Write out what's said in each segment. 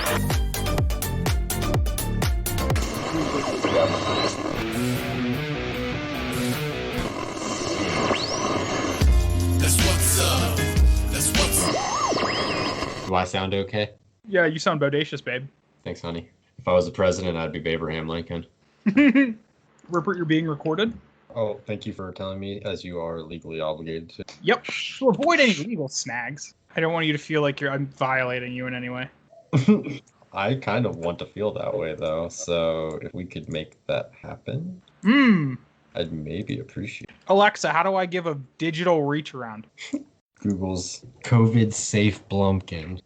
Do I sound okay? Yeah, you sound bodacious, babe. Thanks, honey. If I was the president, I'd be Abraham Lincoln. Rupert, you're being recorded? Oh, thank you for telling me, as you are legally obligated to. Yep. To avoid any legal snags. I don't want you to feel like I'm violating you in any way. I kind of want to feel that way, though, so if we could make that happen, I'd maybe appreciate it. Alexa, how do I give a digital reach around? Google's COVID-safe Blumpkin.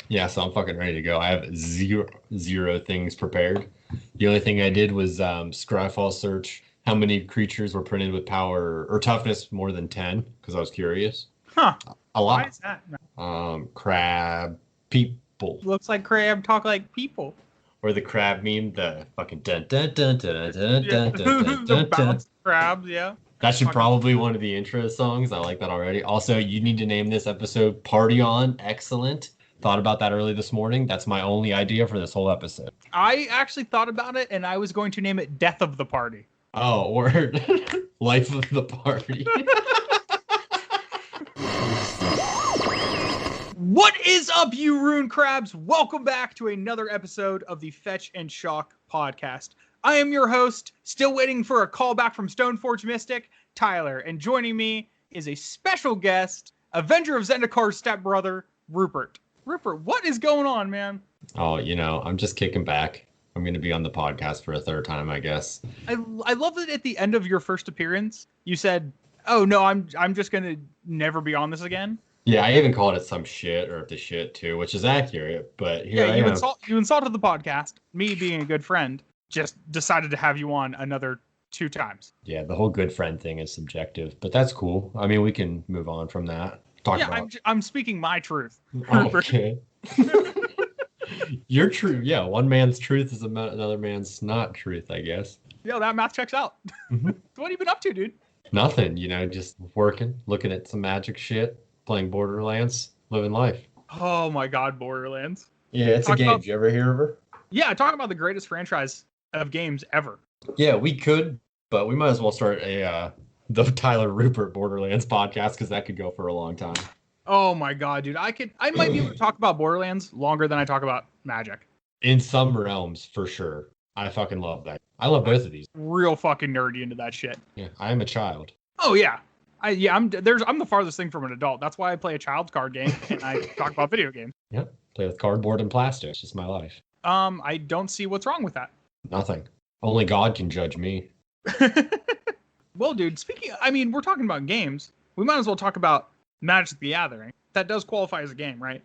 Yeah, so I'm fucking ready to go. I have zero things prepared. The only thing I did was Scryfall search how many creatures were printed with power or toughness more than 10, because I was curious. Huh. A lot. Why is that? Crab people. Looks like crab talk like people. Or the crab meme, the fucking dun dun dun dun dun dun dun The dun dun. bounce crabs, yeah. That should probably one of the intro songs. I like that already. Also, you need to name this episode Party On. Excellent. Thought about that early this morning. That's my only idea for this whole episode. I actually thought about it, and I was going to name it Death of the Party. Oh, or Life of the Party. What is up, you Rune Crabs? Welcome back to another episode of the Fetch and Shock podcast. I am your host, still waiting for a call back from Stoneforge Mystic, Tyler, and joining me is a special guest, Avenger of Zendikar's stepbrother, Rupert. Rupert, what is going on, man? Oh, I'm just kicking back. I'm going to be on the podcast for a third time, I guess. I love that at the end of your first appearance, you said, "Oh no, I'm just going to never be on this again." Yeah, I even called it some shit or the shit too, which is accurate. But here I am. You insulted the podcast. Me being a good friend, just decided to have you on another 2 times. Yeah, the whole good friend thing is subjective, but that's cool. I mean, we can move on from that. I'm speaking my truth. Okay. Your truth, yeah. One man's truth is another man's not truth, I guess. Yeah, that math checks out. Mm-hmm. What have you been up to, dude? Nothing, just working, looking at some magic shit, playing Borderlands, living life. Oh my God, Borderlands. Yeah, it's a game. Did you ever hear of her? Yeah, talk about the greatest franchise of games ever. Yeah, we could, but we might as well start the Tyler Rupert Borderlands podcast, because that could go for a long time. Oh my God, dude. I might be able to talk about Borderlands longer than I talk about Magic. In some realms, for sure. I fucking love that. I love both of these. Real fucking nerdy into that shit. Yeah, I am a child. Oh yeah. I'm the farthest thing from an adult. That's why I play a child's card game and I talk about video games. Yep. Play with cardboard and plastic. It's just my life. I don't see what's wrong with that. Nothing. Only God can judge me. Well, dude, we're talking about games. We might as well talk about Magic the Gathering. That does qualify as a game, right?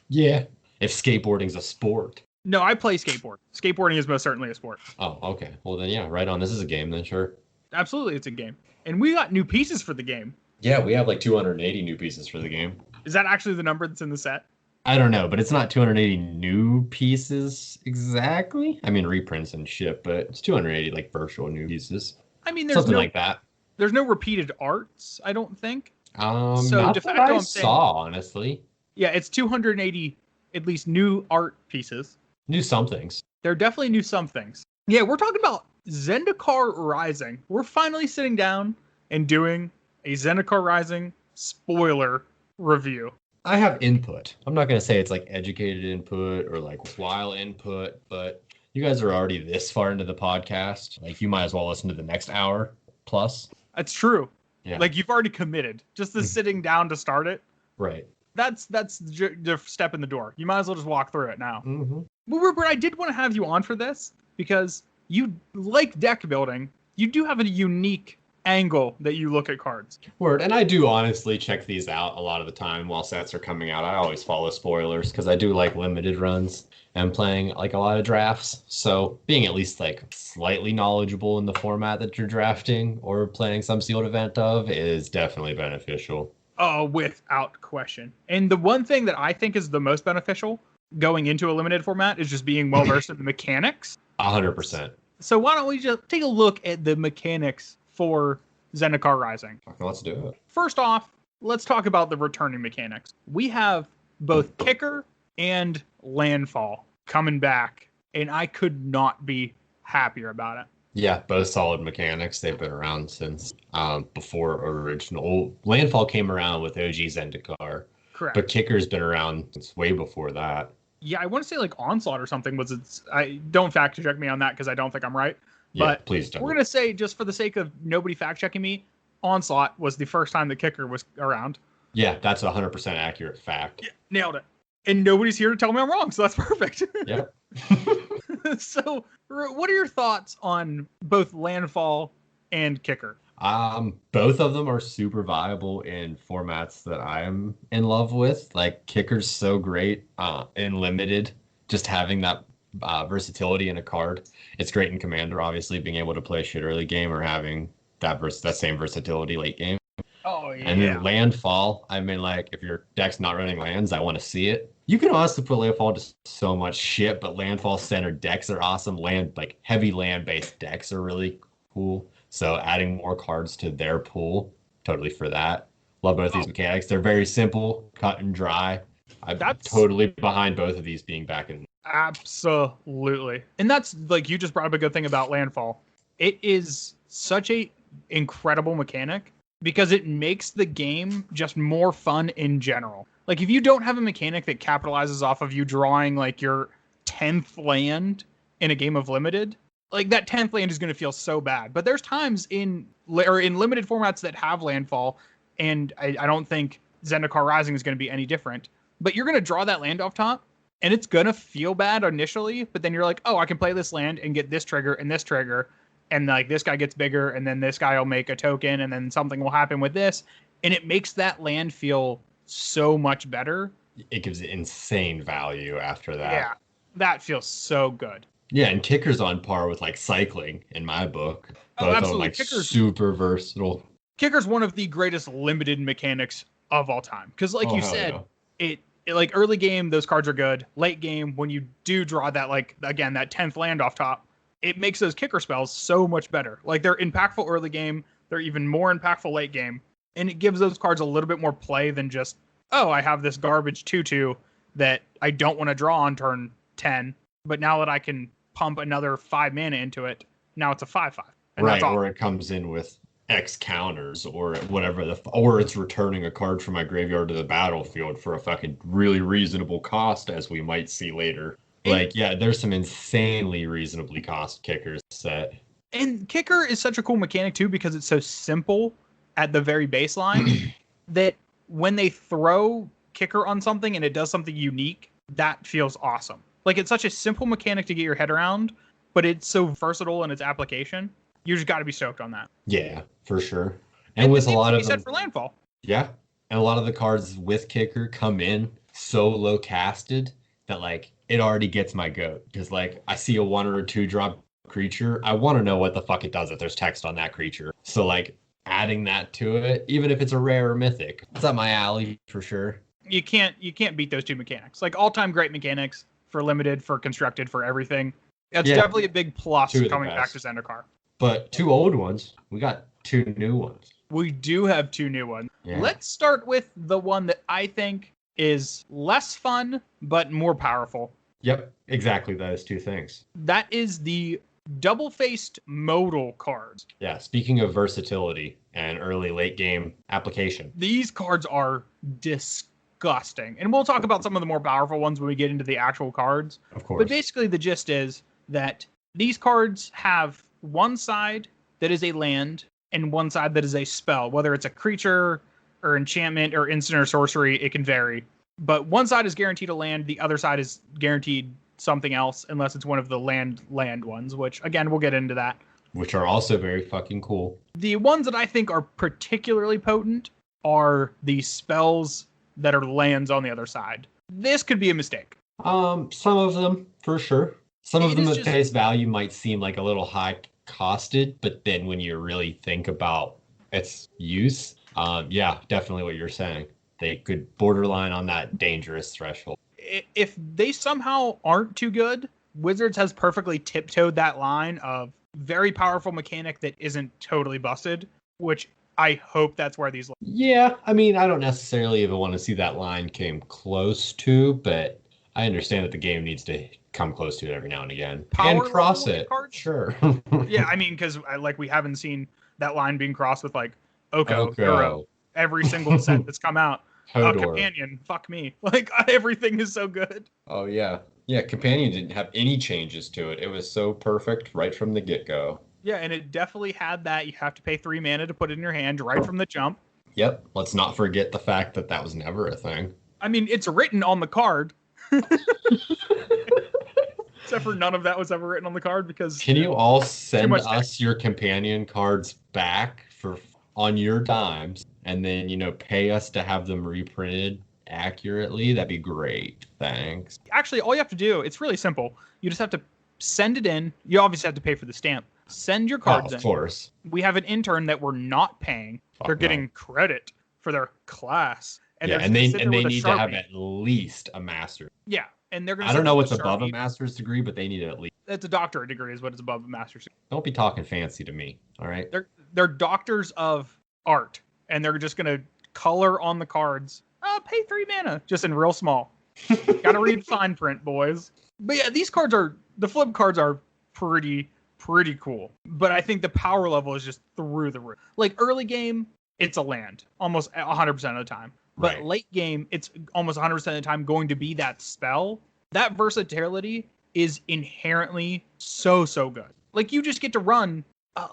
Yeah. If skateboarding's a sport. No, I play skateboard. Skateboarding is most certainly a sport. Oh, okay. Well then, yeah, right on. This is a game then, sure. Absolutely, it's a game. And we got new pieces for the game. Yeah, we have like 280 new pieces for the game. Is that actually the number that's in the set? I don't know, but it's not 280 new pieces exactly. I mean, reprints and shit, but it's 280 like virtual new pieces. I mean, there's something like that. There's no repeated arts, I don't think. So not de facto, I saw, honestly. Yeah, it's 280 at least new art pieces. New somethings. They're definitely new somethings. Yeah, we're talking about Zendikar Rising. We're finally sitting down and doing a Zendikar Rising spoiler review. I have input. I'm not going to say it's like educated input or like while input, but you guys are already this far into the podcast. Like, you might as well listen to the next hour plus. That's true. Yeah. Like, you've already committed. Just the sitting down to start it. Right. That's the step in the door. You might as well just walk through it now. Mm-hmm. Well, Rupert, I did want to have you on for this because you like deck building. You do have a unique angle that you look at cards. Word. And I do honestly check these out a lot of the time while sets are coming out. I always follow spoilers because I do like limited runs and playing like a lot of drafts. So being at least like slightly knowledgeable in the format that you're drafting or playing some sealed event of is definitely beneficial. Oh, without question. And the one thing that I think is the most beneficial going into a limited format is just being well versed in the mechanics. 100%. So why don't we just take a look at the mechanics for Zendikar Rising? Okay, let's do it. First off, let's talk about the returning mechanics. We have both kicker and landfall coming back, and I could not be happier about it. Yeah, both solid mechanics. They've been around since before original. Landfall came around with OG Zendikar, Correct. but Kicker's been around since way before that. Yeah, I want to say like Onslaught or something was its. I don't fact check me on that because I don't think I'm right. Yeah, But please don't. We're gonna say, just for the sake of nobody fact checking me, Onslaught was the first time the Kicker was around. Yeah, that's a 100% accurate fact. Yeah, nailed it. And nobody's here to tell me I'm wrong, so that's perfect. Yeah. So, what are your thoughts on both Landfall and Kicker? Both of them are super viable in formats that I'm in love with. Like Kicker's so great in limited, just having that versatility in a card. It's great in Commander, obviously, being able to play shit early game or having that same versatility late game. Oh, yeah. And then Landfall, I mean, like, if your deck's not running lands, I want to see it. You can honestly put Landfall to so much shit, but Landfall centered decks are awesome. Heavy land-based decks are really cool. So adding more cards to their pool, totally for that. Love both these mechanics. They're very simple, cut and dry. I'm totally behind both of these being back in. Absolutely. And that's, like, you just brought up a good thing about Landfall. It is such a incredible mechanic because it makes the game just more fun in general. Like, if you don't have a mechanic that capitalizes off of you drawing, like, your 10th land in a game of Limited, like, that 10th land is going to feel so bad. But there's times in limited formats that have Landfall, and I don't think Zendikar Rising is going to be any different. But you're going to draw that land off top, and it's going to feel bad initially, but then you're like, oh, I can play this land and get this trigger, and like this guy gets bigger, and then this guy will make a token, and then something will happen with this, and it makes that land feel so much better. It gives it insane value after that. Yeah, that feels so good. Yeah, and Kicker's on par with like cycling in my book. Both of them, like, Kicker's super versatile. Kicker's one of the greatest limited mechanics of all time. Because like you said, yeah. it like early game, those cards are good. Late game, when you do draw that, like, again, that 10th land off top, it makes those Kicker spells so much better. Like, they're impactful early game. They're even more impactful late game. And it gives those cards a little bit more play than just, oh, I have this garbage 2/2 that I don't want to draw on turn 10. But now that I can pump another 5 mana into it, now it's a 5/5. Right, or it comes in with X counters or whatever, or it's returning a card from my graveyard to the battlefield for a fucking really reasonable cost, as we might see later. There's some insanely reasonably cost Kickers set. And Kicker is such a cool mechanic too because it's so simple at the very baseline that when they throw Kicker on something and it does something unique, that feels awesome. Like, it's such a simple mechanic to get your head around, but it's so versatile in its application. You just got to be stoked on that. Yeah, for sure. And with a lot of them, set for Landfall. Yeah, and a lot of the cards with Kicker come in so low casted that, like, it already gets my goat. Because, like, I see a 1 or a 2 drop creature, I want to know what the fuck it does if there's text on that creature. So, like, adding that to it, even if it's a rare or mythic, it's up my alley for sure. You can't beat those two mechanics. Like, all-time great mechanics for limited, for constructed, for everything. That's definitely a big plus coming back to Zendikar. But 2 old ones, we got 2 new ones. We do have 2 new ones. Yeah. Let's start with the one that I think is less fun, but more powerful. Yep, exactly those 2 things. That is the double-faced modal cards. Yeah, speaking of versatility and early late game application. These cards are disgusting. And we'll talk about some of the more powerful ones when we get into the actual cards. Of course. But basically the gist is that these cards have one side that is a land and one side that is a spell. Whether it's a creature or enchantment or instant or sorcery, it can vary. But one side is guaranteed a land, the other side is guaranteed something else, unless it's one of the land ones, which, again, we'll get into that. Which are also very fucking cool. The ones that I think are particularly potent are the spells that are lands on the other side. This could be a mistake. Some of them, for sure. Some of them at face value might seem like a little high costed, but then when you really think about its use, yeah, definitely what you're saying. They could borderline on that dangerous threshold. If they somehow aren't too good, Wizards has perfectly tiptoed that line of very powerful mechanic that isn't totally busted, which I hope that's where these. Yeah, I mean, I don't necessarily even want to see that line came close to, but I understand that the game needs to come close to it every now and again and Power level cross of these it. cards? Sure. Yeah, I mean, because like we haven't seen that line being crossed with like Oko, Euro, Oko, every single set that's come out. Hodor. Companion, fuck me. Like everything is so good. Oh yeah. Yeah, Companion didn't have any changes to it. It was so perfect right from the get-go. Yeah, and it definitely had that. You have to pay 3 mana to put it in your hand right from the jump. Yep. Let's not forget the fact that that was never a thing. I mean, it's written on the card. Except for none of that was ever written on the card because. Can you all send much us your companion cards back for on your dimes and then, pay us to have them reprinted accurately? That'd be great. Thanks. Actually, all you have to do, it's really simple. You just have to send it in. You obviously have to pay for the stamp. Send your cards in. Of course. We have an intern that we're not paying. They're getting credit for their class. And they need to have at least a master's. Yeah, and they're going to. I don't know what's above a master's degree, but they need it at least. That's a doctorate degree, is what is above a master's degree. Don't be talking fancy to me, all right? They're doctors of art, and they're just going to color on the cards. Pay 3 mana, just in real small. Got to read fine print, boys. But yeah, the flip cards are pretty cool. But I think the power level is just through the roof. Like early game, it's a land almost 100% of the time. But late game, it's almost 100% of the time going to be that spell. That versatility is inherently so good. Like you just get to run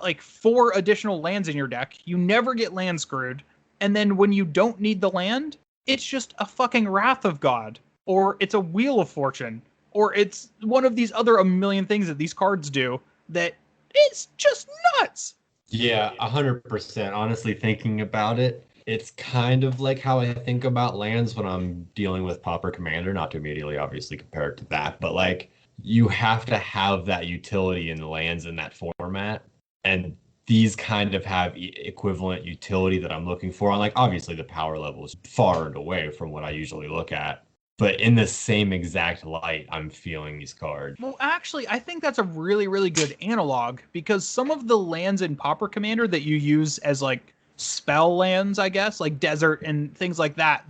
like 4 additional lands in your deck. You never get land screwed. And then when you don't need the land, it's just a fucking Wrath of God. Or it's a Wheel of Fortune. Or it's one of these other a million things that these cards do that it's just nuts. Yeah, 100%. Honestly, thinking about it, it's kind of like how I think about lands when I'm dealing with Pauper Commander, not to immediately obviously compare it to that, but like you have to have that utility in the lands in that format. And these kind of have equivalent utility that I'm looking for. And like obviously the power level is far and away from what I usually look at. But in the same exact light, I'm feeling these cards. Well, actually, I think that's a really good analog because some of the lands in Pauper Commander that you use as like spell lands, I guess, like desert and things like that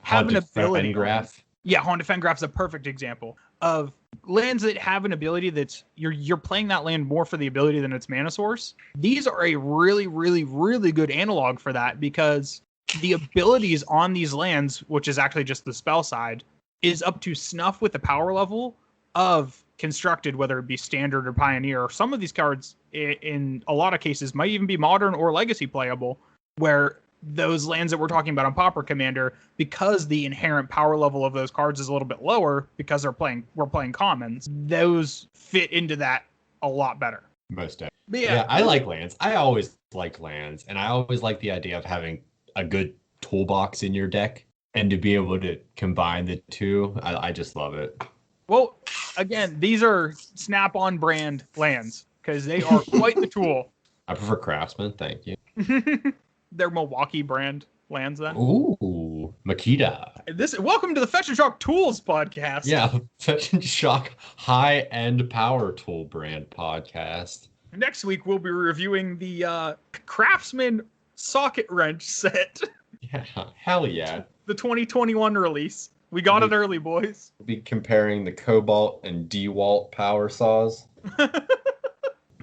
have an ability. Yeah, Haunted Fengraph's a perfect example of lands that have an ability that's you're playing that land more for the ability than its mana source. These are a really good analog for that because the abilities on these lands, which is actually just the spell side, is up to snuff with the power level of constructed, whether it be standard or pioneer. Or some of these cards, in a lot of cases, might even be modern or legacy playable, where those lands that we're talking about on Pauper Commander, because the inherent power level of those cards is a little bit lower because we're playing commons, those fit into that a lot better. Most definitely. Yeah, I like lands. I always liked lands, and I always like the idea of having a good toolbox in your deck and to be able to combine the two. I just love it. Well, again, these are Snap-on brand lands because they are quite the tool. I prefer Craftsman, thank you. They're Milwaukee brand lands then. Ooh, Makita. Welcome to the Fetch and Shock Tools podcast. Yeah, Fetch and Shock high-end power tool brand podcast. Next week we'll be reviewing the Craftsman socket wrench set. Yeah, hell yeah. The 2021 release. We got it early, boys. We'll be comparing the Cobalt and DeWalt power saws.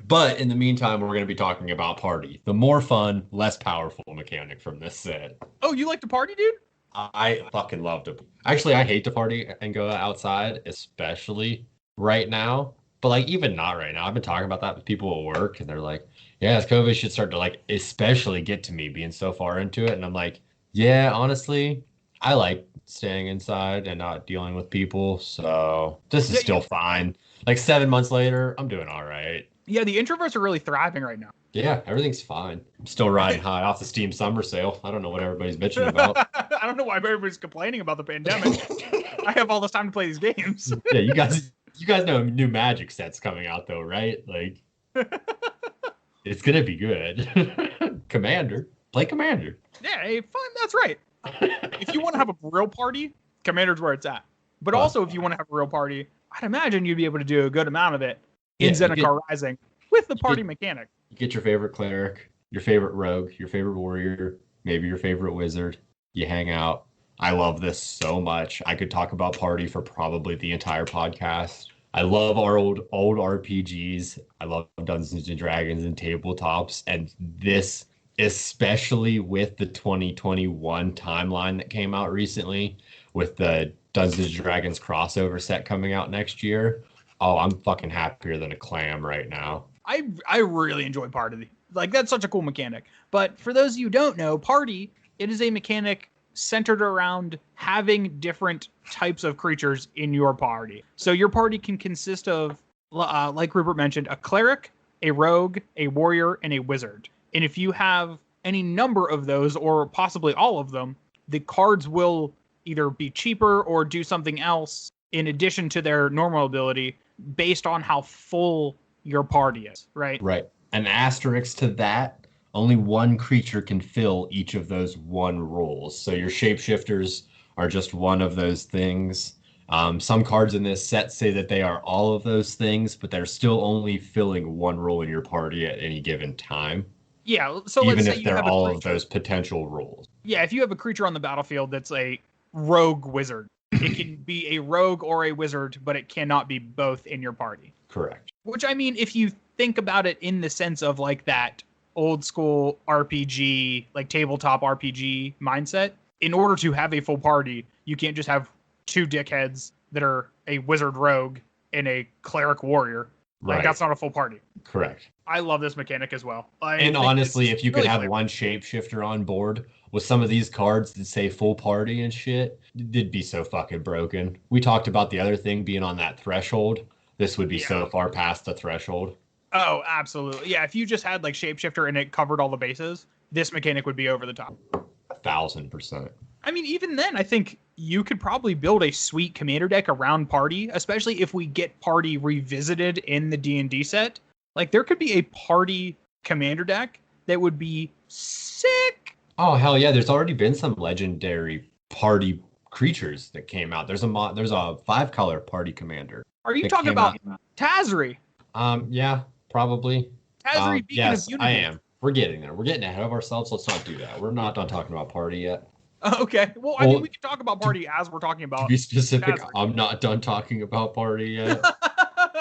But in the meantime, we're going to be talking about Party, the more fun, less powerful mechanic from this set. Oh, you like to party, dude? I fucking love to. Actually, I hate to party and go outside, especially right now. But like even not right now. I've been talking about that with people at work, and they're like, yeah, this COVID should start to like especially get to me being so far into it. And I'm like, yeah, honestly, I like staying inside and not dealing with people. So this is still fine. Like 7 months later, I'm doing all right. Yeah, the introverts are really thriving right now. Yeah, everything's fine. I'm still riding high off the Steam summer sale. I don't know what everybody's bitching about. I don't know why everybody's complaining about the pandemic. I have all this time to play these games. Yeah, you guys know new Magic sets coming out though, right? Like, it's gonna be good. Commander, play Commander. Yeah, hey, fine. That's right. If you want to have a real party, Commander's where it's at. But also, if you want to have a real party, I'd imagine you'd be able to do a good amount of it in Zendikar Rising with the party mechanic. You get your favorite cleric, your favorite rogue, your favorite warrior, maybe your favorite wizard. You hang out. I love this so much. I could talk about party for probably the entire podcast. I love our old RPGs. I love Dungeons and Dragons and tabletops, and this, especially with the 2021 timeline that came out recently, with the Dungeons and Dragons crossover set coming out next year. Oh, I'm fucking happier than a clam right now. I really enjoy Party. Like, that's such a cool mechanic. But for those of you who don't know, Party, it is a mechanic centered around having different types of creatures in your party. So your party can consist of, like Rupert mentioned, a cleric, a rogue, a warrior, and a wizard. And if you have any number of those, or possibly all of them, the cards will either be cheaper or do something else in addition to their normal ability based on how full your party is, right? Right. An asterisk to that, only one creature can fill each of those one roles. So your shapeshifters are just one of those things. Some cards in this set say that they are all of those things, but they're still only filling one role in your party at any given time. Yeah, so even let's say if you they're have all of those potential roles. Yeah, if you have a creature on the battlefield that's a rogue wizard, it can be a rogue or a wizard, but it cannot be both in your party. Correct. Which, I mean, if you think about it in the sense of like that old school RPG, like tabletop RPG mindset, in order to have a full party, you can't just have two dickheads that are a wizard rogue and a cleric warrior. Like, Right. that's not a full party. Correct. I love this mechanic as well. And honestly, if you could really have flavorful. one shapeshifter on board with some of these cards that say full party and shit, it'd be so fucking broken. We talked about the other thing being on that threshold. This would be so far past the threshold. Oh, absolutely. Yeah, if you just had like shapeshifter and it covered all the bases, this mechanic would be over the top. 1,000%. I mean, even then, I think you could probably build a sweet commander deck around Party, especially if we get Party revisited in the D&D set. Like, there could be a Party commander deck that would be sick. Oh, hell yeah. There's already been some legendary party creatures that came out. There's a 5-color party commander. Are you that talking came about out. Tazri? Yeah, probably. Tazri, Beacon Yes, of Unity. I am. We're getting there. We're getting ahead of ourselves. Let's not do that. We're not done talking about party yet. Okay. Well, I mean, we can talk about Party as we're talking To about be specific, Tazri. I'm not done talking about party yet.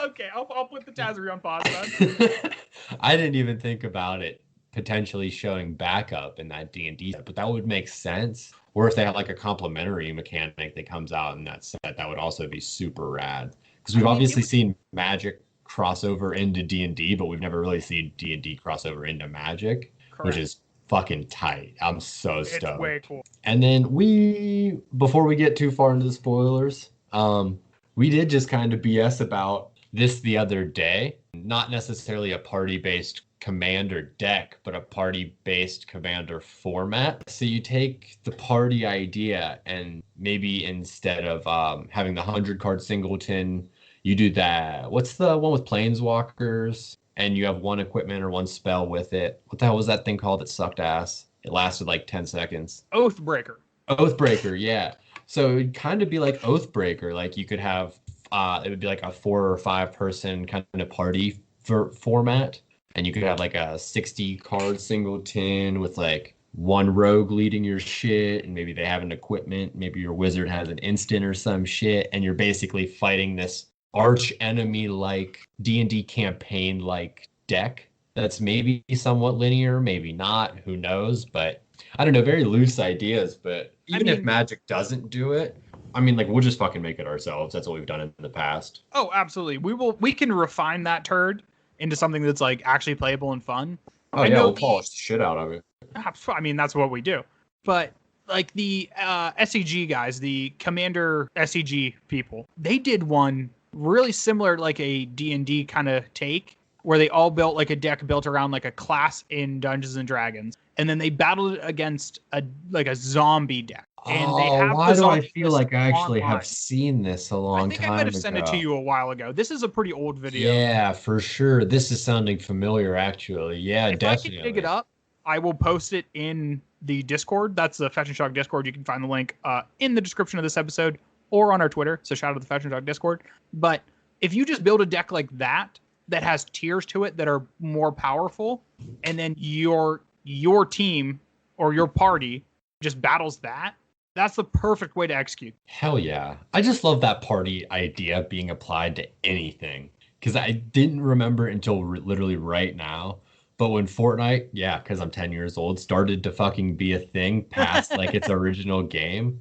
Okay, I'll put the Tazri on pause then. I didn't even think about it potentially showing backup in that D&D set, but that would make sense. Or if they had like a complementary mechanic that comes out in that set, that would also be super rad. Because we've obviously seen Magic crossover into D&D, but we've never really seen D&D crossover into Magic, which is fucking tight. I'm so stoked. It's way cool. And then before we get too far into the spoilers, we did just kind of BS about this the other day. Not necessarily a party-based commander deck, but a party-based commander format. So you take the party idea and maybe instead of having the 100-card singleton, you do that. What's the one with planeswalkers? And you have one equipment or one spell with it. What the hell was that thing called that sucked ass? It lasted like 10 seconds. Oathbreaker. Oathbreaker, yeah. So it'd kind of be like Oathbreaker. Like you could have, it would be like a 4 or 5 person kind of party format. And you could have like a 60-card singleton with like one rogue leading your shit. And maybe they have an equipment. Maybe your wizard has an instant or some shit. And you're basically fighting this arch enemy like D&D campaign like deck that's maybe somewhat linear, maybe not, who knows, but I don't know, very loose ideas. But even if Magic doesn't do it, I mean, like, we'll just fucking make it ourselves. That's what we've done in the past. Oh, absolutely. We can refine that turd into something that's like actually playable and fun. Oh yeah, we'll polish the shit out of it. I mean, that's what we do. But like the SEG guys, the Commander SEG people, they did one really similar, like a D&D kind of take, where they all built like a deck built around like a class in Dungeons and Dragons, and then they battled it against a zombie deck. And they have why do I feel like I actually have seen this a long time ago? I think I might have sent it to you a while ago. This is a pretty old video. Yeah, for sure. This is sounding familiar, actually. Yeah, definitely. If I can dig it up, I will post it in the Discord. That's the Fetch and Shock Discord. You can find the link in the description of this episode or on our Twitter. So shout out to the Fetch and Shock Discord. But if you just build a deck like that, that has tiers to it that are more powerful, and then your team or your party just battles that. That's the perfect way to execute. Hell yeah. I just love that party idea being applied to anything. Because I didn't remember until literally right now. But when Fortnite, yeah, because I'm 10 years old, started to fucking be a thing past like its original game.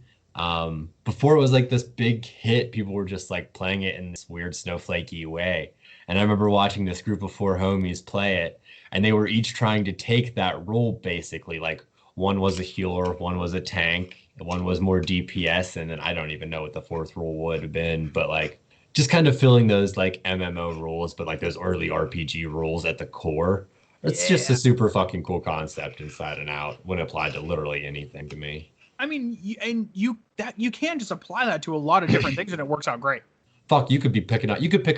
Before it was like this big hit, people were just like playing it in this weird snowflakey way. And I remember watching this group of 4 homies play it, and they were each trying to take that role basically. Like one was a healer, one was a tank, one was more DPS, and then I don't even know what the fourth role would have been, but like just kind of filling those like MMO rules, but like those early RPG rules at the core. It's just a super fucking cool concept inside and out when applied to literally anything to me. I mean, you can just apply that to a lot of different things and it works out great. Fuck, you could pick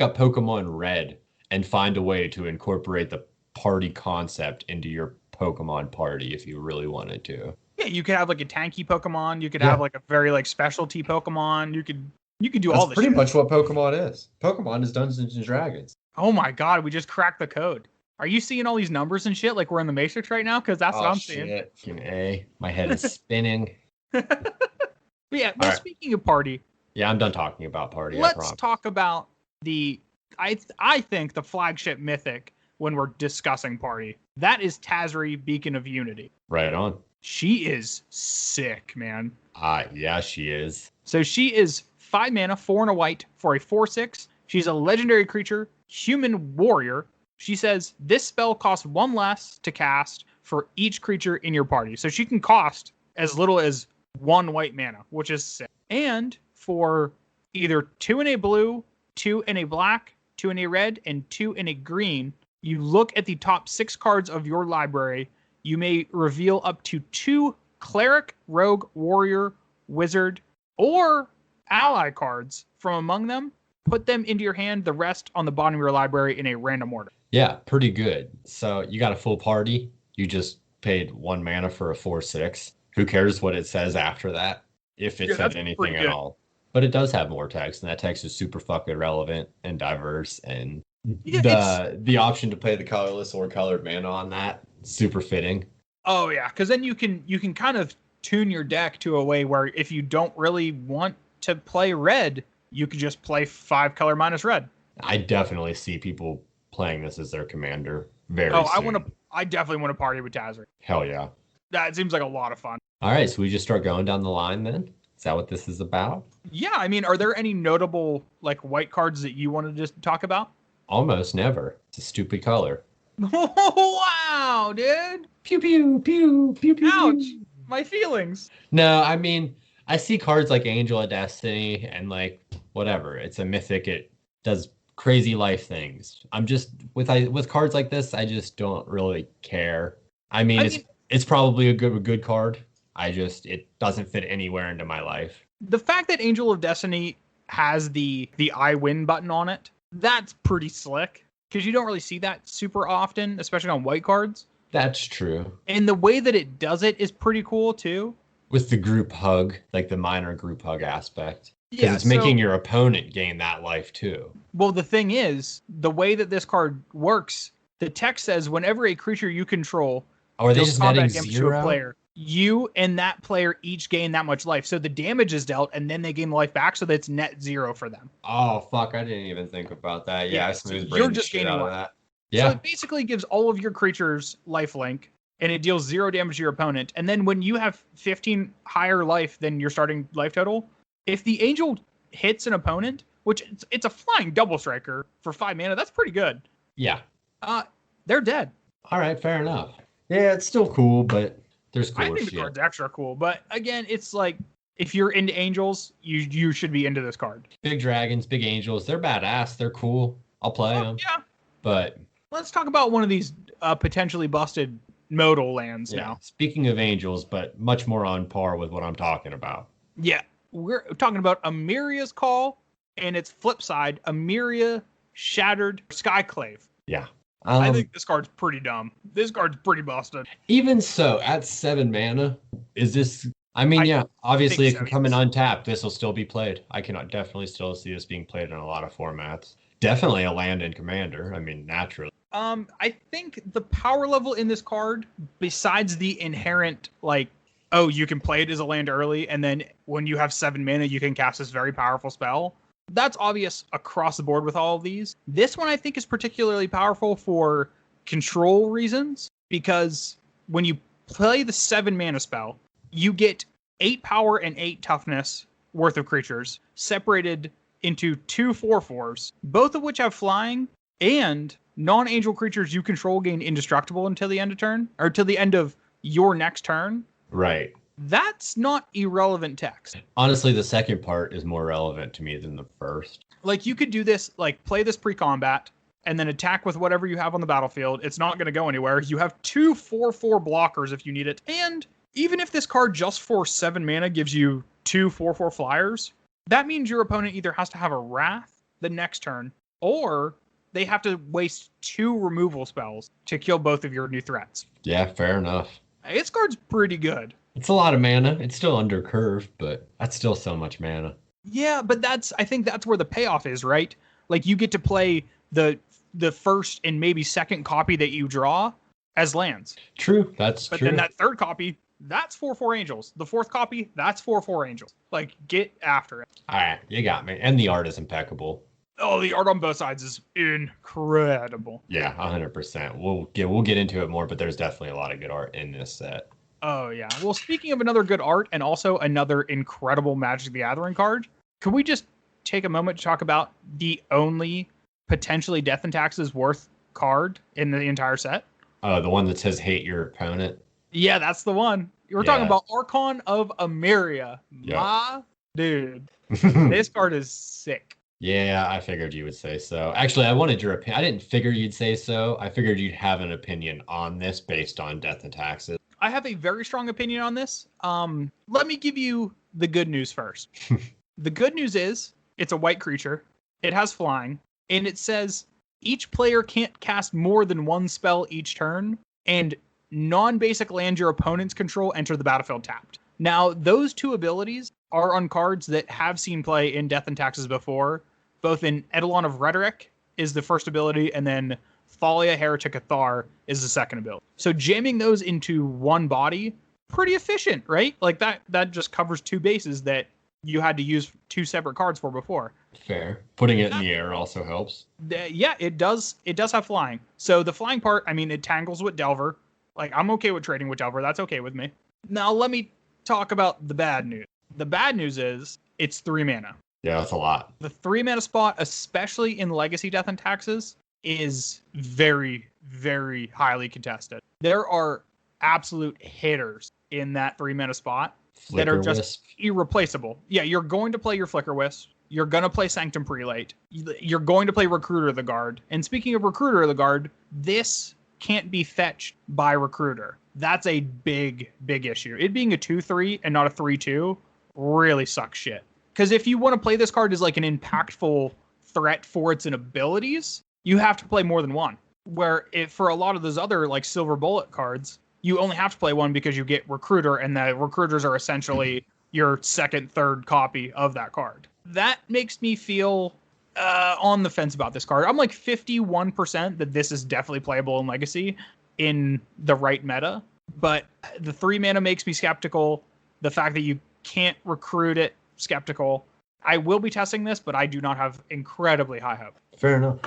up Pokemon Red and find a way to incorporate the party concept into your Pokemon party if you really wanted to. Yeah, you could have like a tanky Pokemon, you could have like a very like specialty Pokemon, you could do all this. That's pretty much what Pokemon is. Pokemon is Dungeons and Dragons. Oh my god, we just cracked the code. Are you seeing all these numbers and shit like we're in the Matrix right now? Because that's what I'm seeing. A. My head is spinning. But yeah, well, speaking of party. Yeah, I'm done talking about party. Let's talk about I think the flagship mythic when we're discussing party. That is Tazri, Beacon of Unity. Right on. She is sick, man. Yeah, she is. So she is 5 mana, 4 and a white for a 4/6. She's a legendary creature, human warrior. She says this spell costs 1 less to cast for each creature in your party. So she can cost as little as 1 white mana, which is sick. And for either 2 in a blue, 2 in a black, 2 in a red, and 2 in a green, you look at the top 6 cards of your library. You may reveal up to 2 cleric, rogue, warrior, wizard, or ally cards from among them. Put them into your hand, the rest on the bottom of your library in a random order. Yeah, pretty good. So you got a full party. You just paid 1 mana for a 4/6. Who cares what it says after that? If it said anything at all. But it does have more text, and that text is super fucking relevant and diverse. And the option to play the colorless or colored mana on that, super fitting. Oh yeah, because then you can kind of tune your deck to a way where if you don't really want to play red, you could just play 5 color minus red. I definitely see people playing this as their commander very soon. I definitely want to party with Tazri. Hell yeah. That seems like a lot of fun. All right, so we just start going down the line then? Is that what this is about? Yeah, I mean, are there any notable like white cards that you wanted to talk about? Almost never. It's a stupid color. Wow, dude. Pew, pew, pew, pew, pew. Ouch. My feelings. No, I mean, I see cards like Angel of Destiny and like whatever. It's a mythic. It does crazy life things. I'm just with cards like this, I just don't really care. I mean, it's probably a good card. It doesn't fit anywhere into my life. The fact that Angel of Destiny has the I win button on it, that's pretty slick because you don't really see that super often, especially on white cards. That's true. And the way that it does it is pretty cool too. With the group hug, like the minor group hug aspect. Because it's making your opponent gain that life too. Well, the thing is, the way that this card works, the text says whenever a creature you control are they just netting 0? To a player, you and that player each gain that much life. So the damage is dealt, and then they gain the life back, so that's net 0 for them. Oh, fuck, I didn't even think about that. Yeah, I smooth so you're just gaining life. That. Yeah. So it basically gives all of your creatures life link, and it deals 0 damage to your opponent. And then when you have 15 higher life than your starting life total, if the angel hits an opponent, which it's a flying double striker for 5 mana, that's pretty good. Yeah. They're dead. All right, fair enough. Yeah, it's still cool, but there's cooler shit. I think the card's extra cool, but again, it's like if you're into angels, you should be into this card. Big dragons, big angels, they're badass. They're cool. I'll play them. Yeah. But let's talk about one of these potentially busted modal lands now. Speaking of angels, but much more on par with what I'm talking about. Yeah. We're talking about Amiria's Call and its flip side, Amiria Shattered Skyclave. Yeah. I think this card's pretty dumb. This card's pretty busted. Even so, at 7 mana, is this... I mean, obviously it can come in untapped. This will still be played. I can definitely still see this being played in a lot of formats. Definitely a land and commander. I mean, naturally. I think the power level in this card, besides the inherent, like, oh, you can play it as a land early, and then when you have 7 mana, you can cast this very powerful spell. That's obvious across the board with all of these. This one I think is particularly powerful for control reasons, because when you play the 7 mana spell, you get 8 power and 8 toughness worth of creatures separated into 2 4/4s, both of which have flying, and non-angel creatures you control gain indestructible until the end of turn, or till the end of your next turn. Right. That's not irrelevant text. Honestly, the second part is more relevant to me than the first. Like, you could do this, like, play this pre-combat, and then attack with whatever you have on the battlefield. It's not going to go anywhere. You have 2 4/4 blockers if you need it. And even if this card just for 7 mana gives you 2 4/4 flyers, that means your opponent either has to have a Wrath the next turn, or they have to waste 2 removal spells to kill both of your new threats. Yeah, fair enough. This card's pretty good. It's a lot of mana. It's still under curve, but that's still so much mana. Yeah, but I think that's where the payoff is, right? Like, you get to play the first and maybe second copy that you draw as lands. True, that's but true. But then that third copy, that's 4/4 angels. The fourth copy, that's 4/4 angels. Like, get after it. All right, you got me. And the art is impeccable. Oh, the art on both sides is incredible. Yeah, 100%. We'll get into it more, but there's definitely a lot of good art in this set. Oh, yeah. Well, speaking of another good art and also another incredible Magic the Gathering card, could we just take a moment to talk about the only potentially Death and Taxes worth card in the entire set? Oh, the one that says hate your opponent? Yeah, that's the one. We're talking about Archon of Emeria. Yep. My dude. This card is sick. Yeah, I figured you would say so. Actually, I wanted your opinion. I didn't figure you'd say so. I figured you'd have an opinion on this based on Death and Taxes. I have a very strong opinion on this. Let me give you the good news first. The good news is it's a white creature. It has flying. And it says each player can't cast more than 1 spell each turn. And non-basic land your opponents control enter the battlefield tapped. Now, those 2 abilities are on cards that have seen play in Death and Taxes before. Both in Eidolon of Rhetoric is the first ability, and then Thalia, Heretic Athar is the second ability. So jamming those into one body, pretty efficient, right? Like that just covers 2 bases that you had to use 2 separate cards for before. Fair. Putting it in the air also helps. Yeah, it does. It does have flying. So the flying part, I mean, it tangles with Delver. Like, I'm okay with trading with Delver. That's okay with me. Now let me talk about the bad news. The bad news is it's 3 mana. Yeah, that's a lot. The 3 mana spot, especially in Legacy Death and Taxes, is very, very highly contested. There are absolute hitters in that 3 mana spot that are just irreplaceable. Yeah, you're going to play your Flicker Wisp. You're going to play Sanctum Prelate. You're going to play Recruiter of the Guard. And speaking of Recruiter of the Guard, this can't be fetched by Recruiter. That's a big, big issue. It being a 2/3 and not a 3/2 really sucks shit. Because if you want to play this card as like an impactful threat for its abilities, you have to play more than 1. Where if for a lot of those other like Silver Bullet cards, you only have to play 1 because you get Recruiter, and the Recruiters are essentially your second, third copy of that card. That makes me feel on the fence about this card. I'm like 51% that this is definitely playable in Legacy in the right meta, but the 3 mana makes me skeptical. The fact that you can't recruit it, skeptical. I will be testing this, but I do not have incredibly high hope. Fair enough.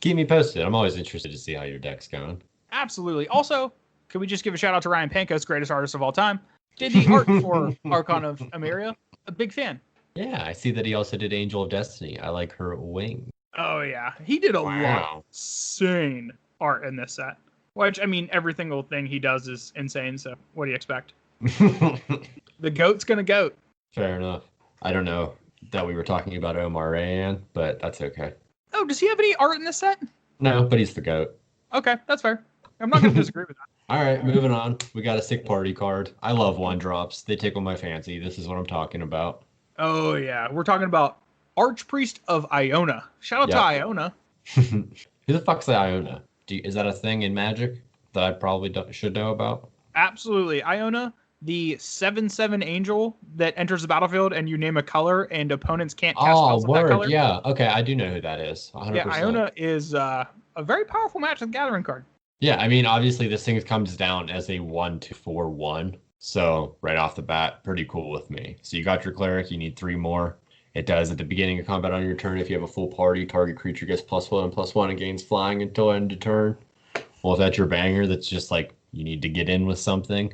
Keep me posted. I'm always interested to see how your deck's going. Absolutely. Also, could we just give a shout out to Ryan Pankos, greatest artist of all time? Did the art for Archon of Emeria. A big fan. Yeah, I see that he also did Angel of Destiny. I like her wing. Oh, yeah. He did a lot of insane art in this set. Which, I mean, every single thing he does is insane, so what do you expect? The goat's gonna goat. Fair enough. I don't know that we were talking about Omar Rayan, but that's okay. Oh, does he have any art in this set? No, but he's the goat. Okay, that's fair. I'm not going to disagree with that. All right, moving on. We got a sick party card. I love 1-drops. They tickle my fancy. This is what I'm talking about. Oh, yeah. We're talking about Archpriest of Iona. Shout out to Iona. Who the fuck's Iona? Is that a thing in Magic that I probably should know about? Absolutely. Iona the 7/7 angel that enters the battlefield and you name a color and opponents can't cast Oh, spells of that word. color. Yeah. Okay. I do know who that is. Yeah, 100%. Iona is a very powerful Magic the Gathering card. Yeah. I mean, obviously, this thing comes down as a 1/4/1. So, right off the bat, pretty cool with me. So, you got your cleric. You need 3 more. It does at the beginning of combat on your turn. If you have a full party, target creature gets +1/+1 and gains flying until end of turn. Well, if that's your banger, that's just like you need to get in with something.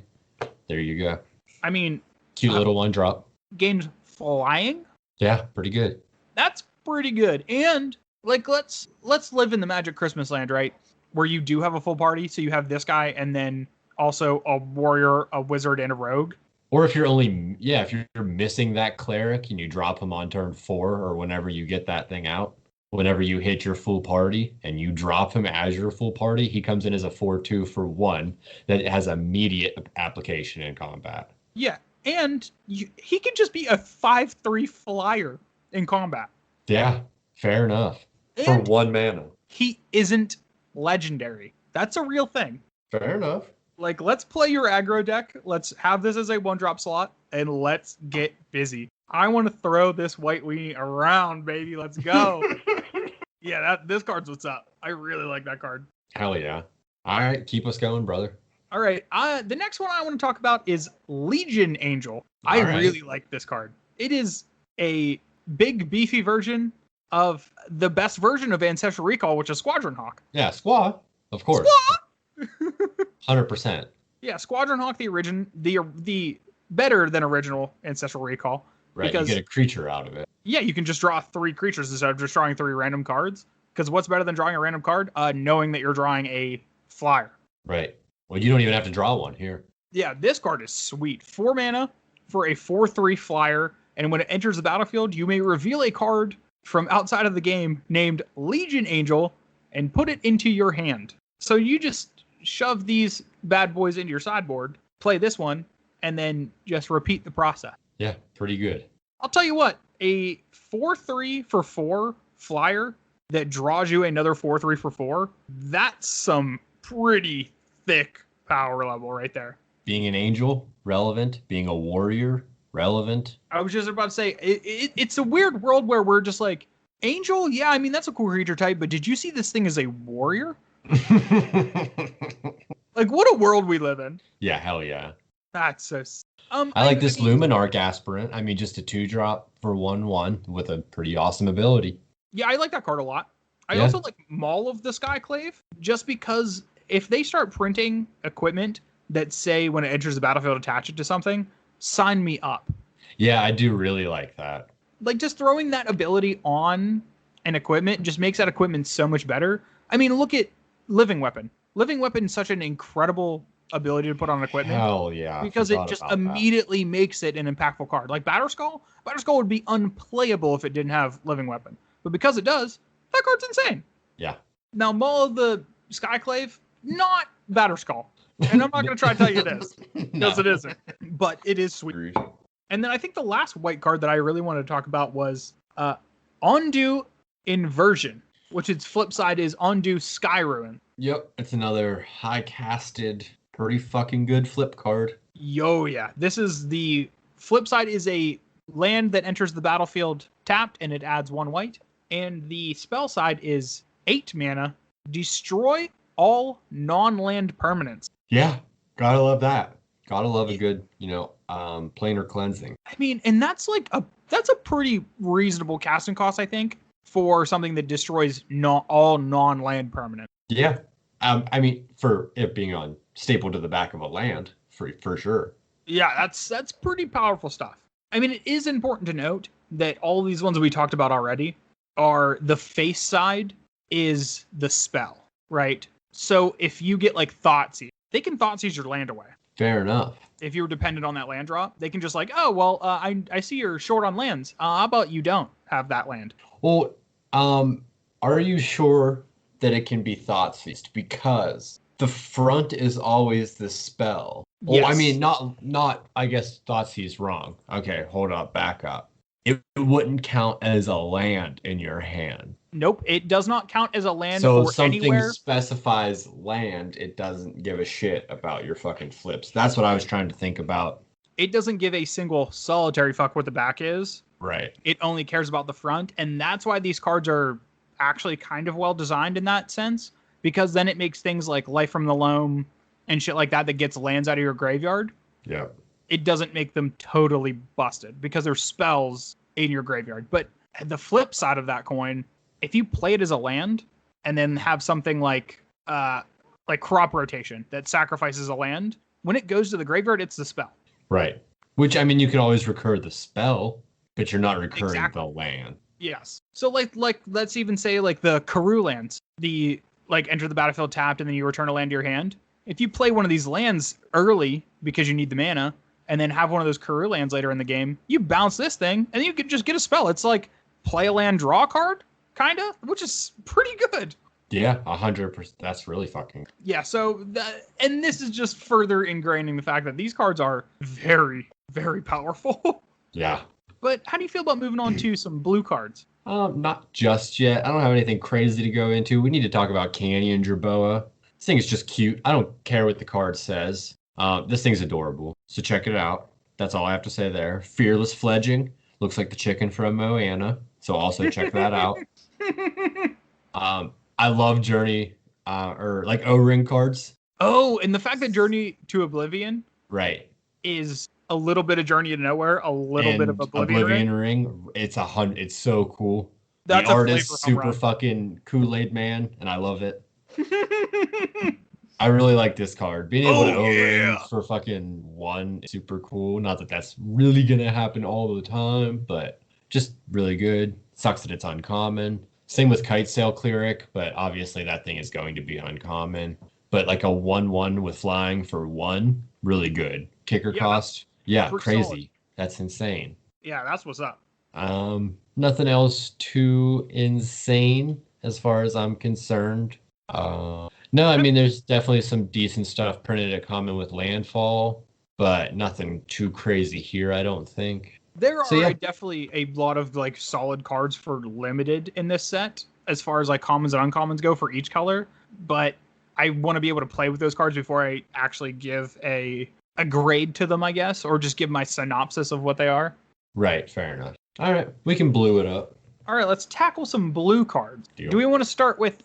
There you go. I mean, cute little 1-drop. Gains flying. Yeah, pretty good. That's pretty good. And like, let's live in the Magic Christmas land, right? Where you do have a full party, so you have this guy and then also a warrior, a wizard, and a rogue. Or if you're if you're missing that cleric and you drop him on turn 4 or whenever you get that thing out, whenever you hit your full party and you drop him as your full party, he comes in as a 4/2 for 1 that has immediate application in combat. Yeah, and he can just be a 5/3 flyer in combat. Yeah, fair enough. And for 1 mana. He isn't legendary. That's a real thing. Fair enough. Like, let's play your aggro deck. Let's have this as a 1-drop slot, and let's get busy. I want to throw this white weenie around, baby. Let's go. Yeah, this card's what's up. I really like that card. Hell yeah. All right, keep us going, brother. All right, the next one I want to talk about is Legion Angel. I really like this card. It is a big, beefy version of the best version of Ancestral Recall, which is Squadron Hawk. Yeah, Squaw, of course. Squaw! 100%. Yeah, Squadron Hawk, the better than original Ancestral Recall. Right, because, you get a creature out of it. Yeah, you can just draw 3 creatures instead of just drawing 3 random cards. Because what's better than drawing a random card? Knowing that you're drawing a flyer. Right. Well, you don't even have to draw one here. Yeah, this card is sweet. 4 mana for a 4/3 flyer, and when it enters the battlefield, you may reveal a card from outside of the game named Legion Angel and put it into your hand. So you just shove these bad boys into your sideboard, play this one, and then just repeat the process. Yeah, pretty good. I'll tell you what, a 4/3 for 4 flyer that draws you another 4/3 for 4, that's some pretty thick power level right there. Being an angel, relevant. Being a warrior, relevant. I was just about to say, it's a weird world where we're just like, angel, yeah, I mean, that's a cool creature type, but did you see this thing as a warrior? Like, what a world we live in. Yeah, hell yeah. That's so... I like this Luminarch Aspirant. I mean, just a 2-drop for 1/1 with a pretty awesome ability. Yeah, I like that card a lot. I also like Maul of the Skyclave, just because if they start printing equipment that say when it enters the battlefield attach it to something, sign me up. Yeah, I do really like that. Like, just throwing that ability on an equipment just makes that equipment so much better. I mean, look at Living Weapon. Living Weapon is such an incredible ability to put on equipment. Hell yeah. Because it just immediately makes it an impactful card. Like Batterskull would be unplayable if it didn't have Living Weapon. But because it does, that card's insane. Yeah. Now, Maul of the Skyclave, not Batterskull. And I'm not going to try to tell you this, because it isn't. But it is sweet. And then I think the last white card that I really wanted to talk about was Ondu Inversion, which its flip side is Ondu Sky Ruin. Yep, it's another high-casted, pretty fucking good flip card. Yo, yeah. This is the flip side is a land that enters the battlefield tapped, and it adds 1 white. And the spell side is 8 mana, destroy all non-land permanents. Yeah, gotta love that. Gotta love a good, planar cleansing. I mean, and that's a pretty reasonable casting cost, I think, for something that destroys all non-land permanents. Yeah. I mean, for it being on stapled to the back of a land, for sure. Yeah, that's pretty powerful stuff. I mean, it is important to note that all these ones we talked about already are the face side is the spell, right? So if you get like Thoughtseize, they can Thoughtseize your land away. Fair enough. If you're dependent on that land drop, they can just like, oh, well, I see you're short on lands. How about you don't have that land? Well, are you sure that it can be Thoughtseized? Because the front is always the spell. Yes. Well, I mean, not. I guess Thoughtseize wrong. Okay, hold up, back up. It wouldn't count as a land in your hand. Nope, it does not count as a land So if for something anywhere. specifies land, it doesn't give a shit about your fucking flips. That's what I was trying to think about. It doesn't give a single solitary fuck what the back is. Right. It only cares about the front, and that's why these cards are actually kind of well designed in that sense, because then it makes things like Life from the Loam and shit like that gets lands out of your graveyard. Yeah. It doesn't make them totally busted because there's spells in your graveyard. But the flip side of that coin, if you play it as a land and then have something like crop rotation that sacrifices a land, when it goes to the graveyard, it's the spell. Right. Which, I mean, you can always recur the spell, but you're not recurring the land. Yes. So like let's even say like the Karoo lands, the like enter the battlefield tapped and then you return a land to your hand. If you play one of these lands early because you need the mana, and then have one of those Karoo lands later in the game, you bounce this thing, and then you can just get a spell. It's like play a land, draw a card, kind of, which is pretty good. Yeah, 100%. That's really fucking. Yeah, so and this is just further ingraining the fact that these cards are very, very powerful. Yeah. But how do you feel about moving on to some blue cards? Not just yet. I don't have anything crazy to go into. We need to talk about Canyon Jerboa. This thing is just cute. I don't care what the card says. This thing's adorable. So check it out. That's all I have to say there. Fearless Fledging. Looks like the chicken from Moana. So also check that out. I love Journey, or like O-Ring cards. Oh, and the fact that Journey to Oblivion Right. is a little bit of Journey to Nowhere, a little And bit of Oblivion Ring. It's it's so cool. That's the a art is flavor super home run. fucking Kool-Aid Man, and I love it. I really like this card. Being able to O-Ring for fucking one is super cool. Not that that's really gonna happen all the time, but just really good. Sucks that it's uncommon. Same with Kite Sail Cleric, but obviously that thing is going to be uncommon. But like a 1/1 with flying for 1, really good. Kicker cost, yeah, crazy. Solid. That's insane. Yeah, that's what's up. Nothing else too insane as far as I'm concerned. No, I mean there's definitely some decent stuff printed at common with Landfall, but nothing too crazy here, I don't think. There are definitely a lot of like solid cards for limited in this set, as far as like commons and uncommons go for each color. But I want to be able to play with those cards before I actually give a grade to them, I guess, or just give my synopsis of what they are. Right, fair enough. All right, we can blue it up. All right, let's tackle some blue cards. Deal. Do we want to start with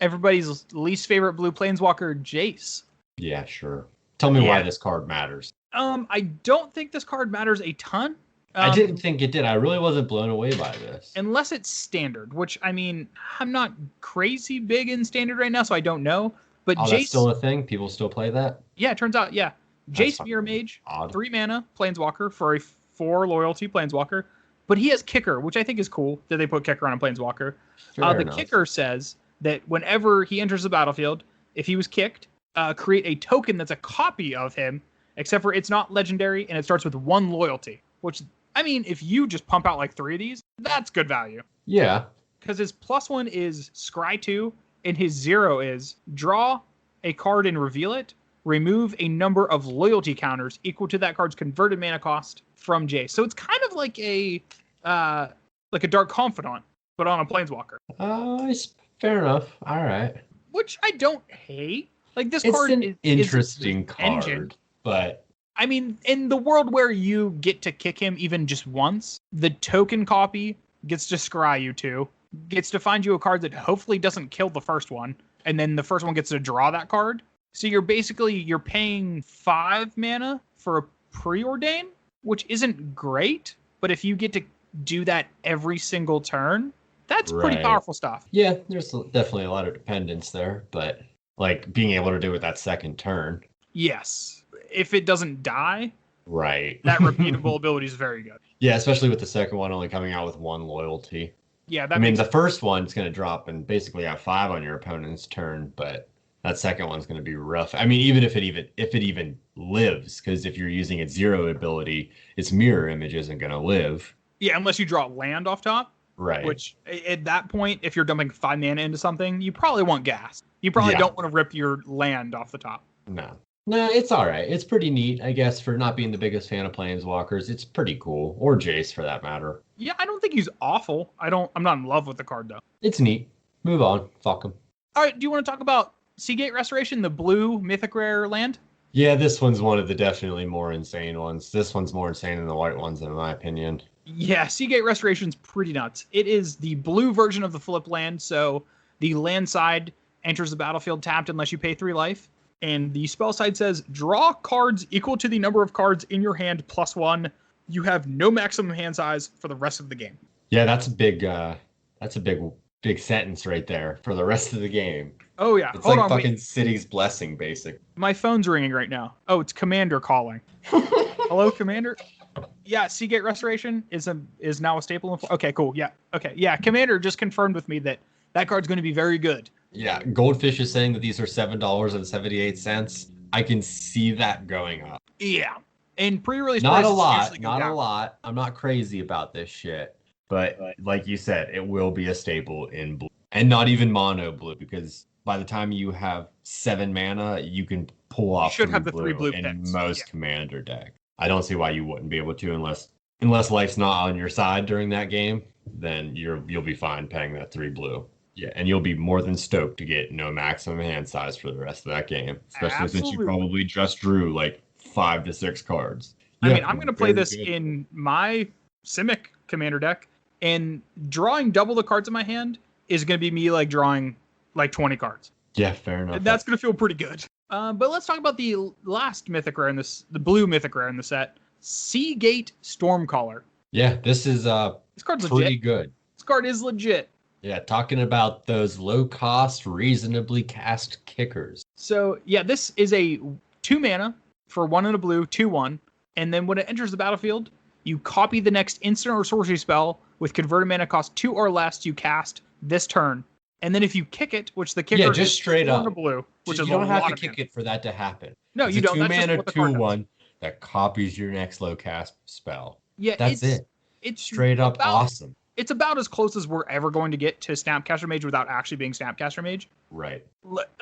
everybody's least favorite blue planeswalker, Jace? Yeah, sure. Tell me why this card matters. I don't think this card matters a ton. I didn't think it did. I really wasn't blown away by this. Unless it's standard, which, I mean, I'm not crazy big in standard right now, so I don't know. But Jace... that's still a thing? People still play that? Yeah, it turns out, yeah. Jace Mirror Mage, 3 mana, Planeswalker, for a 4 loyalty Planeswalker. But he has Kicker, which I think is cool that they put Kicker on a Planeswalker. The Kicker says that whenever he enters the battlefield, if he was kicked, create a token that's a copy of him, except for it's not legendary, and it starts with 1 loyalty, which... I mean, if you just pump out like 3 of these, that's good value. Yeah. Because his +1 is Scry 2, and his 0 is draw a card and reveal it, remove a number of loyalty counters equal to that card's converted mana cost from Jace. So it's kind of like a Dark Confidant, but on a Planeswalker. Fair enough. All right. Which I don't hate. Like this it's card an is interesting card, engine. But... I mean, in the world where you get to kick him even just once, the token copy gets to scry you 2, gets to find you a card that hopefully doesn't kill the first one, and then the first one gets to draw that card. So you're paying 5 mana for a Preordain, which isn't great, but if you get to do that every single turn, that's pretty powerful stuff. Yeah, there's definitely a lot of dependence there, but like being able to do it that second turn. Yes. If it doesn't die, right, that repeatable ability is very good. Yeah, especially with the second one only coming out with 1 loyalty. Yeah, the first one's going to drop and basically have 5 on your opponent's turn, but that second one's going to be rough. I mean, even if it even lives, because if you're using its 0 ability, its mirror image isn't going to live. Yeah, unless you draw land off top. Right. Which at that point, if you're dumping 5 mana into something, you probably want gas. You probably don't want to rip your land off the top. No. Nah, it's all right. It's pretty neat, I guess, for not being the biggest fan of Planeswalkers. It's pretty cool, or Jace for that matter. Yeah, I don't think he's awful. I'm not in love with the card though. It's neat. Move on. Fuck him. All right, do you want to talk about Seagate Restoration, the blue mythic rare land? Yeah, this one's one of the definitely more insane ones. This one's more insane than the white ones, in my opinion. Yeah, Seagate Restoration's pretty nuts. It is the blue version of the flip land, so the land side enters the battlefield tapped unless you pay 3 life. And the spell side says, draw cards equal to the number of cards in your hand plus 1. You have no maximum hand size for the rest of the game. Yeah, that's a big sentence right there for the rest of the game. Oh, yeah. It's Hold like on, fucking wait. City's Blessing, basic. My phone's ringing right now. Oh, it's Commander calling. Hello, Commander? Yeah, Seagate Restoration is now a staple. Okay, cool. Yeah. Okay. Yeah, Commander just confirmed with me that card's going to be very good. Yeah, Goldfish is saying that these are $7.78. I can see that going up. Yeah. And pre-release Not a prices lot, usually go not down. a lot. I'm not crazy about this shit. But like you said, it will be a staple in blue. And not even mono blue, because by the time you have 7 mana, you can pull off should have the 3 blue in picks. most Yeah. commander deck. I don't see why you wouldn't be able to unless life's not on your side during that game, then you'll be fine paying that 3 blue. Yeah, and you'll be more than stoked to get no maximum hand size for the rest of that game, especially since you Absolutely. probably just drew like 5 to 6 cards. I Yeah, mean, I'm going to play very this good. in my Simic Commander deck, and drawing double the cards in my hand is going to be me like drawing like 20 cards. Yeah, fair enough. That's going to feel pretty good. But let's talk about the last mythic rare in this, the blue mythic rare in the set, Seagate Stormcaller. Yeah, this is This card's pretty legit. good. This card is legit. Yeah, talking about those low cost, reasonably cast kickers. So yeah, this is a 2 mana for 1 and a blue, 2/1, and then when it enters the battlefield, you copy the next instant or sorcery spell with converted mana cost 2 or less you cast this turn. And then if you kick it, which the kicker Just is straight 4 and up. a blue, which You is don't a have lot to of kick mana. it for that to happen. No, It's you a don't. 2 That's just mana what the card does. 2/1 that copies your next low cast spell. Yeah, That's it. It's Straight up about, awesome. It's about as close as we're ever going to get to Snapcaster Mage without actually being Snapcaster Mage. Right.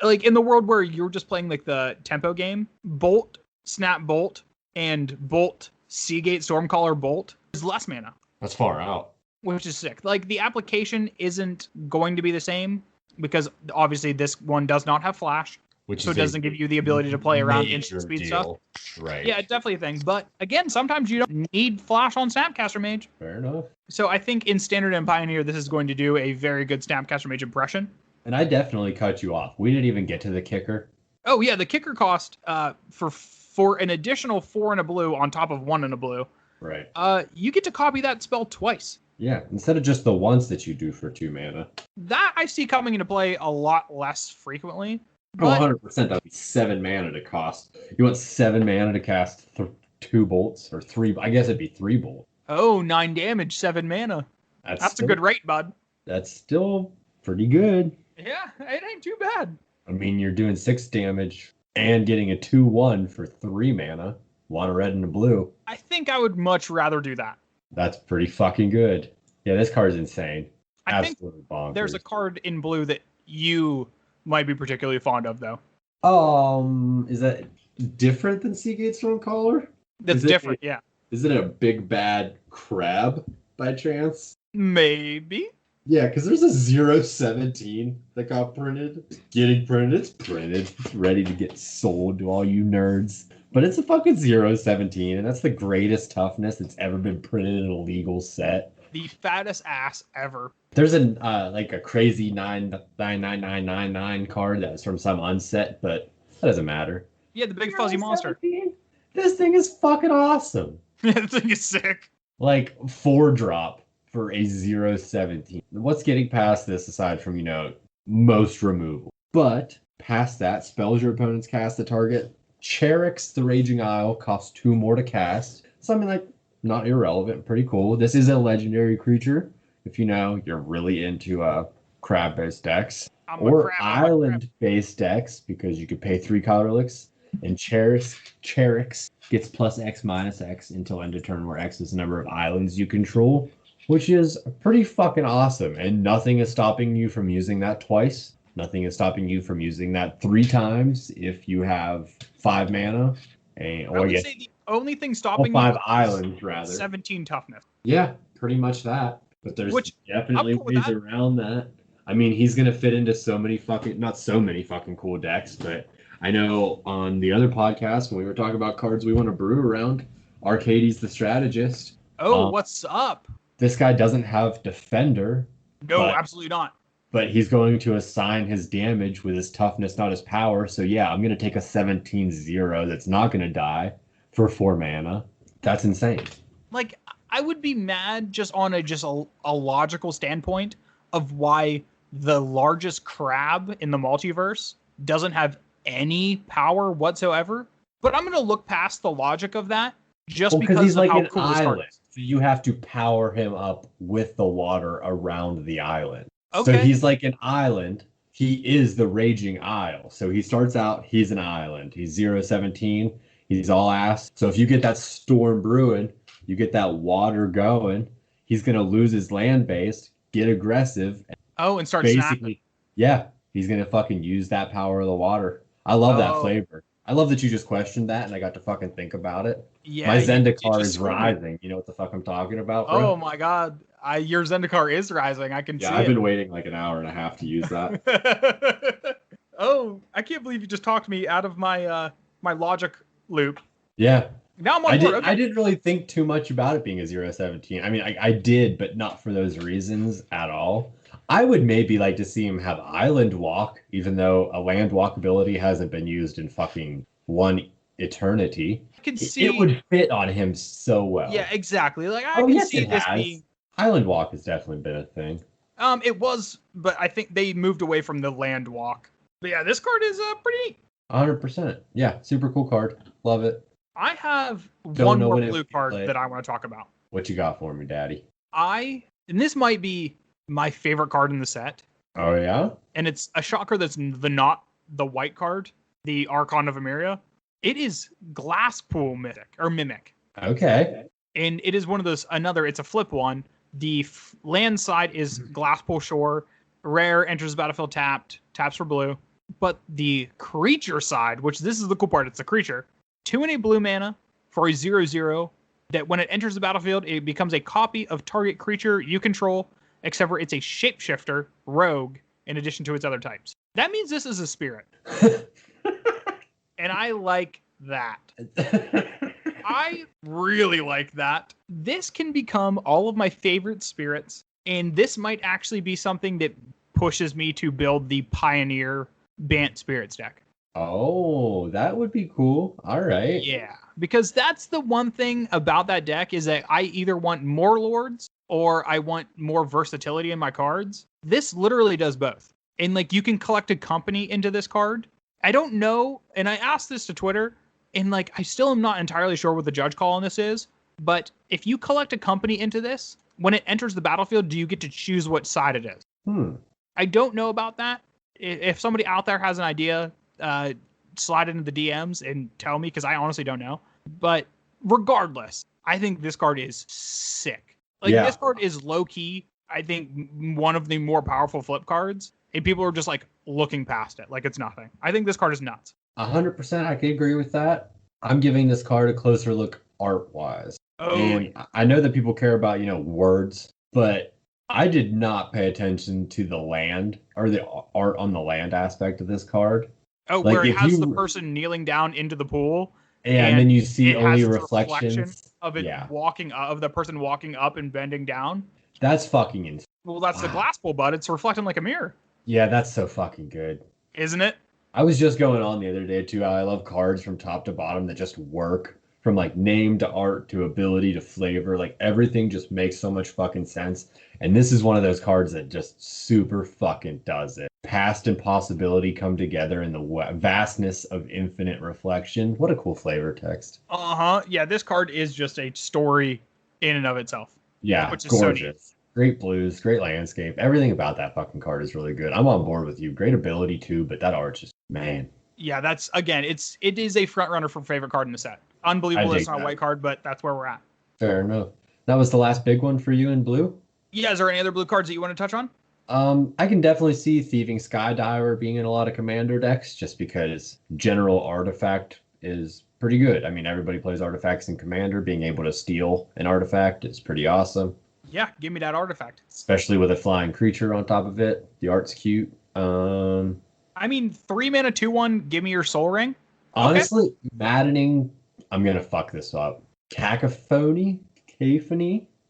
Like in the world where you're just playing like the tempo game, Bolt, Snap Bolt, and Bolt, Seagate Stormcaller Bolt is less mana, That's far out. which is sick. Like the application isn't going to be the same because obviously this one does not have flash, Which so it is a doesn't give you the ability to play around major instant speed deal. stuff. Right. Yeah, definitely a thing. But again, sometimes you don't need flash on Snapcaster Mage. Fair enough. So I think in Standard and Pioneer, this is going to do a very good Snapcaster Mage impression. And I definitely cut you off. We didn't even get to the kicker. Oh yeah, the kicker cost for an additional 4 and a blue on top of 1 and a blue. Right. You get to copy that spell twice. Yeah, instead of just the once that you do for 2 mana. That I see coming into play a lot less frequently. Oh, But 100%. That'd be 7 mana to cost. You want 7 mana to cast 2 bolts? Or 3. I guess it'd be 3 bolts. 9 damage, 7 mana. That's still, a good rate, bud. That's still pretty good. Yeah, it ain't too bad. I mean, you're doing 6 damage and getting a 2/1 for 3 mana. 1 red and a blue. I think I would much rather do that. That's pretty fucking good. Yeah, this card's insane. I think Absolutely bonkers. there's a card in blue that you might be particularly fond of, though. Is that different than Seagate Stormcaller? That's Is it different, yeah. Is it a big bad crab by chance? Maybe. Yeah, because there's a 017 that got printed. Getting printed. It's printed. It's ready to get sold to all you nerds. But it's a fucking 017, and that's the greatest toughness that's ever been printed in a legal set. The fattest ass ever. There's a crazy 99999 card that's from some unset, but that doesn't matter. Yeah, the big fuzzy monster. 017? This thing is fucking awesome. That thing is sick. Like 4-drop for a 017. What's getting past this aside from, most removal? But past that, spells your opponents cast the target. Cherix the Raging Isle costs 2 more to cast. Something like not irrelevant, pretty cool. This is a legendary creature. If you're really into crab-based decks. I'm a Or crab, I'm a crab. island-based decks, because you could pay 3 colorless. And Cherix gets plus X minus X until end of turn, where X is the number of islands you control, which is pretty fucking awesome. And nothing is stopping you from using that twice. Nothing is stopping you from using that 3 times if you have 5 mana. Or I I would guess say the only thing well, stopping you 5 islands rather. 17 toughness. Yeah, pretty much that. But there's Which I'm definitely cool with ways that. around that. I mean, he's gonna fit into so many fucking not so many fucking cool decks, but I know on the other podcast when we were talking about cards we want to brew around, Arcades the strategist. Oh, what's up? This guy doesn't have defender, No, absolutely not. but he's going to assign his damage with his toughness, not his power. So yeah, I'm gonna take a 17/0 that's not gonna die for 4 mana. That's insane. Like, I would be mad just on a logical standpoint of why the largest crab in the multiverse doesn't have any power whatsoever. But I'm gonna look past the logic of that just because he's of like how an cool this card island. is. So you have to power him up with the water around the island. Okay. So he's like an island. He is the raging isle. So he starts out, he's an island. He's 0/17. He's all ass. So if you get that storm brewing, you get that water going, he's going to lose his land base, get aggressive. Oh, and start basically, snapping. yeah, he's going to fucking use that power of the water. I love that Oh. flavor. I love that you just questioned that and I got to fucking think about it. Yeah, My you Zendikar just is screwed me. rising. You know what the fuck I'm talking about, bro? Oh my god. Your Zendikar is rising. I can Yeah, see I've it. been waiting like an hour and a half to use that. Oh, I can't believe you just talked me out of my my logic loop. Yeah. Now I'm on board. Okay. I didn't really think too much about it being a 0/17. I mean, I did, but not for those reasons at all. I would maybe like to see him have island walk, even though a land walk ability hasn't been used in fucking one eternity. I can see It would fit on him so well. Yeah, exactly. Like I Oh, can yes, see it this has. being Island walk has definitely been a thing. it was, but I think they moved away from the land walk. But yeah, this card is pretty neat. 100%. Yeah, super cool card. Love it. I have Don't one know more when it blue will be card played. that I want to talk about. What you got for me, Daddy? And this might be my favorite card in the set. Oh, yeah? And it's a shocker that's not the white card, the Archon of Emeria. It is Glasspool Mimic. Okay. And it is one of those, it's a flip one. The land side is Glasspool Shore. Rare, enters the battlefield tapped, taps for blue. But the creature side, which this is the cool part, it's a creature. 2 and a blue mana for a 0/0 that when it enters the battlefield, it becomes a copy of target creature you control, except for it's a shapeshifter, rogue, in addition to its other types. That means this is a spirit. And I like that. I really like that. This can become all of my favorite spirits, and this might actually be something that pushes me to build the Pioneer Bant Spirits deck. Oh, that would be cool. All right. Yeah, because that's the one thing about that deck is that I either want more lords or I want more versatility in my cards. This literally does both. And like you can collect a company into this card. I don't know, and I asked this to Twitter, and like I still am not entirely sure what the judge call on this is, but if you collect a company into this, when it enters the battlefield, do you get to choose what side it is? I don't know about that. If somebody out there has an idea, slide into the DMs and tell me, because I honestly don't know. But regardless, I think this card is sick. Like this card is low key, I think, one of the more powerful flip cards, and people are just like looking past it like it's nothing. I think this card is nuts. 100%, I can agree with that. I'm giving this card a closer look art-wise. Oh, and I know that people care about, words, but I did not pay attention to the land or the art on the land aspect of this card. Oh, like where it has the person kneeling down into the pool. And then you see only reflections of it walking up, of the person walking up and bending down. That's fucking insane. Well, that's the glass pool, bud. It's reflecting like a mirror. Yeah, that's so fucking good. Isn't it? I was just going on the other day too. I love cards from top to bottom that just work. From like name to art to ability to flavor, like everything just makes so much fucking sense. And this is one of those cards that just super fucking does it. Past and possibility come together in the vastness of infinite reflection. What a cool flavor text. Yeah, this card is just a story in and of itself. Yeah, which is gorgeous. So great blues, great landscape. Everything about that fucking card is really good. I'm on board with you. Great ability too, but that art just, man. Yeah, that's again, it is a front runner for favorite card in the set. Unbelievable it's not a white card, but that's where we're at. Fair enough. That was the last big one for you in blue? Yeah, is there any other blue cards that you want to touch on? I can definitely see Thieving Skydiver being in a lot of commander decks just because general artifact is pretty good. I mean, everybody plays artifacts in commander. Being able to steal an artifact is pretty awesome, Yeah, give me that artifact. especially with a flying creature on top of it. The art's cute. I mean, 3 mana, 2/1, give me your Soul Ring. Okay. Honestly, maddening. I'm gonna fuck this up. Cacophony.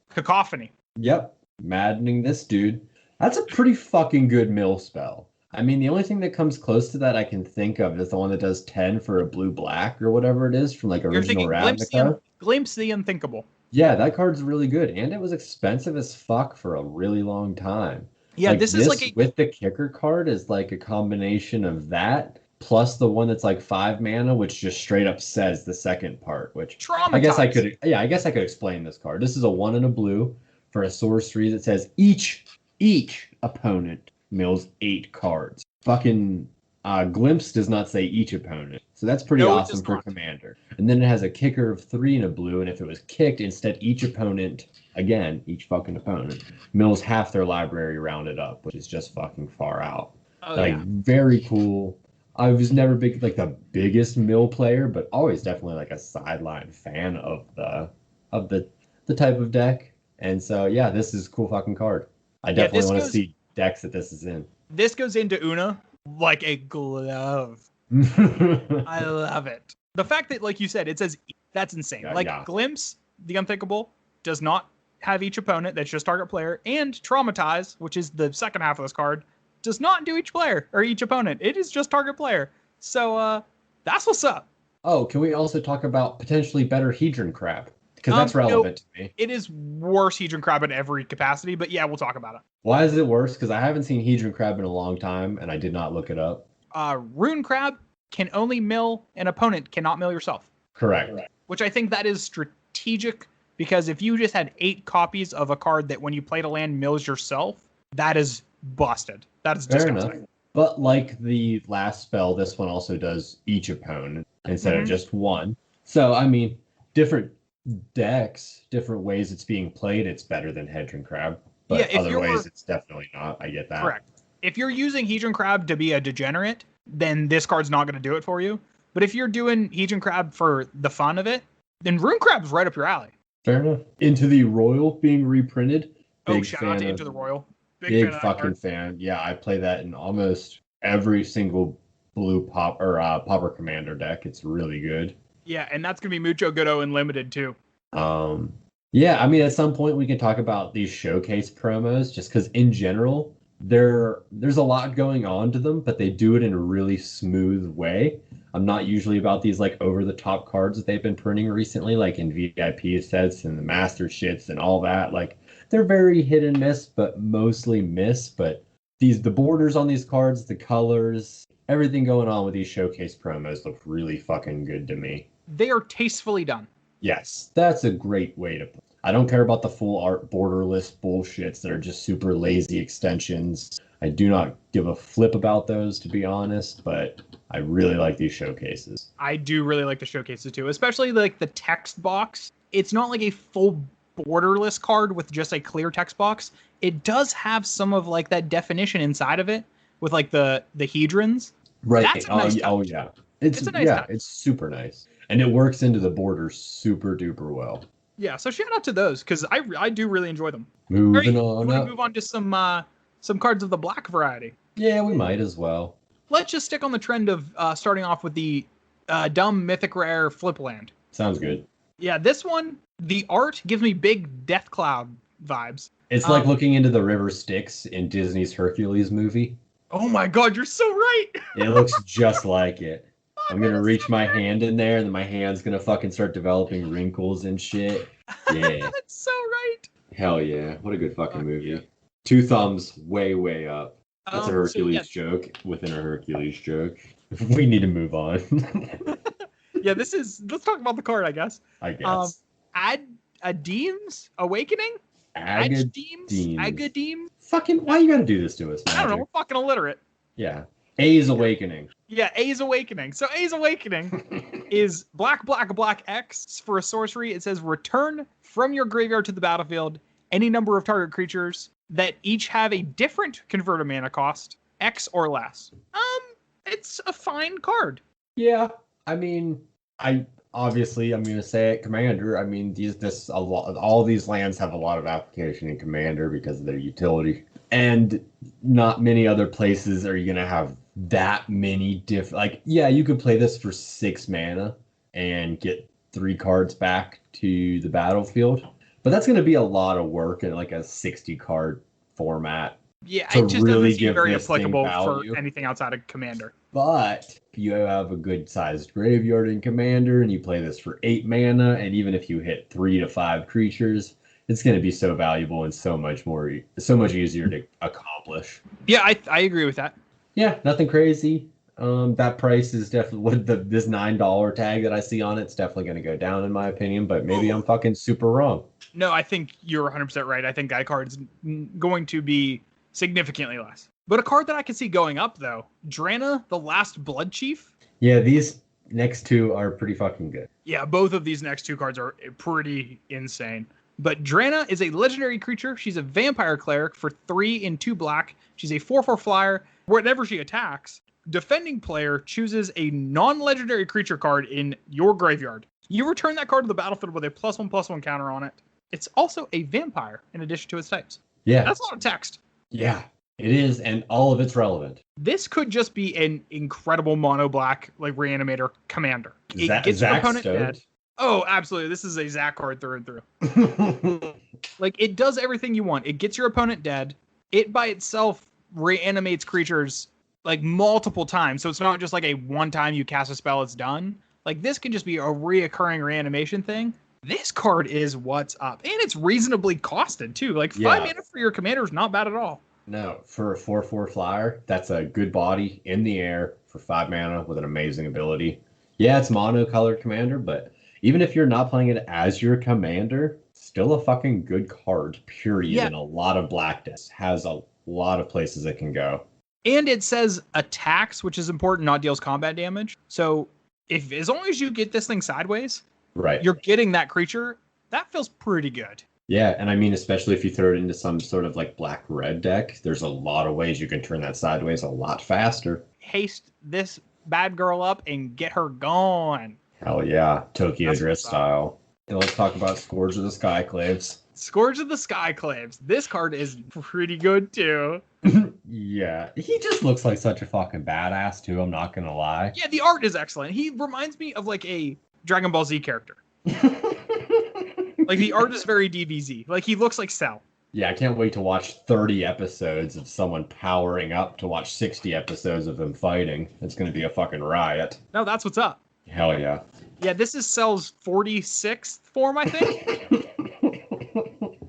Cacophony. Yep, maddening this dude. That's a pretty fucking good mill spell. I mean, the only thing that comes close to that I can think of is the one that does 10 for a blue-black or whatever it is from like You're original thinking Ravnica. Glimpse the Unthinkable. Yeah, that card's really good, and it was expensive as fuck for a really long time. Yeah, Like this is like a with the kicker card is like a combination of that plus the one that's like 5 mana, which just straight up says the second part, which I guess I traumatized. could, yeah, I guess I could explain this card. This is a 1 and a blue for a sorcery that says each opponent mills 8 cards. Fucking Glimpse does not say each opponent. So that's pretty No, it awesome does for not. commander. And then it has a kicker of 3 and a blue, and if it was kicked, instead each opponent, again, each fucking opponent, mills half their library rounded up, which is just fucking far out. Oh Like yeah. very cool. I was never big like the biggest mill player, but always definitely like a sideline fan of the type of deck. And so yeah, this is a cool fucking card. I Yeah, definitely want to see decks that this is in. this goes into Una like a glove. I love it. The fact that, like you said, it says that's insane. Yeah. Glimpse the Unthinkable does not have each opponent. That's just target player. And Traumatize, which is the second half of this card, does not do each player or each opponent. It is just target player. So that's what's up. Oh, can we also talk about potentially better Hedron Crab? Because that's No, relevant to me. it is worse Hedron Crab in every capacity, but yeah, we'll talk about it. Why is it worse? Because I haven't seen Hedron Crab in a long time, and I did not look it up. Rune Crab can only mill an opponent, cannot mill yourself. Correct. Which I think that is strategic, because if you just had 8 copies of a card that when you play to land mills yourself, that is busted. That is Fair disgusting. enough. But like the last spell, this one also does each opponent instead of just one. So, I mean, different decks, different ways it's being played, it's better than Hedron Crab. But Yeah, other ways, it's definitely not. I get that. Correct. If you're using Hedron Crab to be a degenerate, then this card's not going to do it for you. But if you're doing Hedron Crab for the fun of it, then Rune Crab's right up your alley. Fair enough. Into the Royal being reprinted. Oh, shout out to Into the Royal. Big fucking fan. Yeah, I play that in almost every single blue pop or Pauper Commander deck. It's really good. Yeah, and that's gonna be mucho goodo and limited too. Yeah, I mean, at some point we can talk about these showcase promos, just because in general there's a lot going on to them, but they do it in a really smooth way. I'm not usually about these like over the top cards that they've been printing recently, like in VIP sets and the master shits and all that. Like they're very hit and miss, but mostly miss. But the borders on these cards, the colors, everything going on with these showcase promos look really fucking good to me. They are tastefully done. Yes, that's a great way to put it. I don't care about the full art borderless bullshits that are just super lazy extensions. I do not give a flip about those, to be honest, but I really like these showcases. I do really like the showcases too, especially like the text box. It's not like a full borderless card with just a clear text box. It does have some of like that definition inside of it with like the hedrons. Right. That's a nice touch. Oh yeah. It's a nice touch. It's super nice. And it works into the border super duper well. Yeah, so shout out to those, because I do really enjoy them. Moving on up. Move on to some cards of the black variety. Yeah, we might as well. Let's just stick on the trend of starting off with the dumb mythic rare flip land. Sounds good. Yeah, this one, the art gives me big Death Cloud vibes. It's like looking into the river Styx in Disney's Hercules movie. Oh my god, you're so right! It looks just like it. I'm gonna reach my hand in there, and then my hand's gonna fucking start developing wrinkles and shit. Yeah. That's so right! Hell yeah. What a good fucking movie. Yeah. 2 thumbs way, way up. That's a Hercules joke within a Hercules joke. We need to move on. Yeah, let's talk about the card, I guess. I guess. Adim's Awakening? Agadeem? Fucking, why you gotta do this to us, Magic? I don't know, we're fucking illiterate. Yeah. A's Awakening. Yeah, A's Awakening. So A's Awakening is black X for a sorcery. It says return from your graveyard to the battlefield any number of target creatures that each have a different converted mana cost, X or less. It's a fine card. Yeah, I mean, I'm gonna say it, Commander. I mean, all these lands have a lot of application in Commander because of their utility, and not many other places are you gonna have that many different. Like, yeah, you could play this for 6 mana and get 3 cards back to the battlefield, but that's gonna be a lot of work in like a 60-card format. Yeah, To it just really doesn't seem give very this thing applicable for value. anything outside of Commander. But if you have a good sized graveyard in Commander and you play this for 8 mana, and even if you hit 3 to 5 creatures, it's going to be so valuable and so much easier to accomplish. Yeah, I agree with that. Yeah, nothing crazy. That price is definitely with this $9 tag that I see on it's definitely going to go down in my opinion, but maybe I'm fucking super wrong. No, I think you're 100% right. I think that card is going to be significantly less. But a card that I can see going up, though, Drana, the Last Blood Chief. Yeah, these next two are pretty fucking good. Yeah, both of these next 2 cards are pretty insane. But Drana is a legendary creature. She's a vampire cleric for 3 and 2 black. She's a 4/4 flyer. Whenever she attacks, defending player chooses a non-legendary creature card in your graveyard. You return that card to the battlefield with a +1/+1 counter on it. It's also a vampire in addition to its types. Yeah. That's a lot of text. Yeah, it is, and all of it's relevant. This could just be an incredible mono black like reanimator commander. It gets your opponent dead. Oh, absolutely. This is a Zach card through and through. Like, it does everything you want. It gets your opponent dead. It by itself reanimates creatures like multiple times. So it's not just like a one time you cast a spell, it's done. Like, this can just be a reoccurring reanimation thing. This card is what's up. And it's reasonably costed, too. Like, 5 mana for your commander is not bad at all. No, for a 4/4 flyer, that's a good body in the air for 5 mana with an amazing ability. Yeah, it's mono-colored commander, but even if you're not playing it as your commander, still a fucking good card, period. Yeah. And a lot of black decks. Has a lot of places it can go. And it says attacks, which is important, not deals combat damage. So as long as you get this thing sideways, right, you're getting that creature. That feels pretty good. Yeah, and I mean, especially if you throw it into some sort of like black-red deck, there's a lot of ways you can turn that sideways a lot faster. Haste this bad girl up and get her gone. Hell yeah, Tokyo Drift style. And let's talk about Scourge of the Skyclaves. Scourge of the Skyclaves. This card is pretty good too. Yeah, he just looks like such a fucking badass too, I'm not gonna lie. Yeah, the art is excellent. He reminds me of like a Dragon Ball Z character. Like, the art is very DBZ. Like, he looks like Cell. Yeah, I can't wait to watch 30 episodes of someone powering up to watch 60 episodes of them fighting. It's going to be a fucking riot. No, that's what's up. Hell yeah. Yeah, this is Cell's 46th form, I think.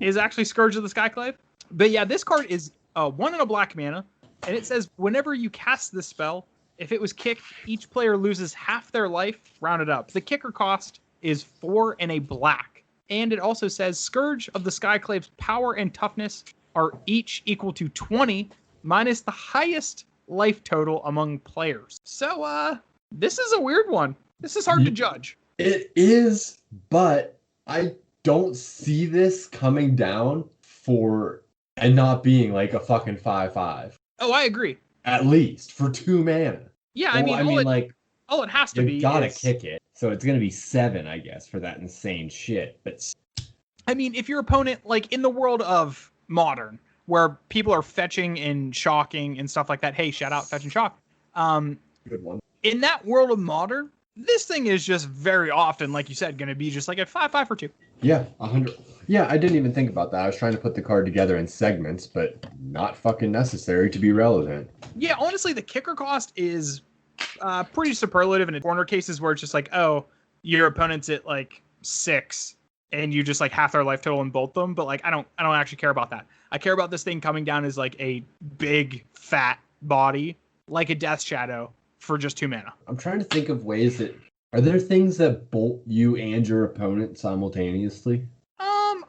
Is actually Scourge of the Skyclave. But yeah, this card is 1 and a black mana. And it says, whenever you cast this spell, if it was kicked, each player loses half their life, rounded up. The kicker cost is 4 and a black. And it also says Scourge of the Skyclave's power and toughness are each equal to 20 minus the highest life total among players. So, this is a weird one. This is hard to judge. It is, but I don't see this coming down and not being like a fucking 5/5. Oh, I agree. At least for 2 mana. Yeah, all it has to be. You gotta kick it. So it's gonna be 7, I guess, for that insane shit. But I mean, if your opponent, like in the world of Modern, where people are fetching and shocking and stuff like that, hey, shout out Fetch and Shock. Good one. In that world of Modern, this thing is just very often, like you said, going to be just like a 5/5 for 2. Yeah, 100. Yeah, I didn't even think about that. I was trying to put the card together in segments, but not fucking necessary to be relevant. Yeah, honestly, the kicker cost is pretty superlative in corner cases where it's just like, oh, your opponent's at like 6 and you just like half their life total and bolt them. But like, I don't actually care about that. I care about this thing coming down as like a big fat body, like a Death Shadow for just 2 mana. I'm trying to think of ways that are there things that bolt you and your opponent simultaneously?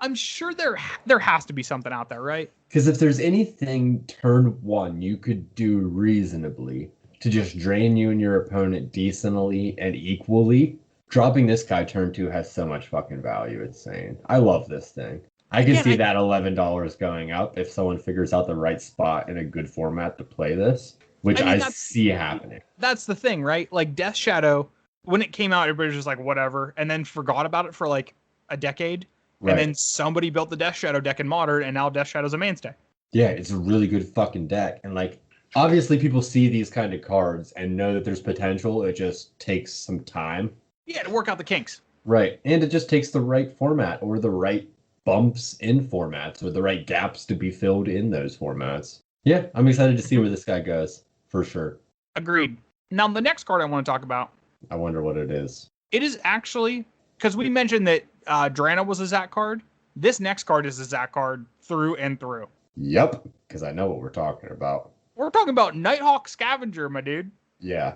I'm sure there has to be something out there, right? Because if there's anything turn 1 you could do reasonably to just drain you and your opponent decently and equally, dropping this guy turn 2 has so much fucking value, it's insane. I love this thing. I can Again, see that $11 going up if someone figures out the right spot in a good format to play this, which I mean, I see happening. that's the thing, right? Like Death Shadow, when it came out, everybody was just like, whatever, and then forgot about it for like a decade. Right. And then somebody built the Death Shadow deck in Modern, and now Death Shadow's a mainstay. Yeah, it's a really good fucking deck. And like, obviously people see these kind of cards and know that there's potential. It just takes some time. Yeah, to work out the kinks. Right. And it just takes the right format or the right bumps in formats or the right gaps to be filled in those formats. Yeah, I'm excited to see where this guy goes, for sure. Agreed. Now, the next card I want to talk about. I wonder what it is. It is actually, because we mentioned that Drana was a Zach card. This next card is a Zach card through and through. Yep, because I know what we're talking about. We're talking about Nighthawk Scavenger, my dude. Yeah.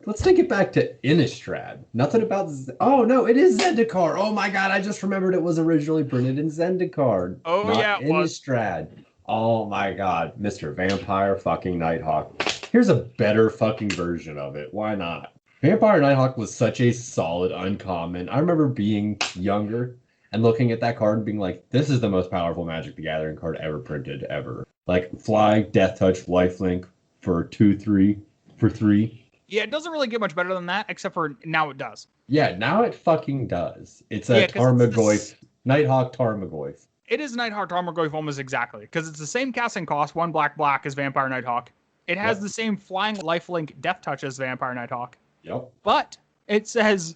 Let's take it back to Innistrad. Nothing about... Oh, no, it is Zendikar. Oh, my God, I just remembered it was originally printed in Zendikar. Oh, yeah, it was. Innistrad. Oh, my God. Mr. Vampire fucking Nighthawk. Here's a better fucking version of it. Why not? Vampire Nighthawk was such a solid uncommon. I remember being younger and looking at that card and being like, this is the most powerful Magic the Gathering card ever printed, ever. Like, fly, death touch, lifelink for 2/3 for 3. Yeah, it doesn't really get much better than that, except for now it does. Yeah, now it fucking does. It's a Tarmogoyf, Nighthawk Tarmogoyf. It is Nighthawk Tarmogoyf almost exactly, because it's the same casting cost, 1 black as Vampire Nighthawk. It has the same flying lifelink death touch as Vampire Nighthawk. Yep. But it says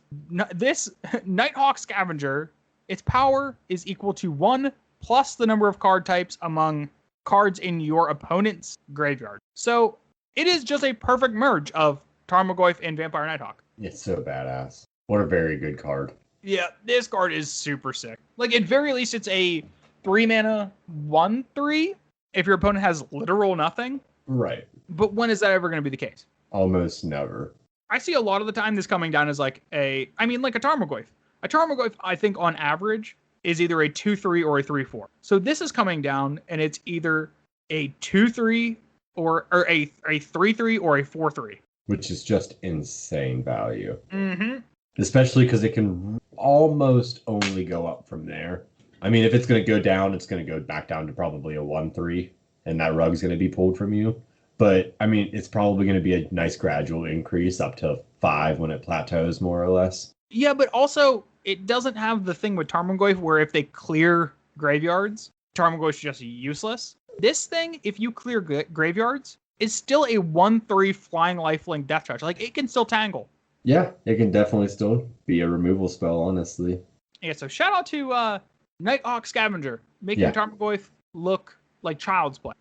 this Nighthawk Scavenger, its power is equal to 1 plus the number of card types among cards in your opponent's graveyard. So it is just a perfect merge of Tarmogoyf and Vampire Nighthawk. It's so badass. What a very good card. Yeah, this card is super sick. Like, at very least, it's a 3-mana 1/3 if your opponent has literal nothing. Right. But when is that ever going to be the case? Almost never. I see a lot of the time this coming down as like a Tarmogoyf. A Tarmogoyf, I think, on average, is either a 2/3 or a 3/4. So this is coming down, and it's either a 2/3 or a 3/3 or a 4/3. Which is just insane value. Mm-hmm. Especially because it can almost only go up from there. I mean, if it's going to go down, it's going to go back down to probably a 1/3, and that rug's going to be pulled from you. But, I mean, it's probably going to be a nice gradual increase up to 5 when it plateaus, more or less. Yeah, but also, it doesn't have the thing with Tarmogoyf where if they clear graveyards, Tarmogoyf's just useless. This thing, if you clear graveyards, is still a 1/3 flying lifelink death touch. Like, it can still tangle. Yeah, it can definitely still be a removal spell, honestly. Yeah, so shout out to Nighthawk Scavenger, making Tarmogoyf look like child's play.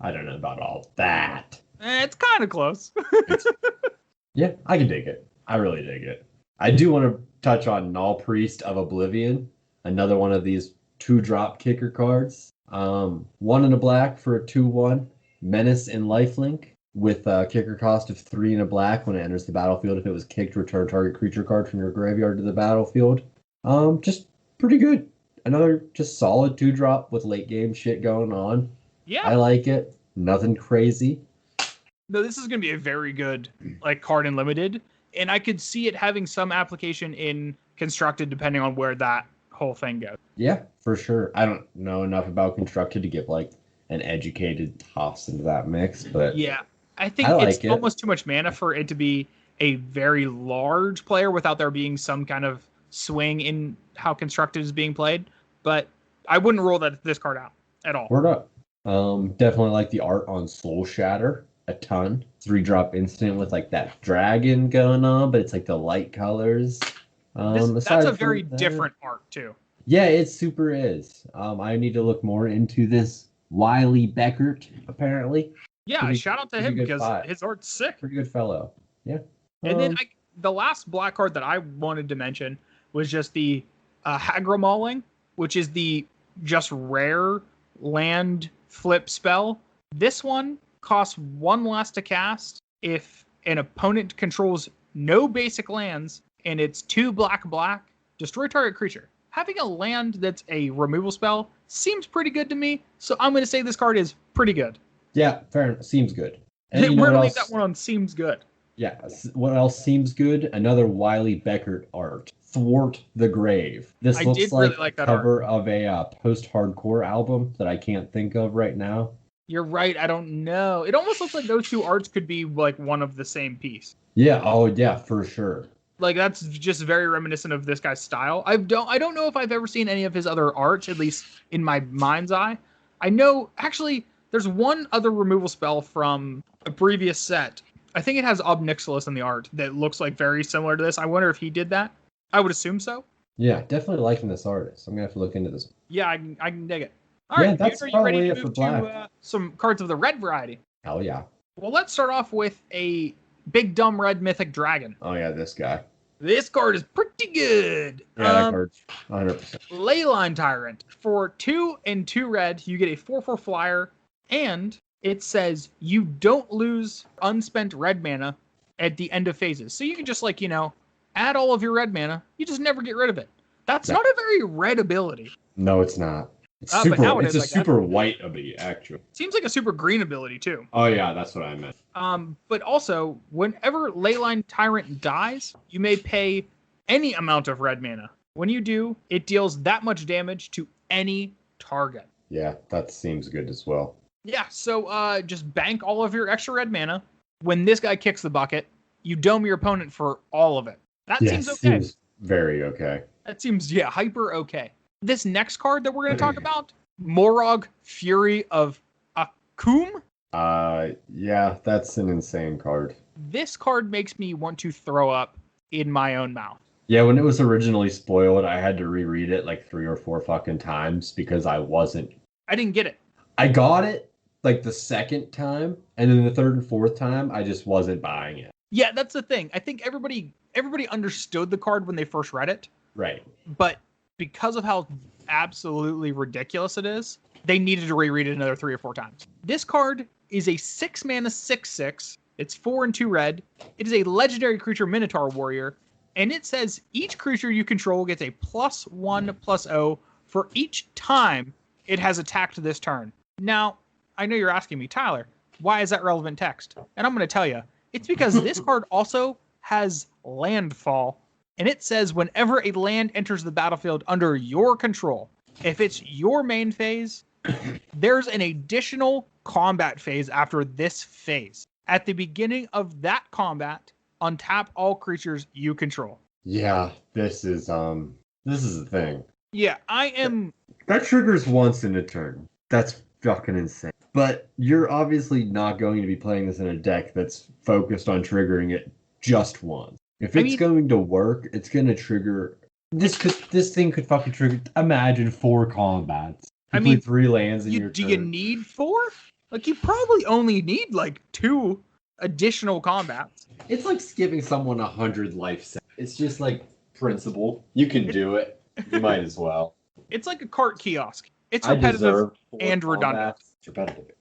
I don't know about all that. It's kind of close. Yeah, I can dig it. I really dig it. I do want to touch on Null Priest of Oblivion, another one of these 2-drop kicker cards. 1 and a black for a 2/1 Menace and Lifelink with a kicker cost of 3 and a black when it enters the battlefield. If it was kicked, return target creature card from your graveyard to the battlefield. Just pretty good. Another just solid 2-drop with late game shit going on. Yeah. I like it. Nothing crazy. No, this is going to be a very good card in Limited, and I could see it having some application in Constructed depending on where that whole thing goes. Yeah, for sure. I don't know enough about Constructed to get an educated toss into that mix, but yeah, I think it's almost too much mana for it to be a very large player without there being some kind of swing in how Constructed is being played. But I wouldn't rule this card out at all. Word up. Definitely like the art on Soul Shatter a ton. 3-drop instant with that dragon going on, but it's the light colors. That's a very different art too. Yeah, it super is. I need to look more into this Wiley Beckert, apparently. Yeah, shout out to him because his art's sick. Pretty good fellow. Yeah. And then the last black card that I wanted to mention was just the Hagramauling, which is the just rare land flip spell. This one costs 1 less to cast if an opponent controls no basic lands and it's 2 black, destroy target creature. Having a land that's a removal spell seems pretty good to me, so I'm going to say this card is pretty good. Yeah, fair enough. Seems good. We're going to leave that one on seems good. Yeah, what else seems good? Another Wiley Beckert art. thwart the grave. This I looks did like really like the that art. cover of a post-hardcore album that I can't think of right now. You're right. I don't know. It almost looks like those two arts could be like one of the same piece. Yeah, oh yeah, for sure. Like that's just very reminiscent of this guy's style. I don't know if I've ever seen any of his other art, at least in my mind's eye. I know actually there's one other removal spell from a previous set. I think it has Ob Nixilis in the art that looks like very similar to this. I wonder if he did that. I would assume so. Yeah, definitely liking this artist. I'm gonna have to look into this. Yeah, I can dig it. All Yeah, right, that's dude, are you ready probably to it for move black. to some cards of the red variety? Hell yeah. Well, let's start off with a big dumb red mythic dragon. Oh yeah, this guy. This card is pretty good. Yeah, that card's 100%. Leyline Tyrant. For 2 and 2 red, you get a 4/4 flyer, and it says you don't lose unspent red mana at the end of phases. So you can just add all of your red mana. You just never get rid of it. That's not a very red ability. No, it's not. It's but super. now it It's is, a I guess. super white ability, actually. Seems like a super green ability too. Oh yeah, that's what I meant. But also, whenever Leyline Tyrant dies, you may pay any amount of red mana. When you do, it deals that much damage to any target. Yeah, that seems good as well. Yeah, so just bank all of your extra red mana. When this guy kicks the bucket, you dome your opponent for all of it. That seems okay. Seems very okay. That seems, hyper okay. This next card that we're going to talk about, Morog, Fury of Akum. Yeah, that's an insane card. This card makes me want to throw up in my own mouth. Yeah, when it was originally spoiled, I had to reread it like 3 or 4 fucking times because I didn't get it. I got it like the second time, and then the third and fourth time, I just wasn't buying it. Yeah, that's the thing. I think everybody understood the card when they first read it. Right. But because of how absolutely ridiculous it is, they needed to reread it another 3 or 4 times. This card is a 6 mana 6/6. It's 4 and 2 red. It is a legendary creature Minotaur Warrior. And it says each creature you control gets a +1/+0 for each time it has attacked this turn. Now, I know you're asking me, Tyler, why is that relevant text? And I'm going to tell you, it's because this card also has landfall. And it says whenever a land enters the battlefield under your control, if it's your main phase, there's an additional combat phase after this phase. At the beginning of that combat, untap all creatures you control. Yeah, this is the thing. Yeah, I am. That triggers once in a turn. That's fucking insane. But you're obviously not going to be playing this in a deck that's focused on triggering it just once. If it's going to work, it's going to trigger. This thing could fucking trigger. Imagine 4 combats. You play 3 lands in your turn. Do you need 4? Like you probably only need like 2 additional combats. It's like giving someone 100 life sets. It's just like principle. You can do it. You might as well. It's like a cart kiosk. It's repetitive and redundant. It's repetitive.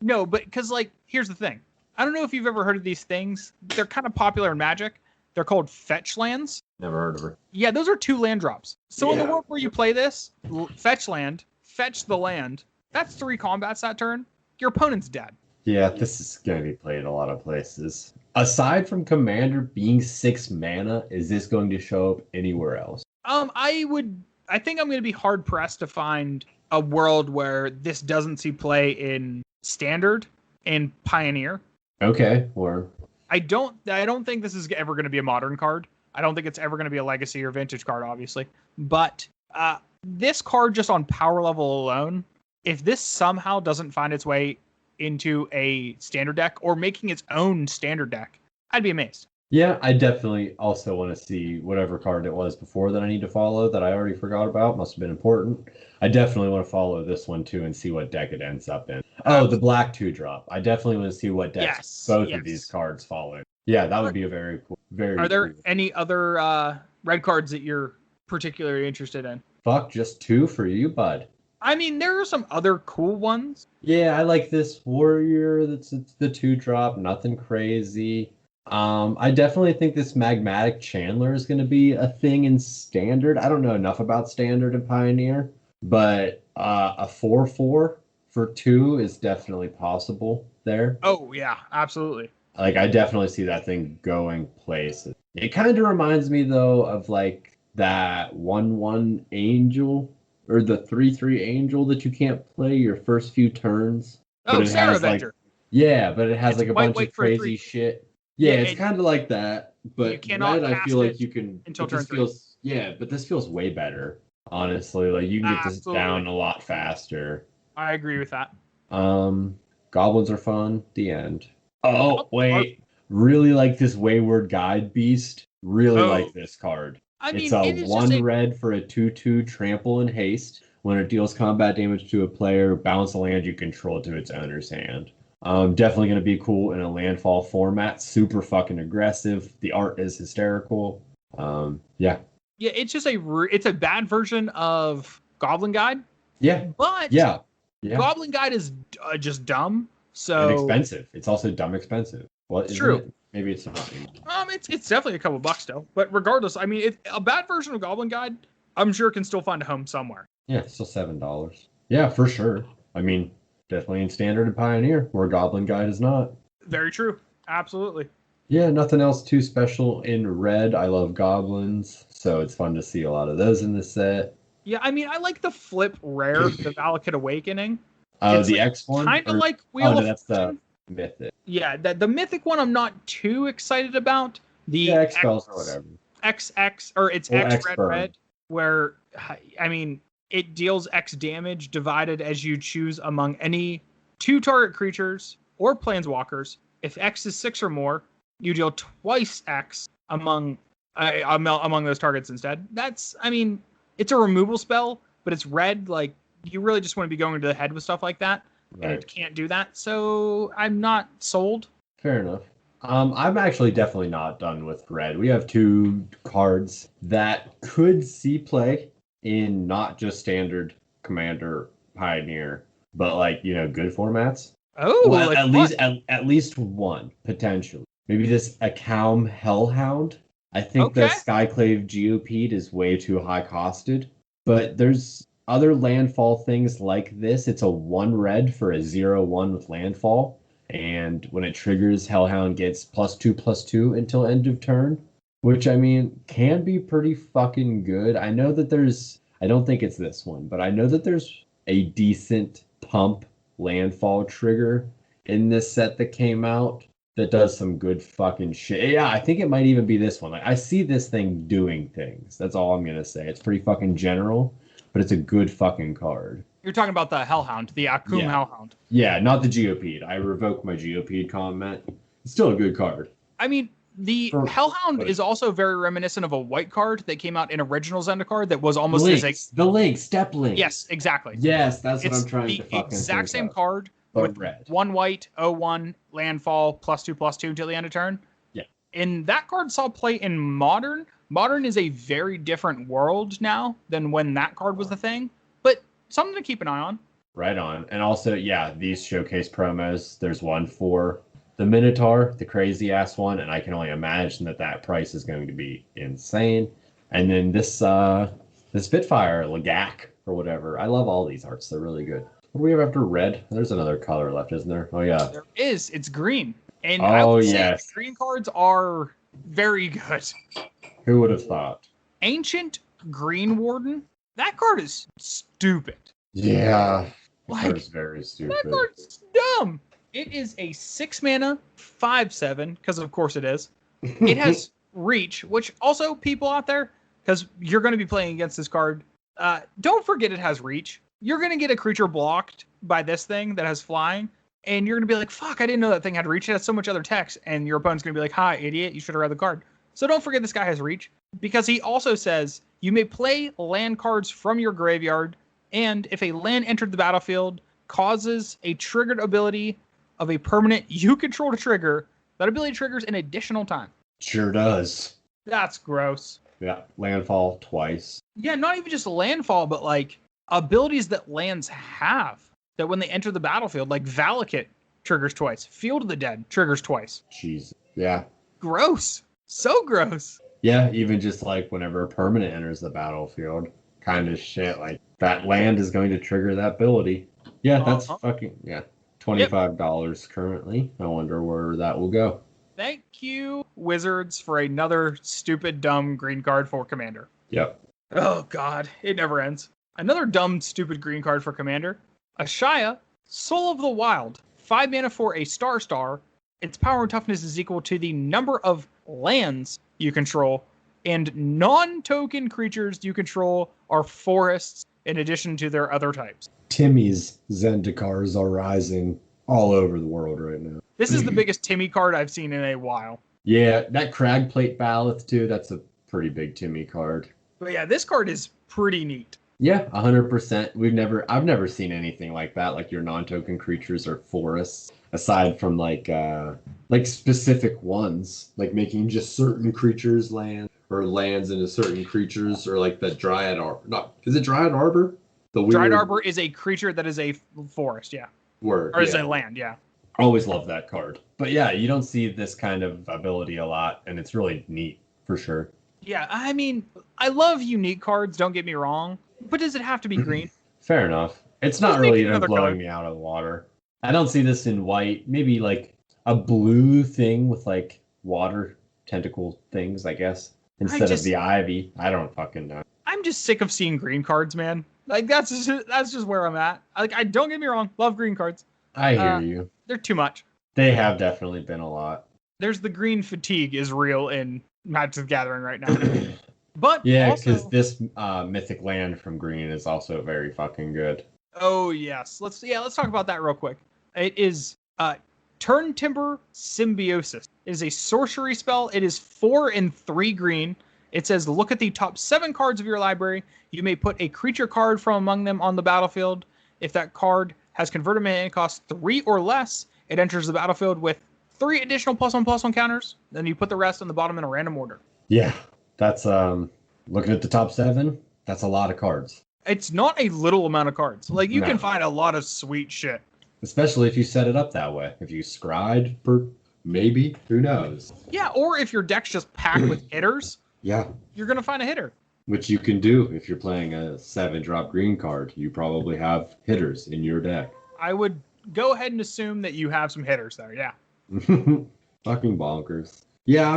No, but because here's the thing. I don't know if you've ever heard of these things. They're kind of popular in Magic. They're called fetch lands. Never heard of her. Yeah, those are 2 land drops. So in the world where you play this, fetch land, fetch the land. That's 3 combats that turn. Your opponent's dead. Yeah, this is going to be played a lot of places. Aside from Commander being 6 mana, is this going to show up anywhere else? I think I'm going to be hard pressed to find a world where this doesn't see play in Standard and Pioneer. Okay, or I don't think this is ever going to be a Modern card. I don't think it's ever going to be a Legacy or Vintage card, obviously. But this card, just on power level alone, if this somehow doesn't find its way into a Standard deck or making its own Standard deck, I'd be amazed. Yeah, I definitely also want to see whatever card it was before that I need to follow that I already forgot about. Must have been important. I definitely want to follow this one too and see what deck it ends up in. Oh, the black 2-drop. I definitely want to see what decks both of these cards follow. Yeah, that would be a very cool. Are there any other red cards that you're particularly interested in? Fuck, just 2 for you, bud. I mean, there are some other cool ones. Yeah, I like this warrior. It's the 2-drop. Nothing crazy. I definitely think this magmatic Chandler is going to be a thing in Standard. I don't know enough about Standard and Pioneer, but a 4/4 for 2 is definitely possible there. Oh yeah, absolutely. Like I definitely see that thing going places. It kind of reminds me though of like that 1/1 angel or the 3/3 angel that you can't play your first few turns, but Oh, it Sarah has like Avenger. yeah, but it has It's like a white, bunch of white for crazy 3. shit. Yeah, Yeah, it's and kind of like that, you but cannot red I feel cast like it you can until but turn this 3. feels yeah, but this feels way better. Honestly, like you can get this Absolutely. down a lot faster. I agree with that. Um, Goblins are fun. The end. Oh, Are- wait. Really like this Wayward Guide Beast. Really like Oh, this card. I It's mean, a it is just 1 a red for a 2/2 trample and haste. When it deals combat damage to a player, bounce a land you control to its owner's hand. Definitely going to be cool in a landfall format. Super fucking aggressive. The art is hysterical. Yeah. yeah, it's just it's a bad version of Goblin Guide, Yeah. but Yeah. Yeah. Goblin Guide is just dumb. And So expensive. It's also dumb expensive. What it's isn't true. it? Maybe it's not anymore. It's definitely a couple bucks still. But regardless, I mean, a bad version of Goblin Guide, I'm sure can still find a home somewhere. Yeah, it's still $7. Yeah, for sure. I mean, definitely in Standard and Pioneer, where Goblin Guide is not. Very true. Absolutely. Yeah, nothing else too special in red. I love goblins, so it's fun to see a lot of those in the set. Yeah, I mean, I like the flip rare, the Valakut Awakening. Oh, It's the like, X one? kind of like Oh, Wheel no, of that's the Fortune. Mythic. Yeah, the mythic one I'm not too excited about. The Yeah, X spells or whatever. XX or it's Or X X red burn. red, where I mean it deals X damage divided as you choose among any 2 target creatures or planeswalkers. If X is 6 or more, you deal twice X among those targets instead. I mean, it's a removal spell, but it's red. Like you really just want to be going to the head with stuff like that, and Right. it can't do that. So I'm not sold. Fair enough. I'm actually definitely not done with red. We have 2 cards that could see play in not just standard Commander Pioneer, but like, good formats. Oh, Well, like at what? least at least one, potentially. Maybe this Akaum Hellhound. I think the Okay. Skyclave Geopeed is way too high costed, but there's other landfall things like this. It's a 1 red for a 0/1 with landfall. And when it triggers, Hellhound gets +2/+2 until end of turn, which I mean can be pretty fucking good. I know that I don't think it's this one, but I know that there's a decent pump landfall trigger in this set that came out that does some good fucking shit. Yeah, I think it might even be this one. Like I see this thing doing things. That's all I'm gonna say. It's pretty fucking general, but it's a good fucking card. You're talking about the Hellhound, the Akum Yeah. Hellhound. Yeah, not the Geopeed. I revoke my Geopeed comment. It's still a good card. I mean, the For- Hellhound what? is also very reminiscent of a white card that came out in original Zendikar that was almost as a The link, step link. yes, exactly. Yes, that's what It's I'm trying the to fucking exact think same of. card But with red. 1 white, 0/1 landfall +2/+2 until the end of turn. Yeah. And that card saw play in Modern. Modern is a very different world now than when that card was the thing, but something to keep an eye on. Right on. And also, yeah, these showcase promos, there's one for the Minotaur, the crazy ass one, and I can only imagine that price is going to be insane. And then this Spitfire, Lagak, or whatever. I love all these arts. They're really good. What do we have after red? There's another color left, isn't there? Oh, yeah. There is. It's green. And I Oh, would say yes. green cards are very good. Who would have thought? Ancient Green Warden. That card is stupid. Yeah. Like, That is very stupid. that card's dumb. It is a 6 mana, 5/7, because of course it is. It has reach, which also people out there, because you're going to be playing against this card, don't forget it has reach. You're going to get a creature blocked by this thing that has flying, and you're going to be like, fuck, I didn't know that thing had reach. It has so much other text, and your opponent's going to be like, hi, idiot, you should have read the card. So don't forget this guy has reach, because he also says you may play land cards from your graveyard, and if a land entered the battlefield causes a triggered ability of a permanent you control to trigger, that ability triggers an additional time. Sure does. That's gross. Yeah, landfall twice. Yeah, not even just landfall, but like abilities that lands have that when they enter the battlefield, like Valakut triggers twice, Field of the Dead triggers twice. Jeez. Yeah. Gross. So gross. Yeah, even just like whenever a permanent enters the battlefield, kind of shit. Like that land is going to trigger that ability. Yeah, that's Uh-huh. fucking, yeah. $25 currently. I wonder where that will go. Thank you, Wizards, for another stupid, dumb green card for Commander. Yep. Oh, God. It never ends. Another dumb, stupid green card for Commander. Ashaya, Soul of the Wild. 5 mana for a star. Its power and toughness is equal to the number of lands you control, and non-token creatures you control are forests in addition to their other types. Timmy's Zendikars are rising all over the world right now. This is the biggest Timmy card I've seen in a while. Yeah, that Cragplate Ballast too, that's a pretty big Timmy card. But yeah, this card is pretty neat. Yeah, 100%. I've never seen anything like that. Like your non-token creatures are forests, aside from like specific ones, like making just certain creatures land or lands into certain creatures, or like the Dryad Arbor. Not is it Dryad Arbor? The weird Dryad Arbor is a creature that is a forest, yeah. word. Or is a land, yeah. I always love that card. But yeah, you don't see this kind of ability a lot, and it's really neat for sure. Yeah, I mean, I love unique cards, don't get me wrong, but does it have to be green? Fair enough. It's not Let's really make it even another blowing color. me out of the water. I don't see this in white. Maybe like a blue thing with like water tentacle things, I guess, instead of the ivy. I don't fucking know. I'm just sick of seeing green cards, man. Like that's just where I'm at. Like I don't get me wrong, love green cards. I hear you. They're too much. They have definitely been a lot. There's the green fatigue is real in Magic the Gathering right now. But Yeah, also, because this mythic land from green is also very fucking good. oh yes, let's talk about that real quick. It is Turn Timber Symbiosis. It is a sorcery spell. It is 4 and 3 green. It says look at the top 7 cards of your library. You may put a creature card from among them on the battlefield. If that card has converted mana and costs 3 or less, it enters the battlefield with 3 additional +1/+1 counters. Then you put the rest on the bottom in a random order. Yeah, that's looking at the top 7. That's a lot of cards, It's not a little amount of cards. Like you No. can find a lot of sweet shit. especially if you set it up that way. If you scryed, maybe, who knows? Yeah, or if your deck's just packed with hitters, Yeah, you're gonna find a hitter. which you can do if you're playing a 7-drop green card. You probably have hitters in your deck. I would go ahead and assume that you have some hitters there. Yeah. Fucking bonkers. Yeah,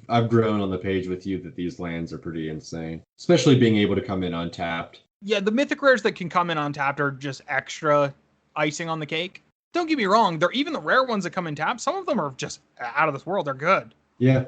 I've grown on the page with you that these lands are pretty insane. Especially being able to come in untapped. Yeah, the mythic rares that can come in untapped are just extra icing on the cake. Don't get me wrong, they're even the rare ones that come in tapped. Some of them are just out of this world. They're good. Yeah,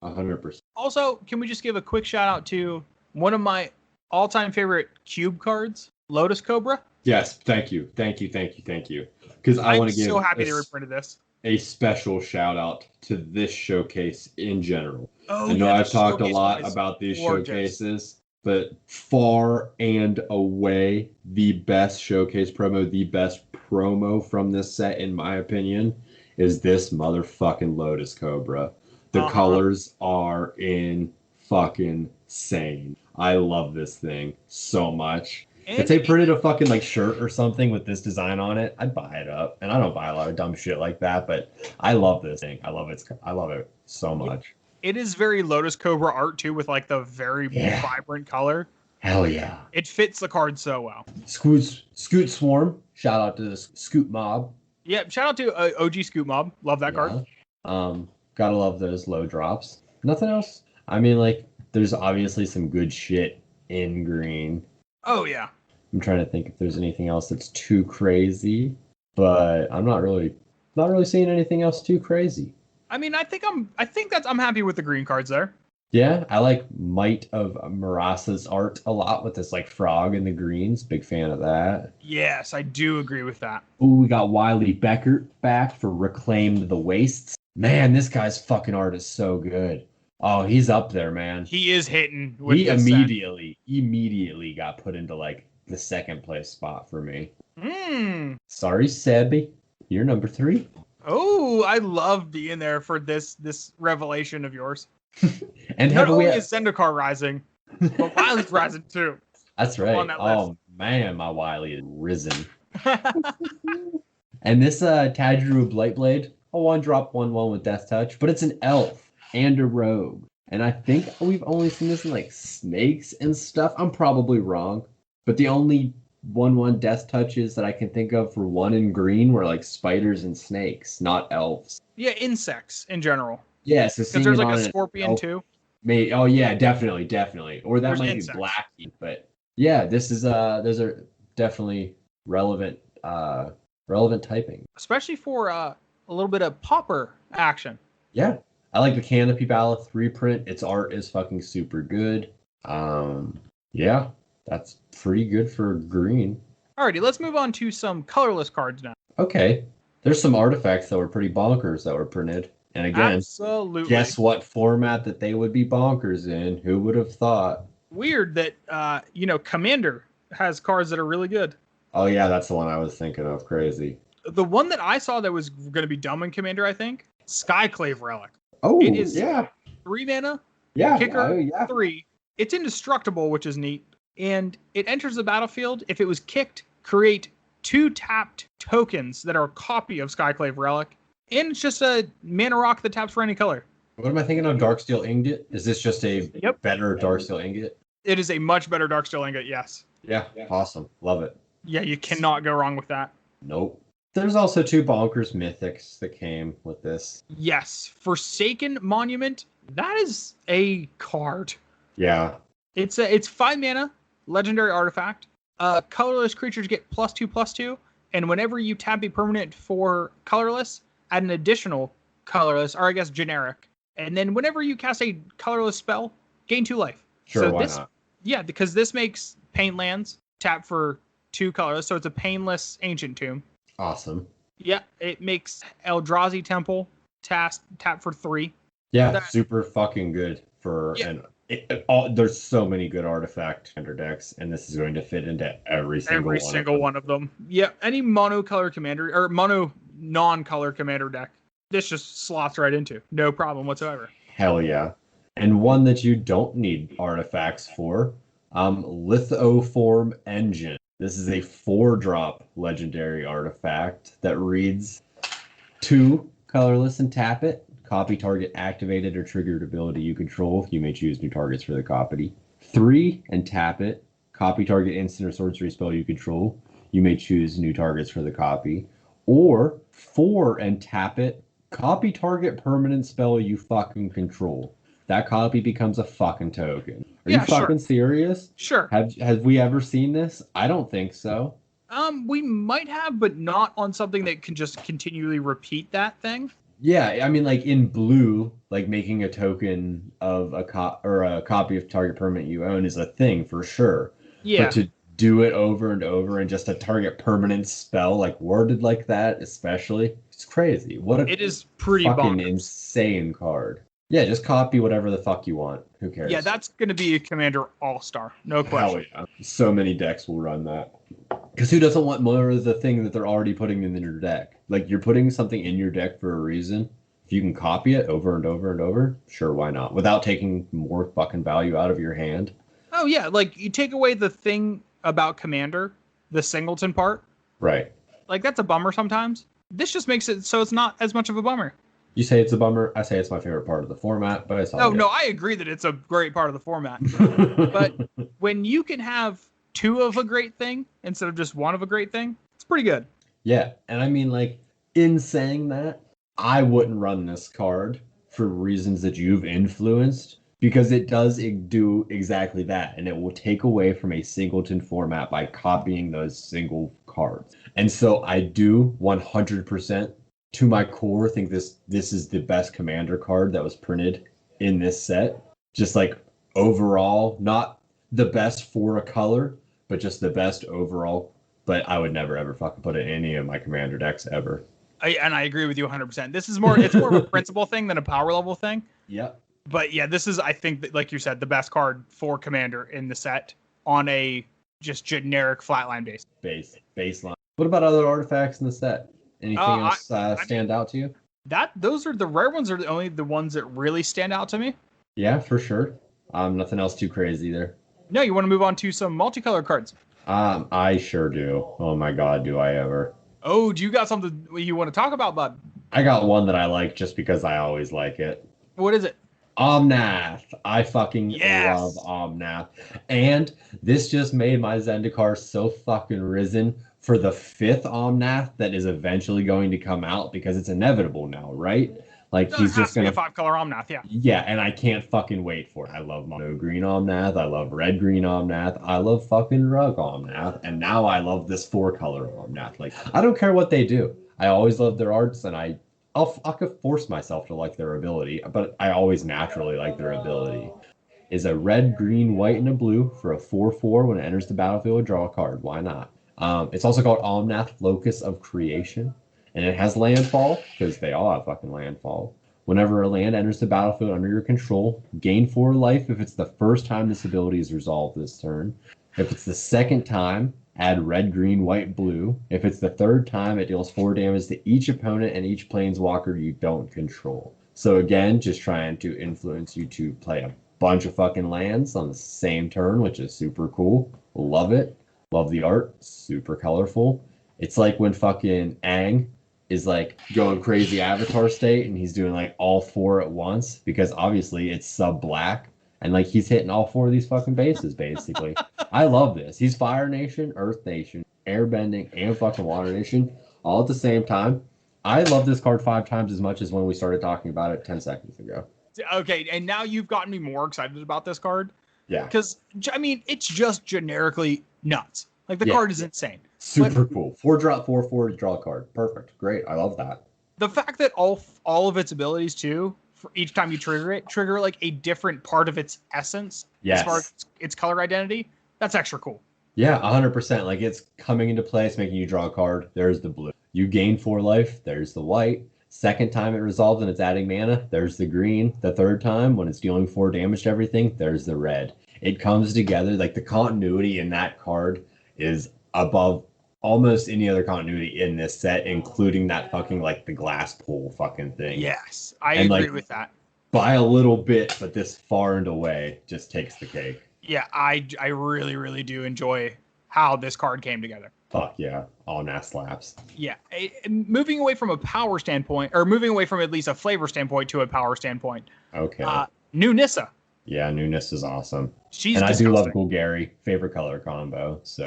100%. Also, can we just give a quick shout out to one of my all-time favorite cube cards, Lotus Cobra? Yes, thank you. Because I I'm want to give so happy they reprinted this. a special shout out to this showcase in general. Oh, I know yeah, I've the talked a showcase lot was about these gorgeous. showcases, but far and away the best showcase promo, the best promo from this set, in my opinion, is this motherfucking Lotus Cobra. The colors are in fucking insane. I love this thing so much. If they printed a fucking like shirt or something with this design on it, I'd buy it up. And I don't buy a lot of dumb shit like that, but I love this thing. I love it so much. It is very Lotus Cobra art too, with like the very Yeah. vibrant color. Hell yeah. It fits the card so well. Scoot Swarm. Shout out to the Scoot Mob. Yeah, shout out to OG Scoot Mob. Love that card. Gotta love those low drops. Nothing else. I mean, like, there's obviously some good shit in green. Oh yeah. I'm trying to think if there's anything else that's too crazy, but I'm not really seeing anything else too crazy. I mean, I think I'm happy with the green cards there. Yeah, I like Might of Marasa's art a lot with this like frog in the greens. Big fan of that. Yes, I do agree with that. Ooh, we got Wiley Beckert back for Reclaimed the Wastes. Man, this guy's fucking art is so good. Oh, he's up there, man. He is hitting with He this set. immediately got put into like the second place spot for me. Sorry, Sebby. You're number 3. Oh, I love being there for this revelation of yours. And Not have we only is Zendikar rising, but Wiley's rising too. That's right. on that Oh man, my Wiley is risen. And this Tadru Blightblade, a 1-drop 1/1 with Death Touch, but it's an elf and a rogue. And I think we've only seen this in like snakes and stuff. I'm probably wrong, but the only 1/1 death touches that I can think of for one in green were like spiders and snakes, not elves. Yeah, insects in general. Yeah, so Because seeing there's it like a on an scorpion elf too. may oh yeah, definitely. Or that There's might be insects. blacky, but yeah, this is those are definitely relevant relevant typing. Especially for a little bit of popper action. Yeah. I like the Canopy Ballast reprint. Its art is fucking super good. Yeah, that's pretty good for green. Alrighty, let's move on to some colorless cards now. Okay. There's some artifacts that were pretty bonkers that were printed. And again, Absolutely. guess what format that they would be bonkers in? Who would have thought? Weird that Commander has cards that are really good. Oh yeah, that's the one I was thinking of. Crazy. The one that I saw that was going to be dumb in Commander, I think, Skyclave Relic. Oh, It is yeah. 3 mana, Yeah. kicker, Oh, yeah. 3. It's indestructible, which is neat. And it enters the battlefield. If it was kicked, create 2 tapped tokens that are a copy of Skyclave Relic. And it's just a mana rock that taps for any color. What am I thinking of? Darksteel Ingot? Is this just a Yep. better Darksteel Ingot? It is a much better Darksteel Ingot, yes. Yeah. Awesome. Love it. Yeah, you cannot go wrong with that. Nope. There's also 2 bonkers mythics that came with this. Yes, Forsaken Monument. That is a card. Yeah. It's 5 mana, legendary artifact. Colorless creatures get +2/+2, and whenever you tap a permanent for colorless, add an additional colorless, or I guess generic. And then whenever you cast a colorless spell, gain 2 life. Sure, So why this, not? yeah, because this makes pain lands tap for 2 colorless, so it's a painless ancient tomb. Awesome. Yeah, it makes Eldrazi Temple tap for 3. Yeah, That- super fucking good for Yeah. there's so many good artifact under decks, and this is going to fit into every single one of them. Yeah, any monocolor commander or mono non-color commander deck, this just slots right into. No problem whatsoever. Hell yeah. And one that you don't need artifacts for, Lithoform Engine. This is a 4-drop legendary artifact that reads 2 colorless and tap it. Copy target activated or triggered ability you control. You may choose new targets for the copy. 3 and tap it. Copy target instant or sorcery spell you control. You may choose new targets for the copy. Or 4 and tap it. Copy target permanent spell you fucking control. That copy becomes a fucking token. Are Yeah, you fucking sure. serious? Sure. Have we ever seen this? I don't think so. We might have, but not on something that can just continually repeat that thing. Yeah, I mean, like in blue, like making a token of a copy of target permanent you own is a thing for sure. Yeah. But to do it over and over and just a target permanent spell, like worded like that, especially, it's crazy. What a It is pretty fucking bonkers. insane card. Yeah, just copy whatever the fuck you want. Who cares? Yeah, that's going to be a Commander All-Star. No Hell question. yeah. So many decks will run that. Because who doesn't want more of the thing that they're already putting in their deck? Like, you're putting something in your deck for a reason. If you can copy it over and over and over, sure, why not? Without taking more fucking value out of your hand. Oh, yeah. Like, you take away the thing about Commander, the singleton part. Right. Like, that's a bummer sometimes. This just makes it so it's not as much of a bummer. You say it's a bummer. I say it's my favorite part of the format, but it's all Oh, good. no, I agree that it's a great part of the format. But when you can have 2 of a great thing instead of just 1 of a great thing, it's pretty good. Yeah, and I mean, like, in saying that, I wouldn't run this card for reasons that you've influenced, because it does do exactly that, and it will take away from a singleton format by copying those single cards. And so I do 100% to my core think this is the best commander card that was printed in this set. Just like overall, not the best for a color, but just the best overall. But I would never ever fucking put it in any of my commander decks ever. I agree with you 100%. It's more of a principle thing than a power level thing. Yep. But yeah, this is, I think, that, like you said, the best card for Commander in the set on a just generic flatline base. Baseline. What about other artifacts in the set? Anything else stand mean, out to you? Those are the rare ones, are the ones that really stand out to me. Yeah, for sure. Nothing else too crazy there. No, you want to move on to some multicolored cards. I sure do. Oh my god, do I ever. Oh, do you got something you want to talk about, bud? I got one that I like just because I always like it. What is it? Omnath. I fucking love Yes. Omnath. And this just made my Zendikar so fucking risen for the 5th Omnath that is eventually going to come out because it's inevitable now, right? Like It he's has just to be a gonna 5-color Omnath, yeah. yeah, and I can't fucking wait for it. I love mono green Omnath, I love red green Omnath, I love fucking rug Omnath, and now I love this 4-color Omnath. Like I don't care what they do. I always love their arts and I could force myself to like their ability, but I always naturally like their ability. Is a red, green, white, and a blue for a 4/4 when it enters the battlefield. Draw a card. Why not? It's also called Omnath, Locus of Creation, and it has landfall because they all have fucking landfall. Whenever a land enters the battlefield under your control, gain 4 life if it's the first time this ability is resolved this turn. If it's the second time, add red, green, white, blue. If it's the third time, it deals 4 damage to each opponent and each planeswalker you don't control. So again, just trying to influence you to play a bunch of fucking lands on the same turn, which is super cool. Love it. Love the art. Super colorful. It's like when fucking Aang is like going crazy avatar state and he's doing like all 4 at once because obviously it's sub black and like he's hitting all 4 of these fucking bases basically. I love this. He's Fire Nation, Earth Nation, Airbending, and fucking Water Nation all at the same time. I love this card 5 times as much as when we started talking about it 10 seconds ago. Okay, and now you've gotten me more excited about this card. Yeah. Because, I mean, it's just generically nuts. Like, the Yeah. card is insane. Super cool. 4-drop, 4/4 draw a card. Perfect. Great. I love that. The fact that all of its abilities, too, for each time you trigger like a different part of its essence Yes. as far as its color identity, that's extra cool. Yeah, 100%. Like it's coming into place, making you draw a card. There's the blue. You gain 4 life. There's the white. Second time it resolves and it's adding mana. There's the green. The third time when it's dealing 4 damage to everything, there's the red. It comes together. Like the continuity in that card is above almost any other continuity in this set, including that fucking like the glass pool fucking thing. Yes, I And, agree like, with that. By a little bit, but this far and away just takes the cake. Yeah, I really, really do enjoy how this card came together. Fuck yeah. All NAS slaps. Yeah, moving away from a power standpoint, or moving away from at least a flavor standpoint to a power standpoint. Okay. New Nissa. Yeah, newness is awesome. She's and disgusting. I do love Golgari, favorite color combo. So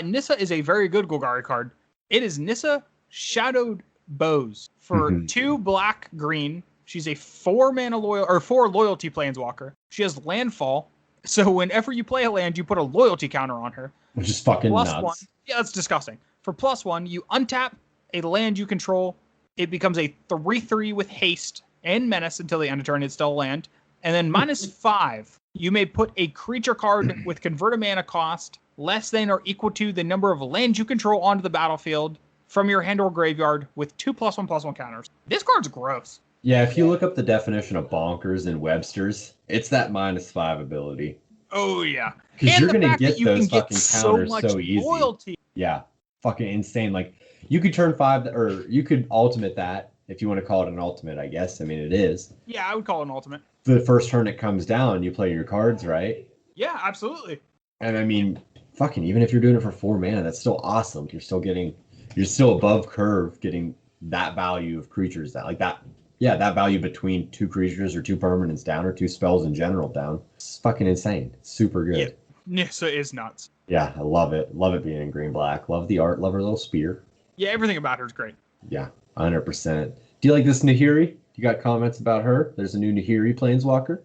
Nissa is a very good Golgari card. It is Nissa Shadowed Bows for 2 black green. She's a 4 loyalty planeswalker. She has landfall. So whenever you play a land, you put a loyalty counter on her. Which is fucking nuts. +1. Yeah, that's disgusting. For +1, you untap a land you control. It becomes a 3/3 with haste and menace until the end of turn. It's still a land. And then -5, you may put a creature card with convert a mana cost less than or equal to the number of lands you control onto the battlefield from your hand or graveyard with 2 +1/+1 counters. This card's gross. Yeah, if you look up the definition of bonkers in Webster's, it's that -5 ability. Oh yeah, Because you're the gonna fact get that you those can fucking get counters much so easy. loyalty. Yeah, fucking insane. Like you could turn 5, or you could ultimate that if you want to call it an ultimate. I guess. I mean, it is. Yeah, I would call it an ultimate. The first turn it comes down, you play your cards, right? Yeah, absolutely. And I mean, fucking, even if you're doing it for 4 mana, that's still awesome. You're still above curve, getting that value of creatures that value between 2 creatures or 2 permanents down or 2 spells in general down. It's fucking insane. It's super good. Yeah, Nissa is nuts. Yeah, I love it. Love it being in green black. Love the art. Love her little spear. Yeah, everything about her is great. Yeah, 100%. Do you like this Nahiri? You got comments about her? There's a new Nahiri planeswalker.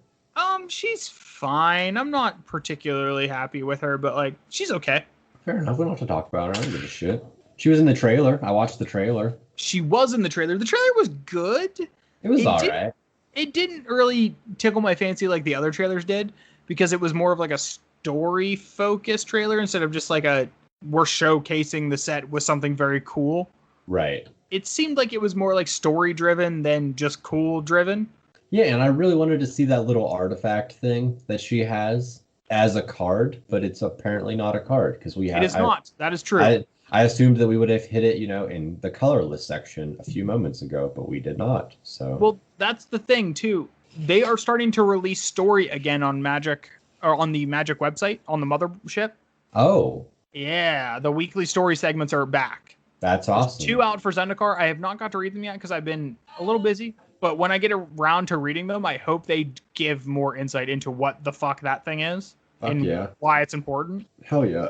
She's fine. I'm not particularly happy with her, but like, she's okay. Fair enough. We don't have to talk about her. I don't give a shit. She was in the trailer. I watched the trailer. She was in the trailer. The trailer was good. It was alright. It didn't really tickle my fancy like the other trailers did, because it was more of like a story-focused trailer instead of just like we're showcasing the set with something very cool. Right. It seemed like it was more like story-driven than just cool-driven. Yeah, and I really wanted to see that little artifact thing that she has as a card, but it's apparently not a card because we have. It is not. That is true. I assumed that we would have hit it, in the colorless section a few moments ago, but we did not. So. Well, that's the thing too. They are starting to release story again on Magic, or on the Magic website on the mothership. Oh. Yeah, the weekly story segments are back. That's awesome. There's 2 out for Zendikar. I have not got to read them yet because I've been a little busy. but when I get around to reading them, I hope they give more insight into what the fuck that thing is and why it's important. Hell yeah.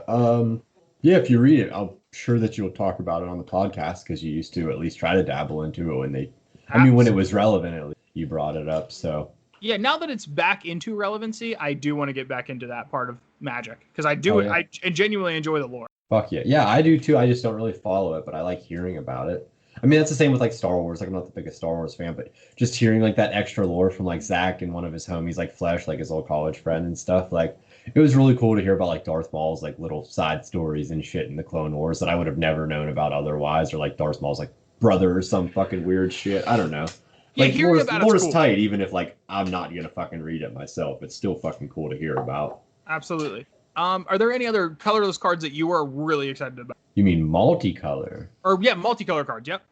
Yeah, if you read it, I'm sure that you'll talk about it on the podcast because you used to at least try to dabble into it when it was relevant, at least you brought it up. So yeah, now that it's back into relevancy, I do want to get back into that part of Magic because I genuinely enjoy the lore. Fuck yeah. Yeah, I do too. I just don't really follow it, but I like hearing about it. I mean, that's the same with like Star Wars. Like, I'm not the biggest Star Wars fan, but just hearing like that extra lore from like Zach and one of his homies, like Flesh, like his old college friend and stuff, like it was really cool to hear about like Darth Maul's like little side stories and shit in the Clone Wars that I would have never known about otherwise, or like Darth Maul's like brother or some fucking weird shit. I don't know. Yeah, like hearing about it's cool. tight, even if like I'm not gonna fucking read it myself. It's still fucking cool to hear about. Absolutely. Are there any other colorless cards that you are really excited about? You mean multicolor? Or yeah, multicolor cards. Yep.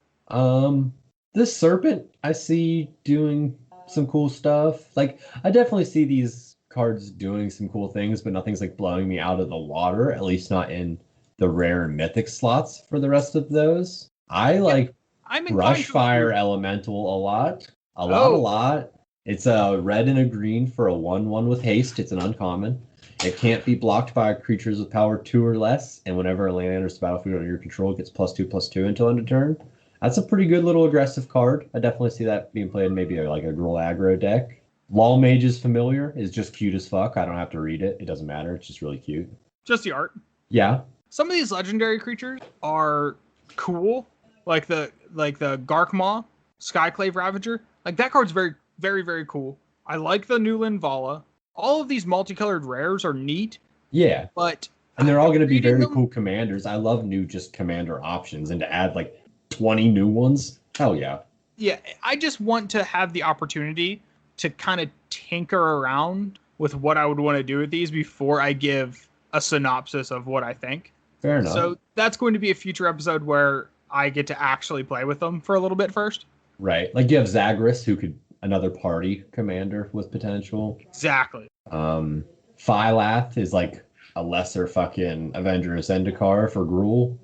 This Serpent I see doing some cool stuff. Like I definitely see these cards doing some cool things, but nothing's like blowing me out of the water. At least not in the rare and mythic slots for the rest of those. I like Brushfire Elemental a lot. A lot. It's a red and a green for a 1/1 with haste. It's an uncommon. It can't be blocked by creatures with power 2 or less, and whenever a land enters the battlefield under your control, it gets +2/+2 until end of turn. That's a pretty good little aggressive card. I definitely see that being played in maybe like a Gruul aggro deck. Law Mage's Familiar is just cute as fuck. I don't have to read it. It doesn't matter. It's just really cute. Just the art. Yeah. Some of these legendary creatures are cool, like the Garkmaw, Skyclave Ravager. Like that card's very, very, very cool. I like the Newland Vala. All of these multicolored rares are neat. Yeah. But and they're all going to be very cool commanders. I love new just commander options, and to add like 20 new ones. Hell yeah. Yeah, I just want to have the opportunity to kind of tinker around with what I would want to do with these before I give a synopsis of what I think. Fair enough. So that's going to be a future episode where I get to actually play with them for a little bit first. Right. Like you have Zagreus, who could another party commander with potential. Exactly. Phylath is like a lesser fucking Avenger of Zendikar for Gruul,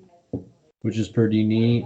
which is pretty neat.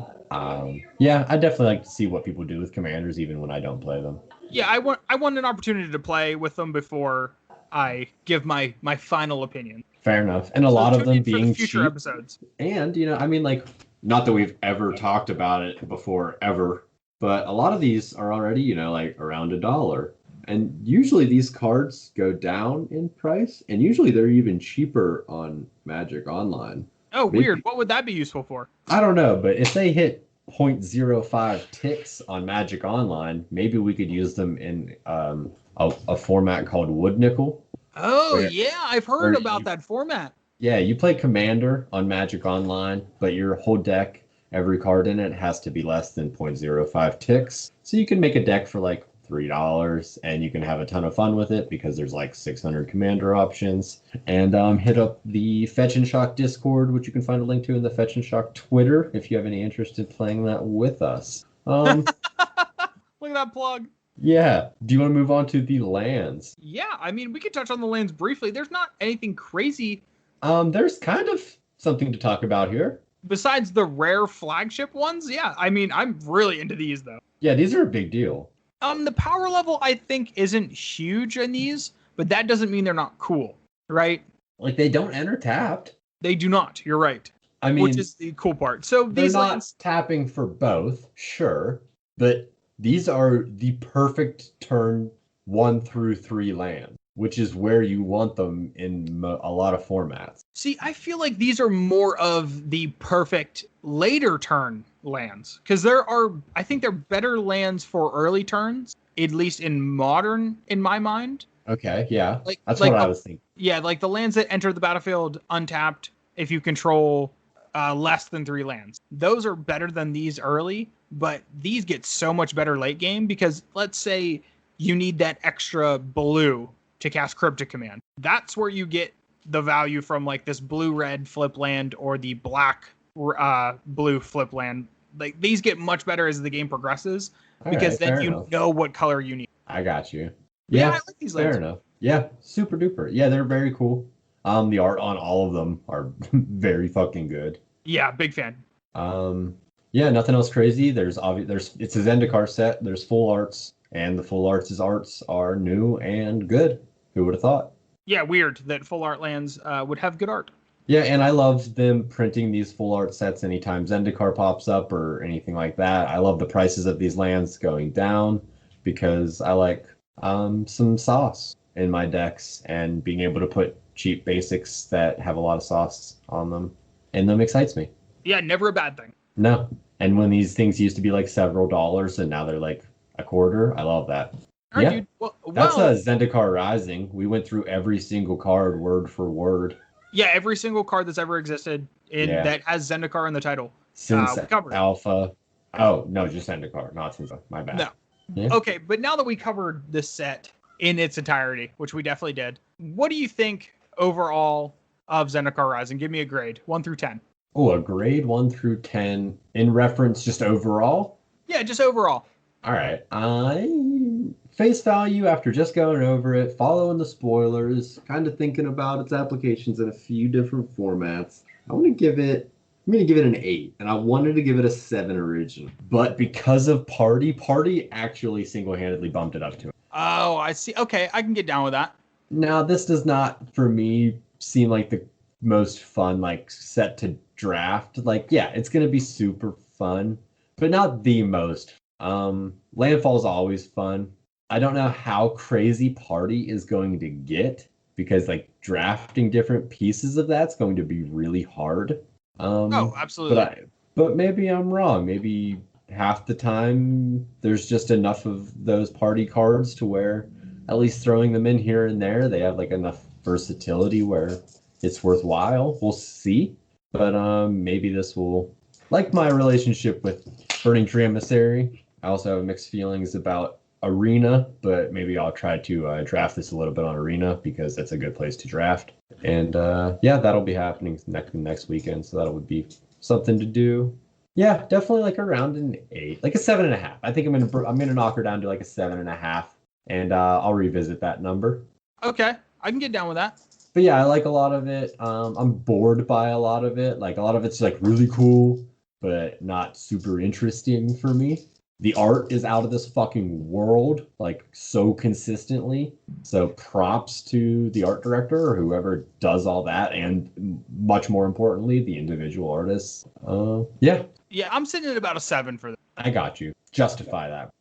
Yeah, I definitely like to see what people do with commanders, even when I don't play them. Yeah, I want an opportunity to play with them before I give my final opinion. Fair enough, and a lot of them being future cheap. Episodes. And I mean, like, not that we've ever talked about it before, ever, but a lot of these are already, like around $1. And usually these cards go down in price, and usually they're even cheaper on Magic Online. Oh, weird. What would that be useful for? I don't know, but if they hit 0.05 ticks on Magic Online, maybe we could use them in a format called Wood Nickel. Oh, yeah. I've heard about that format. Yeah, you play Commander on Magic Online, but your whole deck, every card in it has to be less than 0.05 ticks. So you can make a deck for like $3 and you can have a ton of fun with it because there's like 600 commander options. And hit up the Fetch and Shock Discord, which you can find a link to in the Fetch and Shock Twitter if you have any interest in playing that with us. Look at that plug. Yeah. Do you want to move on to the lands? Yeah, I mean, we could touch on the lands briefly. There's not anything crazy. There's kind of something to talk about here. Besides the rare flagship ones, yeah. I mean, I'm really into these, though. Yeah, these are a big deal. The power level, I think, isn't huge in these, but that doesn't mean they're not cool, right? Like, they don't enter tapped. They do not. You're right. I mean, which is the cool part. So they're not tapping for both, sure, but these are the perfect turn 1 through 3 lands, which is where you want them in a lot of formats. See, I feel like these are more of the perfect later turn lands, because I think they're better lands for early turns, at least in Modern, in my mind. Okay, yeah, that's what I was thinking. Yeah, like the lands that enter the battlefield untapped if you control less than 3 lands. Those are better than these early, but these get so much better late game because let's say you need that extra blue to cast Cryptic Command. That's where you get the value from, like this blue-red flip land or the black blue flip land. Like these get much better as the game progresses because then you know what color you need. I got you. Yeah, I like these lands. Fair enough. Yeah, super duper. Yeah, they're very cool. The art on all of them are very fucking good. Yeah, big fan. Yeah, nothing else crazy. It's a Zendikar set. There's full arts, and the full arts are new and good. Who would have thought? Yeah, weird that full art lands would have good art. Yeah, and I love them printing these full art sets anytime Zendikar pops up or anything like that. I love the prices of these lands going down because I like some sauce in my decks, and being able to put cheap basics that have a lot of sauce on them in them excites me. Yeah, never a bad thing. No. And when these things used to be like several dollars and now they're like a quarter, I love that. All right, Yeah. dude. That's Zendikar Rising. We went through every single card word for word. Yeah, every single card that's ever existed that has Zendikar in the title. Since we covered it. Alpha. Oh, no, just Zendikar, not since. My bad. No. Yeah. Okay, but now that we covered this set in its entirety, which we definitely did, what do you think overall of Zendikar Rising? Give me a grade, 1 through 10. Oh, a grade 1 through 10 in reference just overall? Yeah, just overall. All right. Face value after just going over it, following the spoilers, kind of thinking about its applications in a few different formats. I'm going to give it an 8, and I wanted to give it a 7 originally. But because of Party actually single-handedly bumped it up to it. Oh, I see. Okay, I can get down with that. Now, this does not, for me, seem like the most fun, like, set to draft. Like, yeah, it's going to be super fun, but not the most. Landfall is always fun. I don't know how crazy Party is going to get, because, like, drafting different pieces of that's going to be really hard. Oh, absolutely. But maybe I'm wrong. Maybe half the time there's just enough of those Party cards to where at least throwing them in here and there, they have like enough versatility where it's worthwhile. We'll see. But maybe this will, like my relationship with Burning Tree Emissary, I also have mixed feelings about Arena, but maybe I'll try to draft this a little bit on Arena because that's a good place to draft. And yeah, that'll be happening next weekend, so that would be something to do. Yeah, definitely like around an 8, like a 7.5. I think I'm gonna knock her down to like a 7.5, and I'll revisit that number. Okay, I can get down with that. But yeah, I like a lot of it. I'm bored by a lot of it. Like a lot of it's like really cool, but not super interesting for me. The art is out of this fucking world, like so consistently. So props to the art director or whoever does all that, and much more importantly, the individual artists. Yeah. Yeah, I'm sitting at about a 7 for this. I got you. Justify that.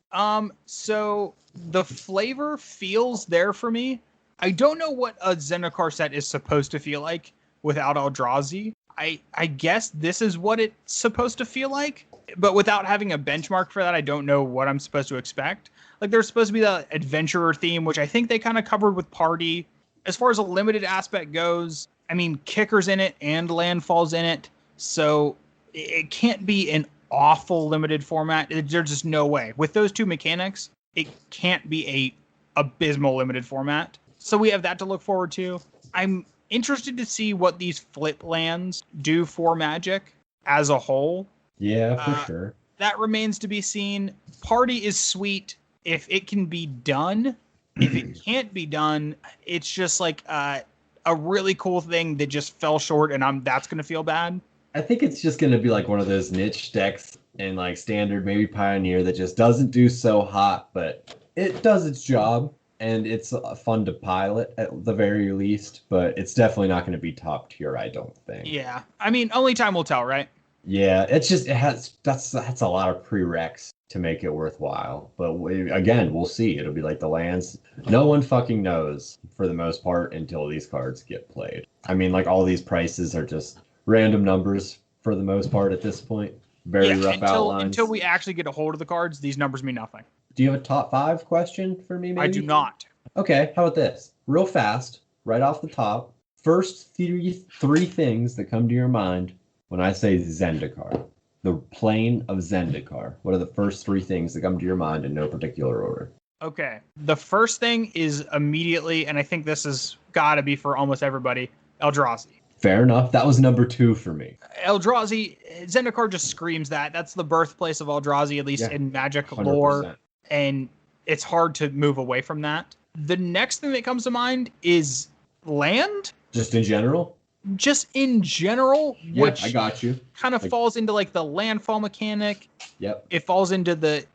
So the flavor feels there for me. I don't know what a Zendikar set is supposed to feel like without Eldrazi. I guess this is what it's supposed to feel like, but without having a benchmark for that, I don't know what I'm supposed to expect. Like there's supposed to be the adventurer theme, which I think they kind of covered with Party. As far as a limited aspect goes, I mean, Kicker's in it and Landfall's in it, so it can't be an awful limited format. There's just no way. With those two mechanics, it can't be a abysmal limited format. So we have that to look forward to. I'm interested to see what these flip lands do for Magic as a whole. Yeah, for sure. That remains to be seen. Party is sweet if it can be done. If it can't be done, it's just like a really cool thing that just fell short, and that's going to feel bad. I think it's just going to be like one of those niche decks in like Standard, maybe Pioneer, that just doesn't do so hot, but it does its job. And it's fun to pilot at the very least, but it's definitely not going to be top tier, I don't think. Yeah, I mean, only time will tell, right? Yeah, that's a lot of prereqs to make it worthwhile. But again, we'll see. It'll be like the lands. No one fucking knows for the most part until these cards get played. I mean, like all these prices are just random numbers for the most part at this point. Very rough outlines. Until we actually get a hold of the cards, these numbers mean nothing. Do you have a top 5 question for me, maybe? I do not. Okay, how about this? Real fast, right off the top. First three things that come to your mind when I say Zendikar. The plane of Zendikar. What are the first 3 things that come to your mind in no particular order? Okay. The first thing is immediately, and I think this has got to be for almost everybody, Eldrazi. Fair enough. That was number 2 for me. Eldrazi, Zendikar just screams that. That's the birthplace of Eldrazi, at least in Magic 100%. Lore. And it's hard to move away from that. The next thing that comes to mind is land. Just in general? just in general, Yeah, which I got you. kind of falls into like the landfall mechanic. Yep. It falls into the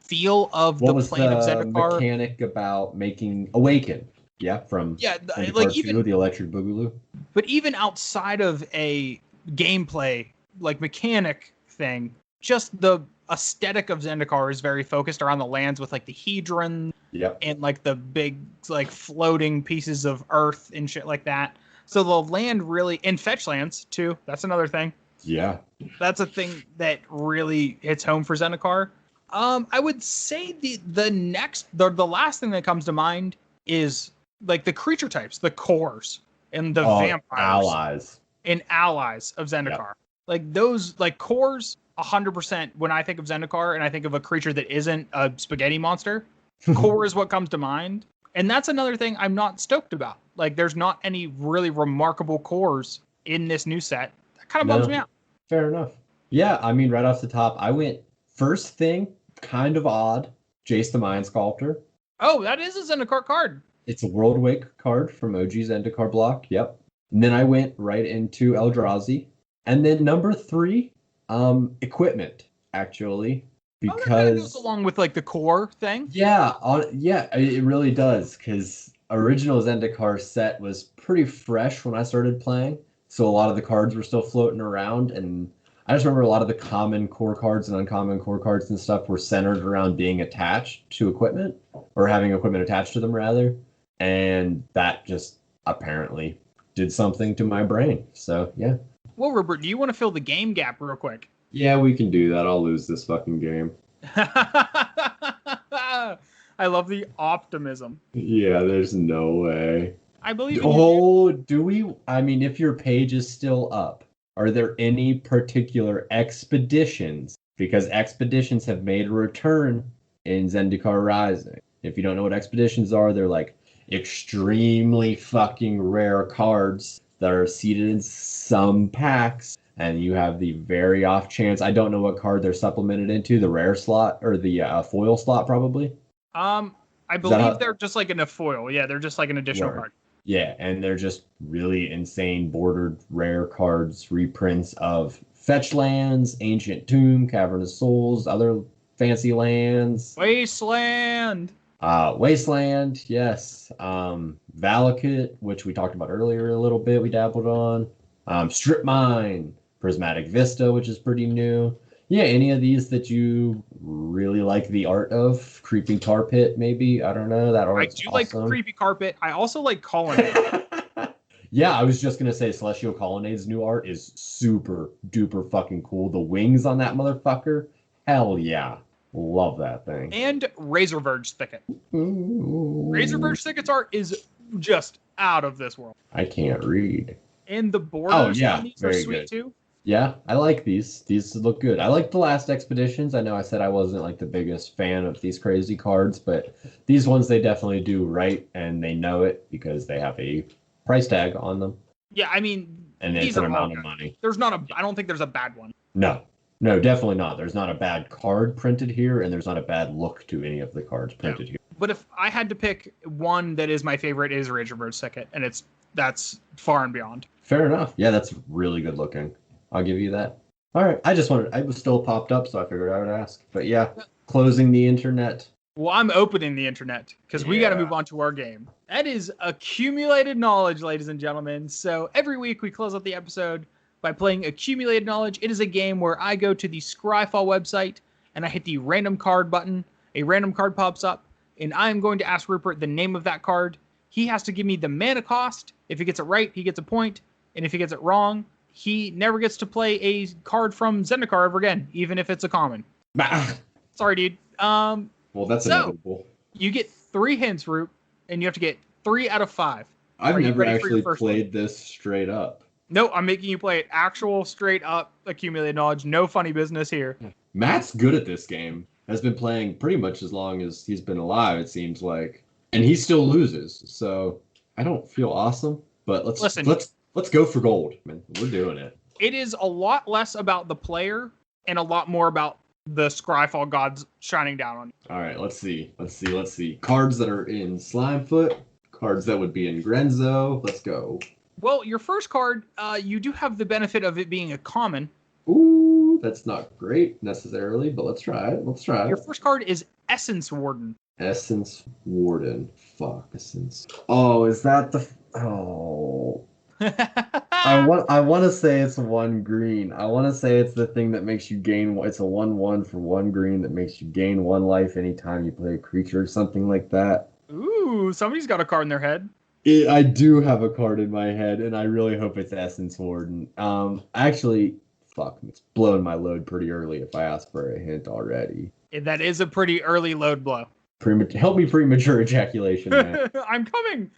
feel of What the was plane of the Zendikar. mechanic about making Awaken? Yeah, from Yeah, Zendikar 2, the Electric Boogaloo. but even outside of a gameplay like mechanic thing, just the aesthetic of Zendikar is very focused around the lands with like the hedron Yep. and like the big like floating pieces of earth and shit like that. So the land really, and fetch lands too. That's another thing. Yeah. That's a thing that really hits home for Zendikar. I would say the last thing that comes to mind is like the creature types, the cores and the vampires allies of Zendikar. Yep. Like those like cores 100% when I think of Zendikar and I think of a creature that isn't a spaghetti monster, core is what comes to mind. And that's another thing I'm not stoked about. Like there's not any really remarkable cores in this new set. That kind of bums me out. Fair enough. Yeah, I mean, right off the top, I went first thing, kind of odd, Jace the Mind Sculptor. Oh, that is a Zendikar card. It's a World Wake card from OG Zendikar block. Yep. And then I went right into Eldrazi. And then number 3, equipment, actually. Because that goes along with like the core thing. Yeah, it really does. Because original Zendikar set was pretty fresh when I started playing. So a lot of the cards were still floating around, and I just remember a lot of the common core cards and uncommon core cards and stuff were centered around being attached to equipment, or having equipment attached to them, rather. And that just apparently did something to my brain. So, yeah. Well, Rupert, do you want to fill the game gap real quick? Yeah, we can do that. I'll lose this fucking game. I love the optimism. Yeah, there's no way. I believe in you. Do we? I mean, if your page is still up, are there any particular expeditions? Because expeditions have made a return in Zendikar Rising. If you don't know what expeditions are, they're like extremely fucking rare cards that are seated in some packs, and you have the very off chance. I don't know what card they're supplemented into, the rare slot or the foil slot, probably. I believe they're just like in a foil. Yeah, they're just like an additional card. Yeah, and they're just really insane bordered rare cards, reprints of fetch lands, Ancient Tomb, Cavern of Souls, other fancy lands. Wasteland, yes. Valakut, which we talked about earlier a little bit, we dabbled on. Strip Mine, Prismatic Vista, which is pretty new. Yeah, any of these that you really like the art of? Creeping Tar Pit, maybe? I don't know. That art's awesome. Like Creepy Carpet. I also like Colonnade. Yeah, I was just going to say Celestial Colonnade's new art is super duper fucking cool. The wings on that motherfucker, hell yeah. Love that thing. And Razorverge Thicket. Ooh. Razorverge Thicket's art is just out of this world. I can't read. And the borders on these are sweet good. too. Yeah, I like these. These look good. I like the last expeditions. I know I said I wasn't like the biggest fan of these crazy cards, but these ones they definitely do right, and they know it because they have a price tag on them. Yeah, I mean, and it's an amount of money. I don't think there's a bad one. No, definitely not. There's not a bad card printed here, and there's not a bad look to any of the cards printed here. But if I had to pick one that is my favorite, is Razorverge Thicket, and that's far and beyond. Fair enough. Yeah, that's really good looking. I'll give you that. All right. I was still popped up, so I figured I would ask. But yeah, closing the internet. Well, I'm opening the internet because we got to move on to our game. That is accumulated knowledge, ladies and gentlemen. So every week we close out the episode by playing accumulated knowledge. It is a game where I go to the Scryfall website and I hit the random card button. A random card pops up, and I am going to ask Rupert the name of that card. He has to give me the mana cost. If he gets it right, he gets a point. And if he gets it wrong, he never gets to play a card from Zendikar ever again, even if it's a common. Sorry, dude. Well, that's inevitable. You get 3 hints, Root, and you have to get 3 out of 5. I've never actually played this straight up. No, I'm making you play it actual, straight up, accumulated knowledge. No funny business here. Matt's good at this game. Has been playing pretty much as long as he's been alive, it seems like. And he still loses, so I don't feel awesome. But let's go for gold, man. We're doing it. It is a lot less about the player and a lot more about the Scryfall gods shining down on you. All right, let's see. Cards that are in Slimefoot, cards that would be in Grenzo. Let's go. Well, your first card, you do have the benefit of it being a common. Ooh, that's not great necessarily, but let's try it. Let's try Your it. first card is Essence Warden. Essence Warden. Fuck. Essence. Oh, is that the... Oh... I want to say it's 1 green. I want to say it's the thing that makes you gain. It's a 1/1 for 1 green that makes you gain 1 life anytime you play a creature or something like that. Ooh, somebody's got a card in their head. I do have a card in my head, and I really hope it's Essence Warden. Actually, fuck, it's blowing my load pretty early if I ask for a hint already. That is a pretty early load blow. Help me premature ejaculation, man. I'm coming.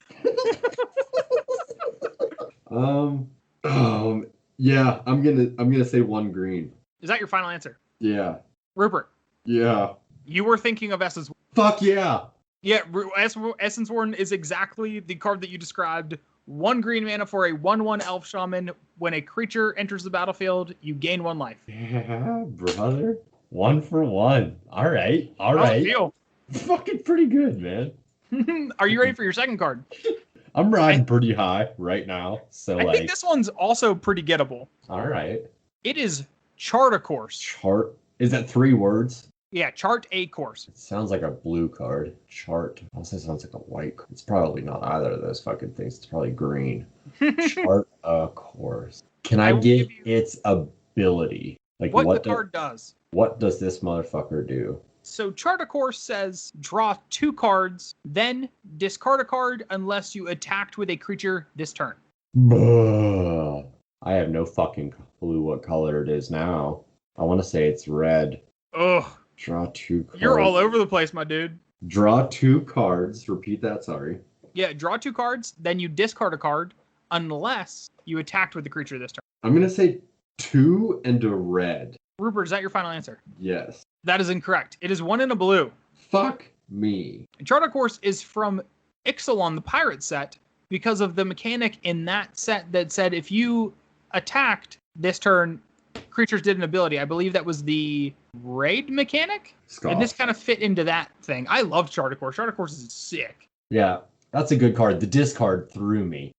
Yeah, I'm gonna say 1 green. Is that your final answer? Yeah. Rupert, Yeah. you were thinking of Essence. Fuck yeah. Yeah, Essence Warden is exactly the card that you described. 1 green mana for a 1/1 Elf Shaman. When a creature enters the battlefield, you gain 1 life. Yeah, brother. 1 for 1. All right. All How's it right. feel? Fucking pretty good, man. Are you ready for your second card? I'm riding pretty high right now. So I think this one's also pretty gettable. all right. It is Chart a Course. Chart. Is that 3 words? Yeah, Chart a Course. It sounds like a blue card. Chart. Also sounds like a white card. It's probably not either of those fucking things. It's probably green. Chart a course. Can I will get give you its ability? Like what the card does. What does this motherfucker do? So Chart a Course says draw 2 cards, then discard a card unless you attacked with a creature this turn. Buh. I have no fucking clue what color it is now. I want to say it's red. Ugh, Draw 2 cards. you're all over the place, my dude. Draw 2 cards. Repeat that, sorry. Yeah, draw 2 cards, then you discard a card unless you attacked with the creature this turn. I'm going to say 2 and a red. Rupert, is that your final answer? Yes. That is incorrect. It is 1 and a blue. Fuck me. And Chart a Course is from Ixalan, the pirate set, because of the mechanic in that set that said if you attacked this turn, creatures did an ability. I believe that was the raid mechanic. Scoff. And this kind of fit into that thing. I love Chart a Course. Chart a Course is sick. Yeah, that's a good card. The discard threw me.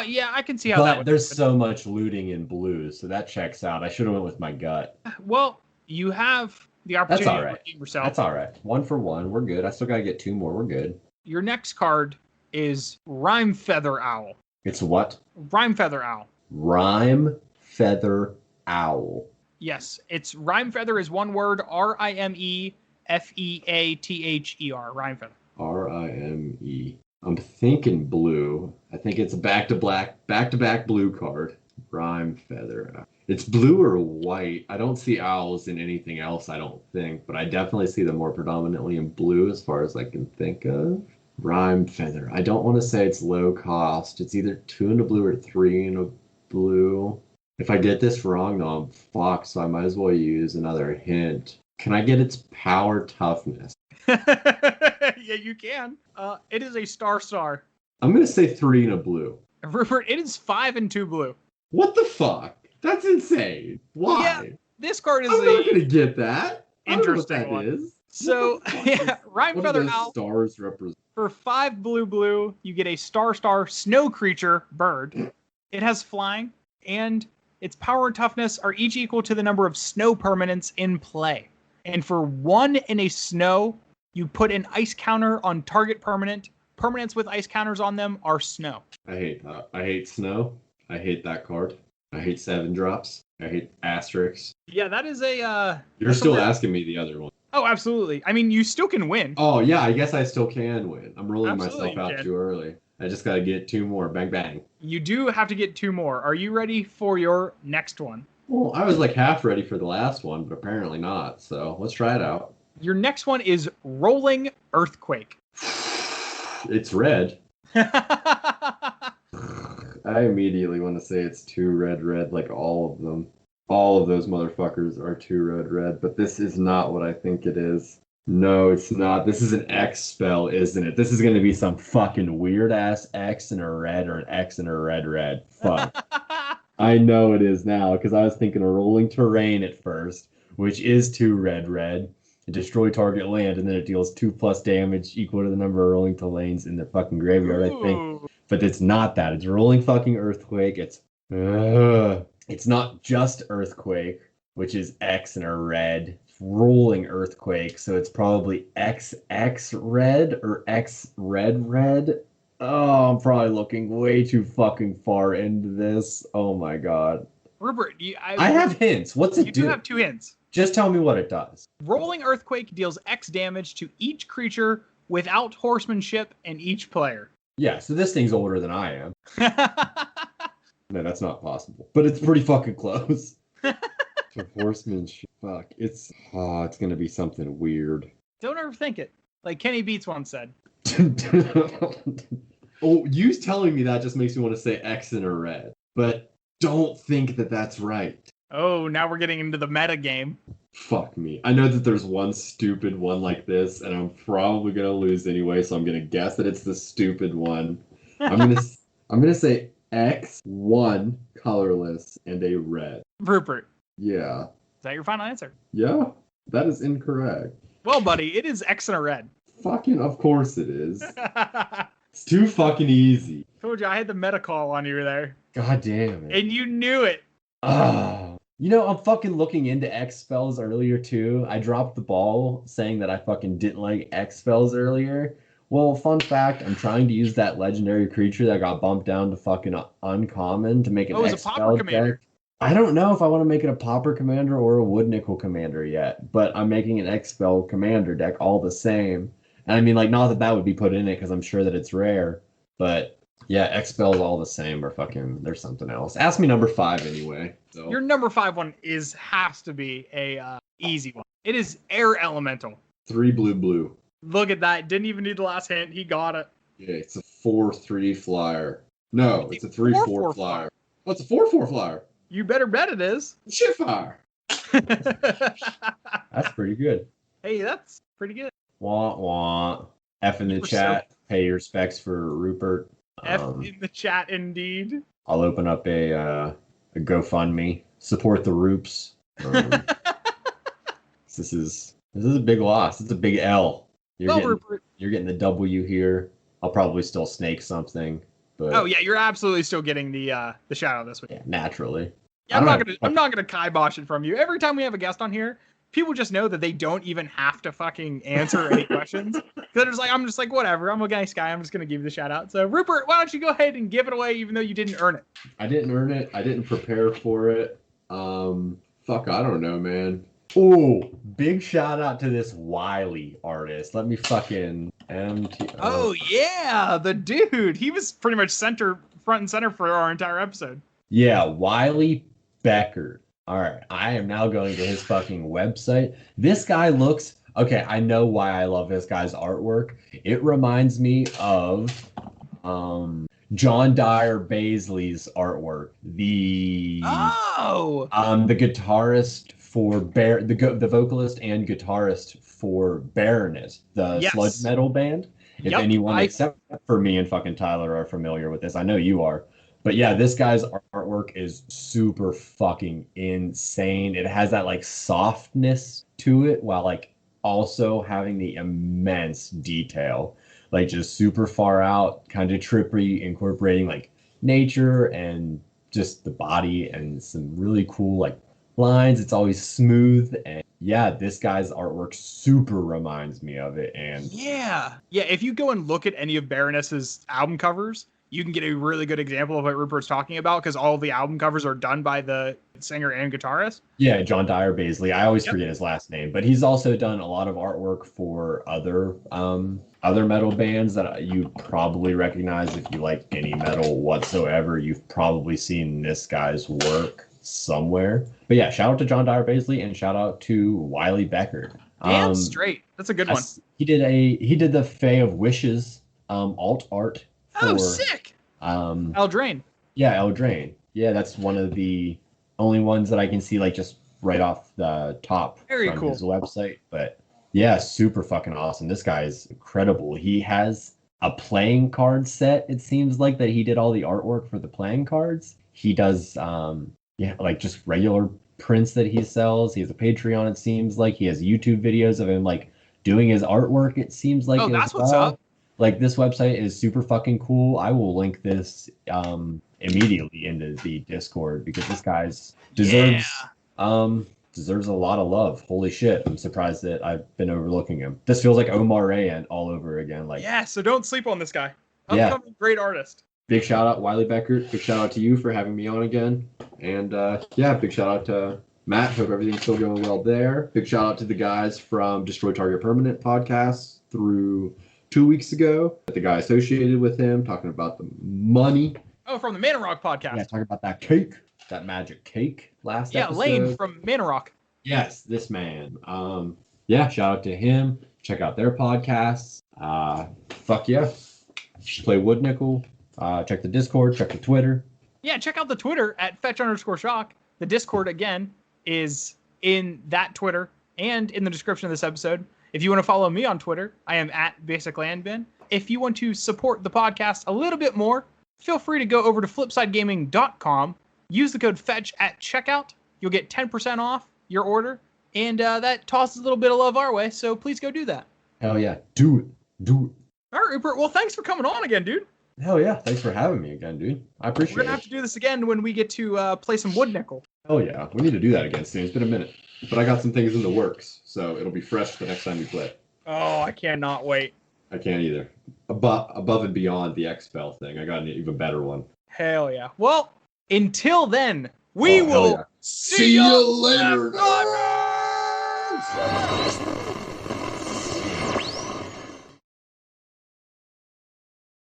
Yeah, I can see how that But would there's happen. so much looting in blue, so that checks out. I should have went with my gut. Well, you have the opportunity all to right. redeem yourself. That's all right. 1 for 1. We're good. I still got to get 2 more. We're good. Your next card is Rime Feather Owl. It's what? Rime Feather Owl. Rime Feather Owl. Yes, it's Rime Feather is 1 word. RIMEFEATHER. Rime Feather. RIME. I'm thinking blue. I think it's a back-to-back blue card. Rime Feather. It's blue or white. I don't see owls in anything else, I don't think, but I definitely see them more predominantly in blue as far as I can think of. Rime Feather. I don't want to say it's low cost. It's either 2 and a blue or 3 and a blue. If I get this wrong, though, I'm fucked, so I might as well use another hint. Can I get its power toughness? Yeah, you can. It is a star. I'm going to say 3 and a blue. Rupert, it is 5 and 2 blue. What the fuck? That's insane. Why? Yeah, this card is I'm not going to get that. interesting I don't know what one. that is. So, What the fuck yeah, Rime What do Feather those Owl. stars represent? For 5 blue, you get a star snow creature bird. It has flying, and its power and toughness are each equal to the number of snow permanents in play. And for 1 in a snow, you put an ice counter on target permanent. Permanents with ice counters on them are snow. I hate that. I hate snow. I hate that card. I hate 7-drops. I hate asterisks. Yeah, that is a. You're that's still a- asking me the other one. Oh, absolutely. I mean, you still can win. Oh, yeah, I guess I still can win. I'm ruling Absolutely myself you out can. too early. I just got to get 2 more. Bang, bang. You do have to get 2 more. Are you ready for your next one? Well, I was like half ready for the last one, but apparently not. So let's try it out. Your next one is Rolling Earthquake. It's red. I immediately want to say it's 2 red, like all of them. All of those motherfuckers are 2 red, but this is not what I think it is. No, it's not. This is an X spell, isn't it? This is going to be some fucking weird-ass X and a red or an X and a red. Fuck. I know it is now, because I was thinking of rolling terrain at first, which is 2 red. And destroy target land, and then it deals 2+ damage equal to the number of rolling terrains in the fucking graveyard, I think. Ooh. but it's not that. It's rolling fucking earthquake. It's not just earthquake, which is X and a red. It's rolling earthquake, so it's probably XX red or X red. Oh, I'm probably looking way too fucking far into this. Oh my god. Rupert, I have hints. What's it do? You do have 2 hints. Just tell me what it does. Rolling Earthquake deals X damage to each creature without horsemanship and each player. Yeah, so this thing's older than I am. No, that's not possible. But it's pretty fucking close. To horsemanship. Fuck. It's gonna be something weird. Don't overthink it. Like Kenny Beats once said. Oh, you telling me that just makes me want to say X in a red. But don't think that that's right. Oh, now we're getting into the meta game. Fuck me. I know that there's one stupid one like this, and I'm probably gonna lose anyway, so I'm gonna guess that it's the stupid one. I'm gonna say X1 colorless and a red. Rupert. Yeah. Is that your final answer? Yeah, that is incorrect. Well, buddy, it is X and a red. Fucking, of course it is. It's too fucking easy. Told you I had the meta call on you there. God damn it. And you knew it. Oh. You know, I'm fucking looking into X spells earlier too. I dropped the ball saying that I fucking didn't like X spells earlier. Well, fun fact, I'm trying to use that legendary creature that got bumped down to fucking uncommon to make an X a Pauper spell commander. deck. I don't know if I want to make it a Pauper commander or a Wood Nickel commander yet, but I'm making an X spell commander deck all the same. And I mean, like, not that would be put in it because I'm sure that it's rare, but yeah, X spells all the same or fucking there's something else. Ask me number 5 anyway. So. Your number 5 one has to be a easy one. It is Air Elemental. 3 blue. Look at that. Didn't even need the last hint. He got it. Yeah, it's a 4/3 flyer. No, it's a 3/4 flyer. Oh, it's a 4/4 flyer. You better bet it is. Shit fire. That's pretty good. Hey, that's pretty good. Wah wah. F in the chat. Pay your respects for Rupert. F in the chat, indeed. I'll open up a GoFundMe. Support the Roops. This is a big loss. It's a big L. You're getting the W here. I'll probably still snake something. But oh yeah, you're absolutely still getting the shout out this week. Yeah, naturally. Yeah, I'm not gonna kibosh it from you. Every time we have a guest on here, people just know that they don't even have to fucking answer any questions. I'm just like, whatever. I'm a nice guy. I'm just gonna give you the shout out. So Rupert, why don't you go ahead and give it away, even though you didn't earn it? I didn't earn it. I didn't prepare for it. Fuck, I don't know, man. Oh, big shout out to this Wiley artist. Let me fucking Oh yeah, the dude. He was pretty much front and center for our entire episode. Yeah, Wiley Becker. All right, I am now going to his fucking website. This guy looks okay. I know why I love this guy's artwork. It reminds me of John Dyer Baisley's artwork. The guitarist for the vocalist and guitarist for Baroness, the sludge metal band. If anyone except for me and fucking Tyler are familiar with this, I know you are. But yeah, this guy's artwork is super fucking insane. It has that like softness to it while like also having the immense detail. Like just super far out, kind of trippy, incorporating like nature and just the body and some really cool like lines. It's always smooth, and yeah, this guy's artwork super reminds me of it. And yeah, if you go and look at any of Baroness's album covers, you can get a really good example of what Rupert's talking about, because all of the album covers are done by the singer and guitarist. Yeah, John Dyer Baisley. I always forget his last name, but he's also done a lot of artwork for other metal bands that you probably recognize if you like any metal whatsoever. You've probably seen this guy's work somewhere. But yeah, shout out to John Dyer Baisley and shout out to Wiley Becker. Damn straight. That's a good one. He did the Fae of Wishes alt art. Oh, sick. Eldraine. Yeah, Eldraine. Yeah, that's one of the only ones that I can see like just right off the top from cool. His website. But yeah, super fucking awesome. This guy is incredible. He has a playing card set. It seems like that he did all the artwork for the playing cards. He does like just regular prints that he sells. He has a Patreon, it seems like. He has YouTube videos of him like doing his artwork, it seems like. Oh, that's what's up. Like this website is super fucking cool. I will link this immediately into the Discord because this guy's deserves a lot of love. Holy shit. I'm surprised that I've been overlooking him. This feels like Omar Ray all over again. Like Yeah, so don't sleep on this guy. Yeah. Upcoming great artist. Big shout out Wiley Beckert. Big shout out to you for having me on again. And big shout out to Matt. Hope everything's still going well there. Big shout out to the guys from Destroy Target Permanent podcast through 2 weeks ago. The guy associated with him talking about the money. Oh, from the Mana Rock podcast. Yeah, talking about that cake, that magic cake last episode. Lane from Mana Rock. Yes, this man. Shout out to him. Check out their podcasts. Fuck yeah. Play Wood Nickel. Check the Discord. Check the Twitter. Yeah, check out the Twitter at fetch_shock. The Discord, again, is in that Twitter and in the description of this episode. If you want to follow me on Twitter, I am at BasicLandBin. If you want to support the podcast a little bit more, feel free to go over to flipsidegaming.com. Use the code FETCH at checkout. You'll get 10% off your order. And that tosses a little bit of love our way, so please go do that. Hell yeah. Do it. Do it. All right, Rupert. Well, thanks for coming on again, dude. Hell yeah. Thanks for having me again, dude. I appreciate it. We're going to have to do this again when we get to play some Wood Nickel. Hell yeah. We need to do that again soon. It's been a minute. But I got some things in the works, so it'll be fresh the next time we play. Oh, I cannot wait. I can't either. Above and beyond the X-Spell thing, I got an even better one. Hell yeah. Well, until then, we will see you later. nerds!